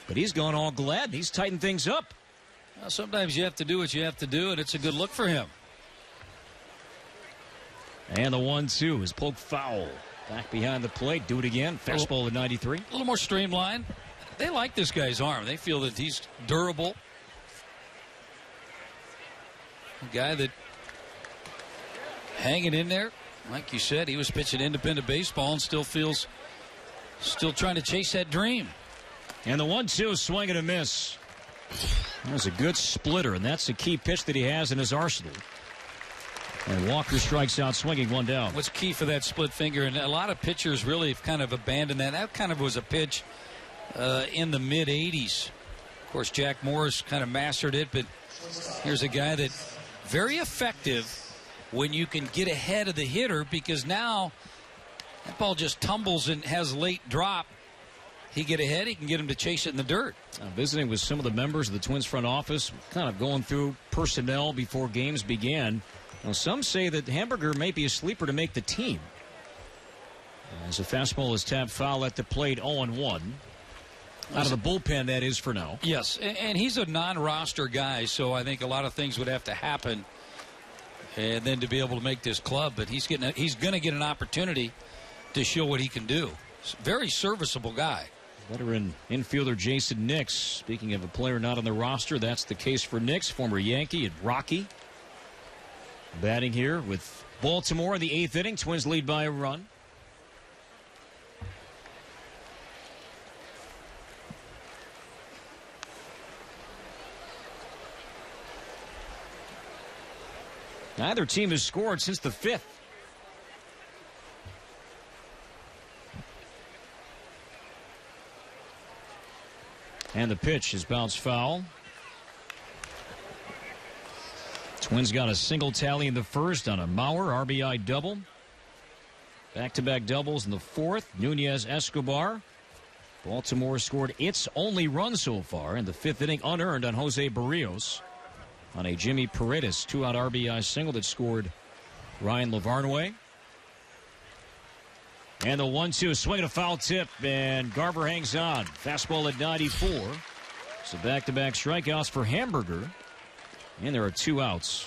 but he's gone all glad. He's tightened things up. Well, sometimes you have to do what you have to do, and it's a good look for him. And the 1-2 is poked foul. Back behind the plate. Do it again. Fastball at 93. A little more streamlined. They like this guy's arm. They feel that he's durable. A guy that hanging in there. Like you said, he was pitching independent baseball and still trying to chase that dream. And the 1-2 swing and a miss. That was a good splitter, and that's the key pitch that he has in his arsenal. And Walker strikes out swinging, one down. What's key for that split finger? And a lot of pitchers really have kind of abandoned that. That kind of was a pitch in the mid-'80s. Of course, Jack Morris kind of mastered it, but here's a guy that very effective when you can get ahead of the hitter, because now that ball just tumbles and has late drop. He get ahead, he can get him to chase it in the dirt. Visiting with some of the members of the Twins front office, kind of going through personnel before games began. Now, some say that Hamburger may be a sleeper to make the team. As the fastball is tapped foul at the plate, 0-1. Out of the bullpen, that is, for now. Yes, and he's a non-roster guy, so I think a lot of things would have to happen and then to be able to make this club. But he's going to get an opportunity to show what he can do. Very serviceable guy. Veteran infielder Jason Nix. Speaking of a player not on the roster, that's the case for Nix, former Yankee and Rocky. Batting here with Baltimore in the 8th inning. Twins lead by a run. Neither team has scored since the 5th. And the pitch is bounced foul. Twins got a single tally in the first on a Mauer RBI double. Back-to-back doubles in the 4th. Nunez Escobar. Baltimore scored its only run so far in the 5th inning, unearned on Jose Barrios on a Jimmy Paredes 2-out RBI single that scored Ryan Lavarnway. And the 1-2 swing and a foul tip, and Garver hangs on. Fastball at 94. So back-to-back strikeouts for Hamburger. And there are 2 outs.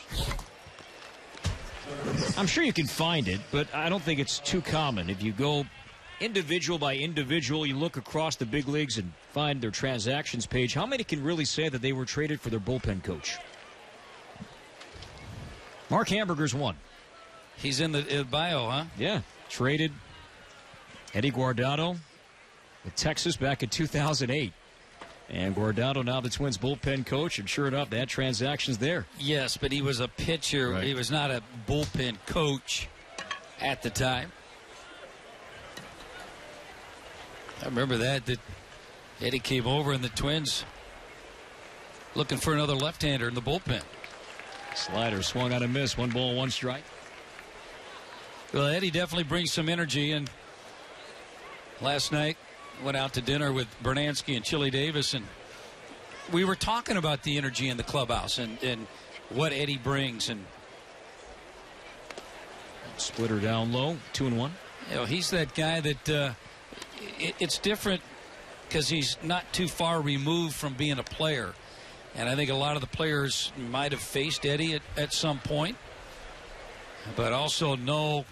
I'm sure you can find it, but I don't think it's too common. If you go individual by individual, you look across the big leagues and find their transactions page, how many can really say that they were traded for their bullpen coach? Mark Hamburger's one. He's in the bio, huh? Yeah. Traded Eddie Guardado with Texas back in 2008. And Guardado now the Twins bullpen coach, and sure enough, that transaction's there. Yes, but he was a pitcher. Right. He was not a bullpen coach at the time. I remember that Eddie came over and the Twins looking for another left-hander in the bullpen. Slider swung on a miss. 1 ball, 1 strike. Well, Eddie definitely brings some energy, and last night went out to dinner with Bernansky and Chili Davis, and we were talking about the energy in the clubhouse and what Eddie brings. And splitter down low, 2-1. You know, he's that guy that it's different because he's not too far removed from being a player. And I think a lot of the players might have faced Eddie at some point. but also know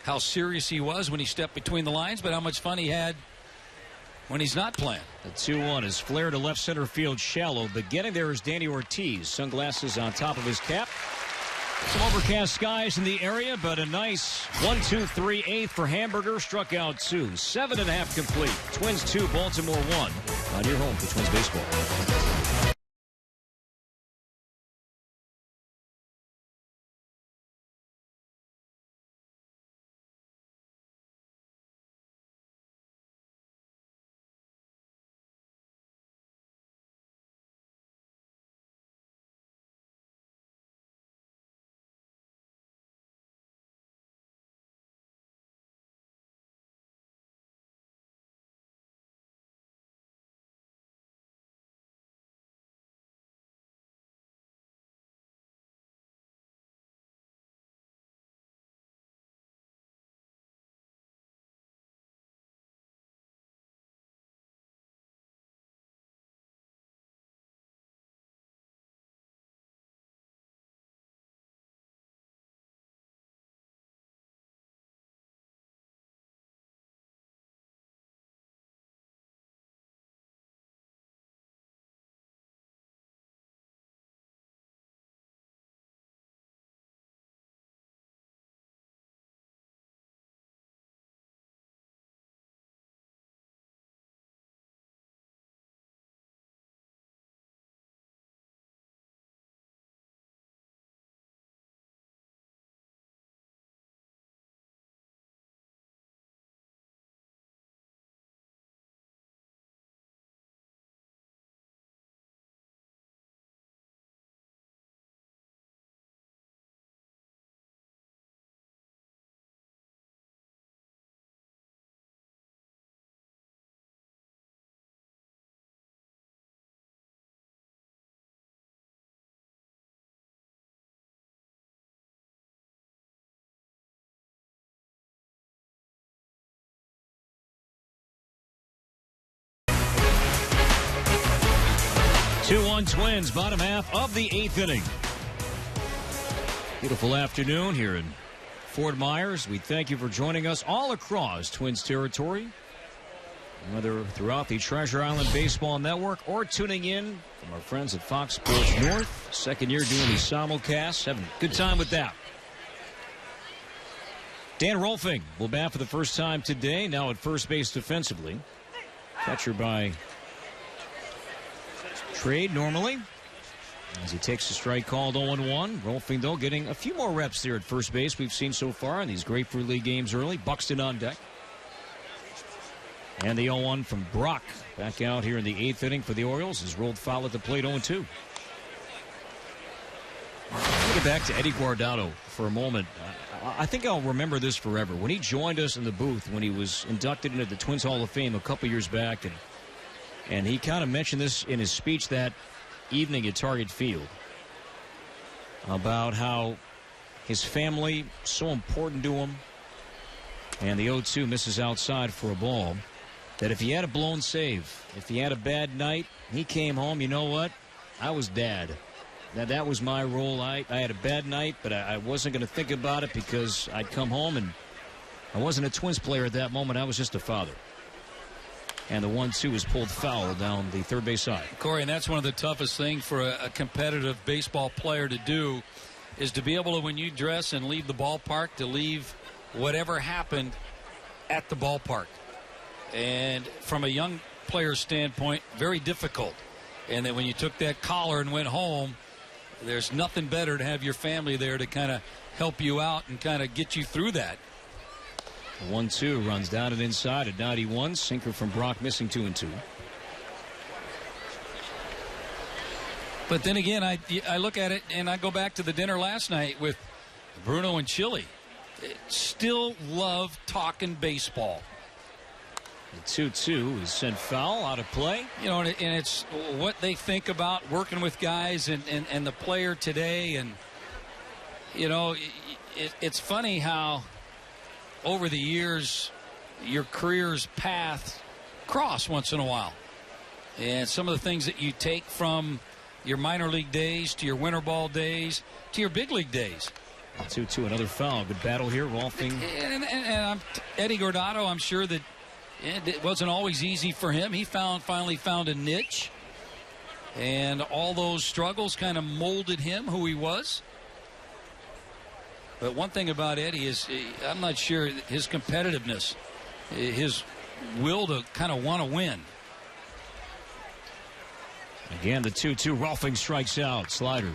how serious he was when he stepped between the lines, but how much fun he had when he's not playing. The 2-1 is flared to left center field shallow, but getting there is Danny Ortiz. Sunglasses on top of his cap. Some overcast skies in the area, but a nice 1-2-3-8 for Hamburger. Struck out 2. 7.5 complete. Twins 2, Baltimore 1 on your home for Twins baseball. Two-one Twins, bottom half of the 8th inning. Beautiful afternoon here in Fort Myers. We thank you for joining us all across Twins territory, whether throughout the Treasure Island Baseball Network or tuning in from our friends at Fox Sports North. Second year doing the simulcast. Having a good time with that. Dan Rolfing will bat for the first time today, now at first base defensively. Catcher by trade normally, as he takes a strike called 0-1. Rolfing, though, getting a few more reps there at first base we've seen so far in these Grapefruit League games early. Buxton on deck. And the 0-1 from Brock back out here in the 8th inning for the Orioles is rolled foul at the plate, 0-2. We'll get back to Eddie Guardado for a moment. I think I'll remember this forever. When he joined us in the booth when he was inducted into the Twins Hall of Fame a couple years back, and he kind of mentioned this in his speech that evening at Target Field about how his family so important to him, and the 0-2 misses outside for a ball, that if he had a blown save, if he had a bad night, he came home, you know what? I was dad. That was my role. I had a bad night, but I wasn't going to think about it because I'd come home and I wasn't a Twins player at that moment. I was just a father. And the 1-2 is pulled foul down the third base side. Corey, and that's one of the toughest things for a competitive baseball player to do, is to be able to, when you dress and leave the ballpark, to leave whatever happened at the ballpark. And from a young player's standpoint, very difficult. And then when you took that collar and went home, there's nothing better to have your family there to kind of help you out and kind of get you through that. 1-2 runs down and inside at 91. Sinker from Brock missing 2-2. But then again, I look at it and I go back to the dinner last night with Bruno and Chili. Still love talking baseball. The 2-2 is sent foul, out of play. You know, and it's what they think about working with guys and the player today. And, you know, it's funny how over the years your career's paths cross once in a while. And some of the things that you take from your minor league days to your winter ball days to your big league days. 2-2, another foul. Good battle here. Rolfing. And Eddie Guardado, I'm sure that it wasn't always easy for him. He finally found a niche. And all those struggles kind of molded him who he was. But one thing about Eddie is I'm not sure his competitiveness, his will to kind of want to win. Again, the 2-2. Rolfing strikes out. Slider.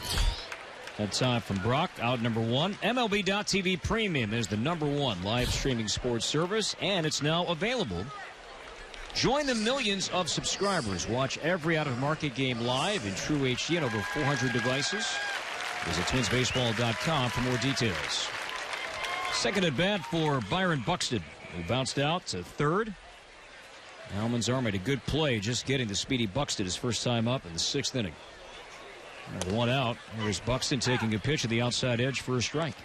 That time from Brock, out number 1. MLB.TV Premium is the #1 live streaming sports service, and it's now available. Join the millions of subscribers. Watch every out-of-market game live in true HD on over 400 devices. Visit twinsbaseball.com for more details. Second at bat for Byron Buxton, who bounced out to third. Alman's Arm made a good play, just getting the speedy Buxton his first time up in the 6th inning. And one out. Here's Buxton taking a pitch at the outside edge for a strike.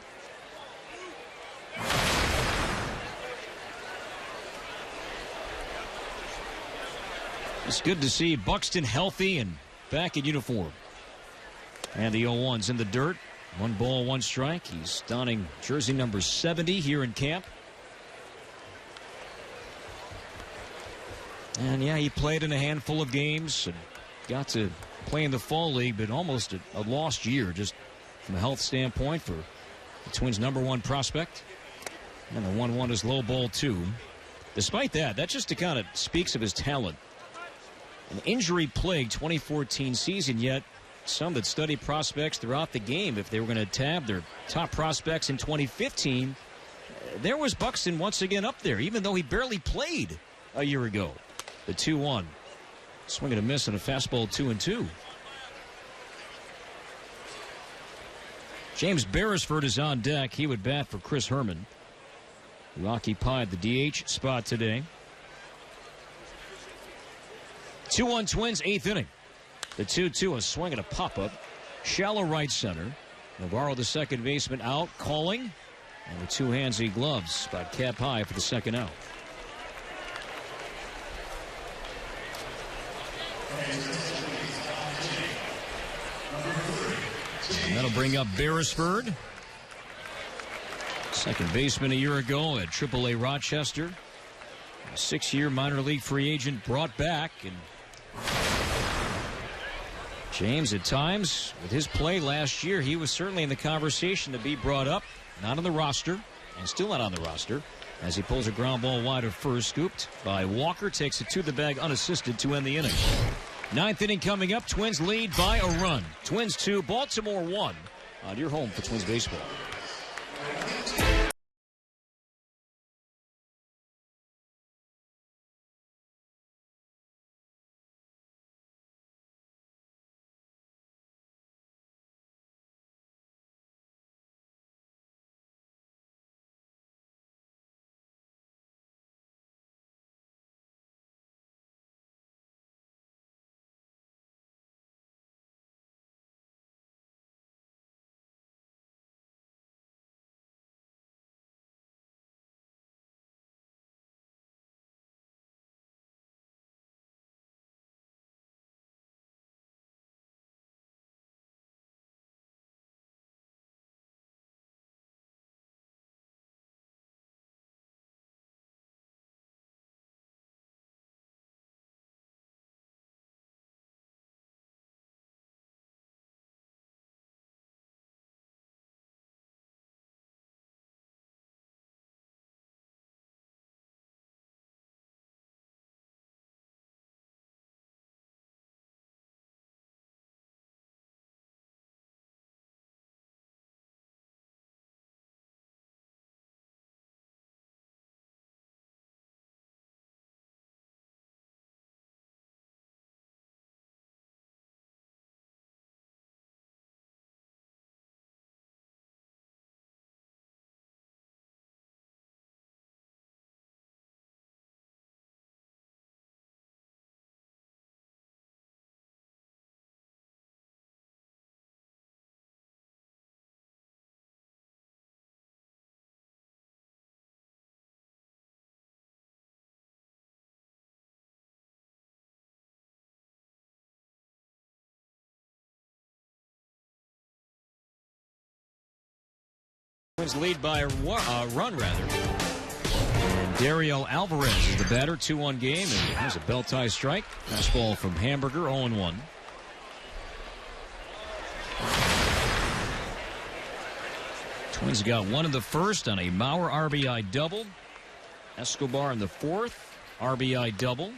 It's good to see Buxton healthy and back in uniform. And the 0-1's in the dirt. 1 ball, 1 strike. He's donning jersey number 70 here in camp. And yeah, he played in a handful of games and got to play in the fall league, but almost a lost year just from a health standpoint for the Twins' #1 prospect. And the 1-1 is low ball 2. Despite that just kind of speaks of his talent. An injury-plagued 2014 season, yet some that study prospects throughout the game, if they were going to tab their top prospects in 2015, there was Buxton once again up there, even though he barely played a year ago. The 2-1. Swing and a miss on a fastball 2-2. James Beresford is on deck. He would bat for Chris Herman, who occupied the DH spot today. 2-1 Twins, 8th inning. The 2-2, a swing and a pop-up. Shallow right center. Navarro, the second baseman, out, calling. And with 2 handsy gloves, about cap high for the second out. And that'll bring up Beresford. Second baseman a year ago at AAA Rochester. A 6-year minor league free agent brought back. And James, at times, with his play last year, he was certainly in the conversation to be brought up. Not on the roster, and still not on the roster, as he pulls a ground ball wide of first, scooped by Walker, takes it to the bag unassisted to end the inning. 9th inning coming up. Twins lead by a run. Twins 2, Baltimore 1 on your home for Twins baseball. Twins lead by a run, rather. And Dario Alvarez is the batter, 2-1 game, and there's a belt tie strike. Fastball from Hamburger, 0-1. Twins got one in the first on a Mauer RBI double. Escobar in the fourth, RBI double.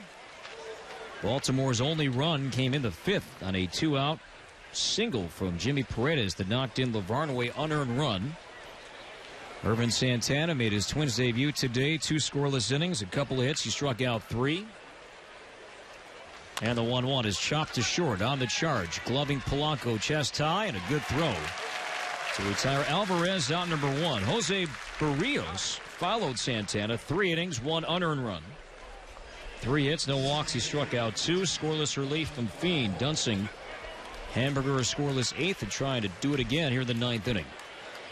Baltimore's only run came in the fifth on a 2-out single from Jimmy Paredes that knocked in LaVarnway unearned run. Irvin Santana made his Twins debut today, 2 scoreless innings, a couple of hits. He struck out 3. And the 1-1 is chopped to short on the charge. Gloving Polanco, chest high, and a good throw to retire Alvarez out number 1. Jose Barrios followed Santana, 3 innings, 1 unearned run. 3 hits, no walks. He struck out 2. Scoreless relief from Fiend. Dunsing, Hamburger, a scoreless 8th, and trying to do it again here in the 9th inning.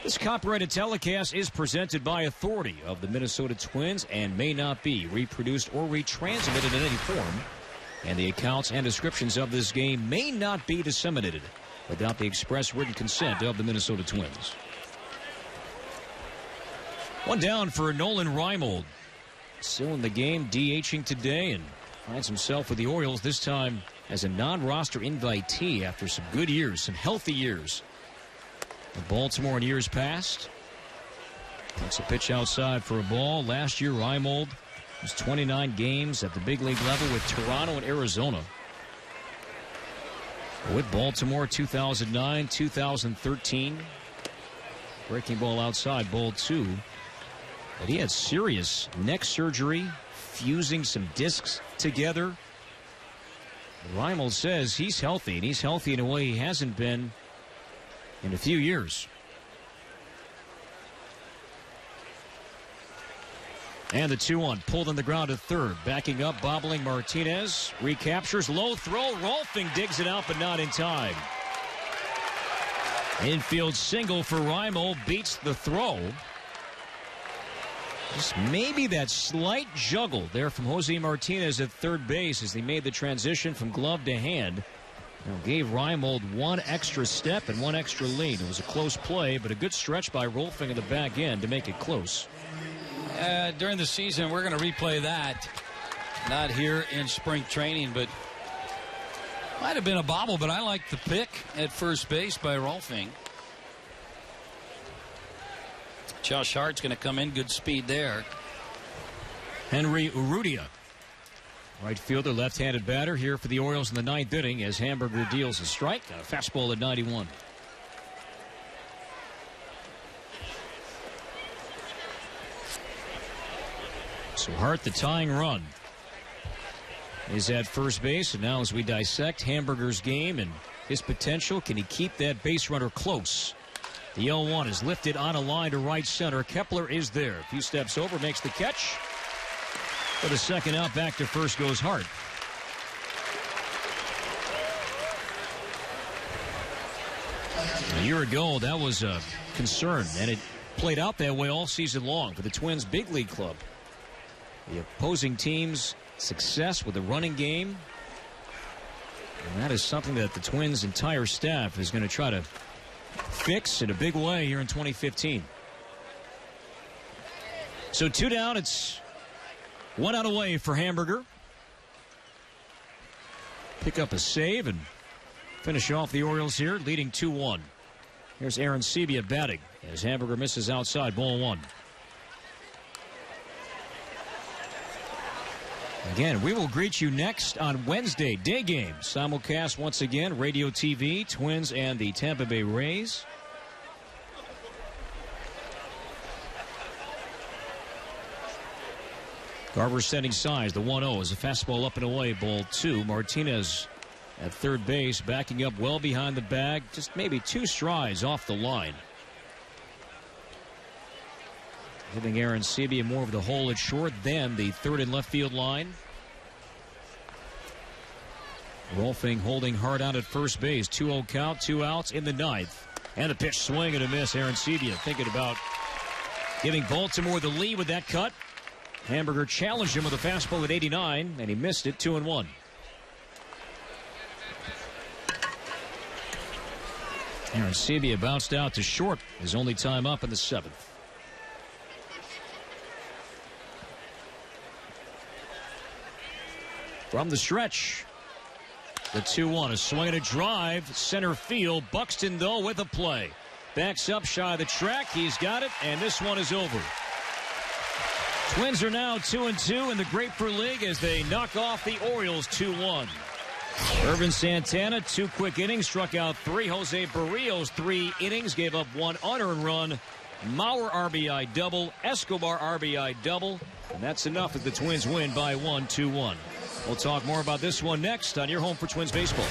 This copyrighted telecast is presented by authority of the Minnesota Twins and may not be reproduced or retransmitted in any form. And the accounts and descriptions of this game may not be disseminated without the express written consent of the Minnesota Twins. One down for Nolan Reimold. Still in the game, DHing today, and finds himself with the Orioles, this time as a non-roster invitee after some good years, some healthy years. In Baltimore in years past. Takes a pitch outside for a ball. Last year, Reimold was 29 games at the big league level with Toronto and Arizona. With Baltimore, 2009, 2013. Breaking ball outside, ball 2. But he had serious neck surgery, fusing some discs together. Reimold says he's healthy, and he's healthy in a way he hasn't been in a few years. And the 2-1 pulled on the ground at third. Backing up, bobbling Martinez. Recaptures, low throw. Rolfing digs it out, but not in time. Infield single for Reimold. Beats the throw. Just maybe that slight juggle there from Jose Martinez at third base as he made the transition from glove to hand. Gave Reimold 1 extra step and 1 extra lead. It was a close play, but a good stretch by Rolfing in the back end to make it close. During the season, we're going to replay that. Not here in spring training, but might have been a bobble, but I like the pick at first base by Rolfing. Josh Hart's going to come in, good speed there. Henry Urrutia, right fielder, left-handed batter here for the Orioles in the 9th inning as Hamburger deals a strike. A fastball at 91. So Hart, the tying run, is at first base. And now as we dissect Hamburger's game and his potential, can he keep that base runner close? The 0-1 is lifted on a line to right center. Kepler is there. A few steps over, makes the catch. For the second out, back to first goes Hart. A year ago, that was a concern, and it played out that way all season long for the Twins' big league club. The opposing team's success with the running game, and that is something that the Twins' entire staff is going to try to fix in a big way here in 2015. So 2 down, it's 1 out away for Hamburger. Pick up a save and finish off the Orioles here, leading 2-1. Here's Aaron Sebia batting as Hamburger misses outside, ball 1. Again, we will greet you next on Wednesday, day game. Simulcast once again, radio TV, Twins and the Tampa Bay Rays. Garver setting size, the 1-0 is a fastball up and away, ball 2. Martinez at third base, backing up well behind the bag, just maybe 2 strides off the line. Giving Aaron Sebia more of the hole at short than the third and left field line. Rolfing holding Hart out at first base. 2-0 count, 2 outs in the 9th. And a pitch, swing and a miss. Aaron Sebia thinking about giving Baltimore the lead with that cut. Hamburger challenged him with a fastball at 89, and he missed it. 2-1. Aaron Sebia bounced out to short, his only time up in the 7th. From the stretch, the 2-1, a swing and a drive, center field. Buxton, though, with a play. Backs up shy of the track. He's got it, and this one is over. Twins are now 2-2 in the Grapefruit League as they knock off the Orioles 2-1. Irvin Santana, 2 quick innings, struck out 3. Jose Barrios, 3 innings, gave up 1 unearned run. Mauer RBI double, Escobar RBI double, and that's enough as the Twins win by 1, 2-1. We'll talk more about this one next on your home for Twins baseball.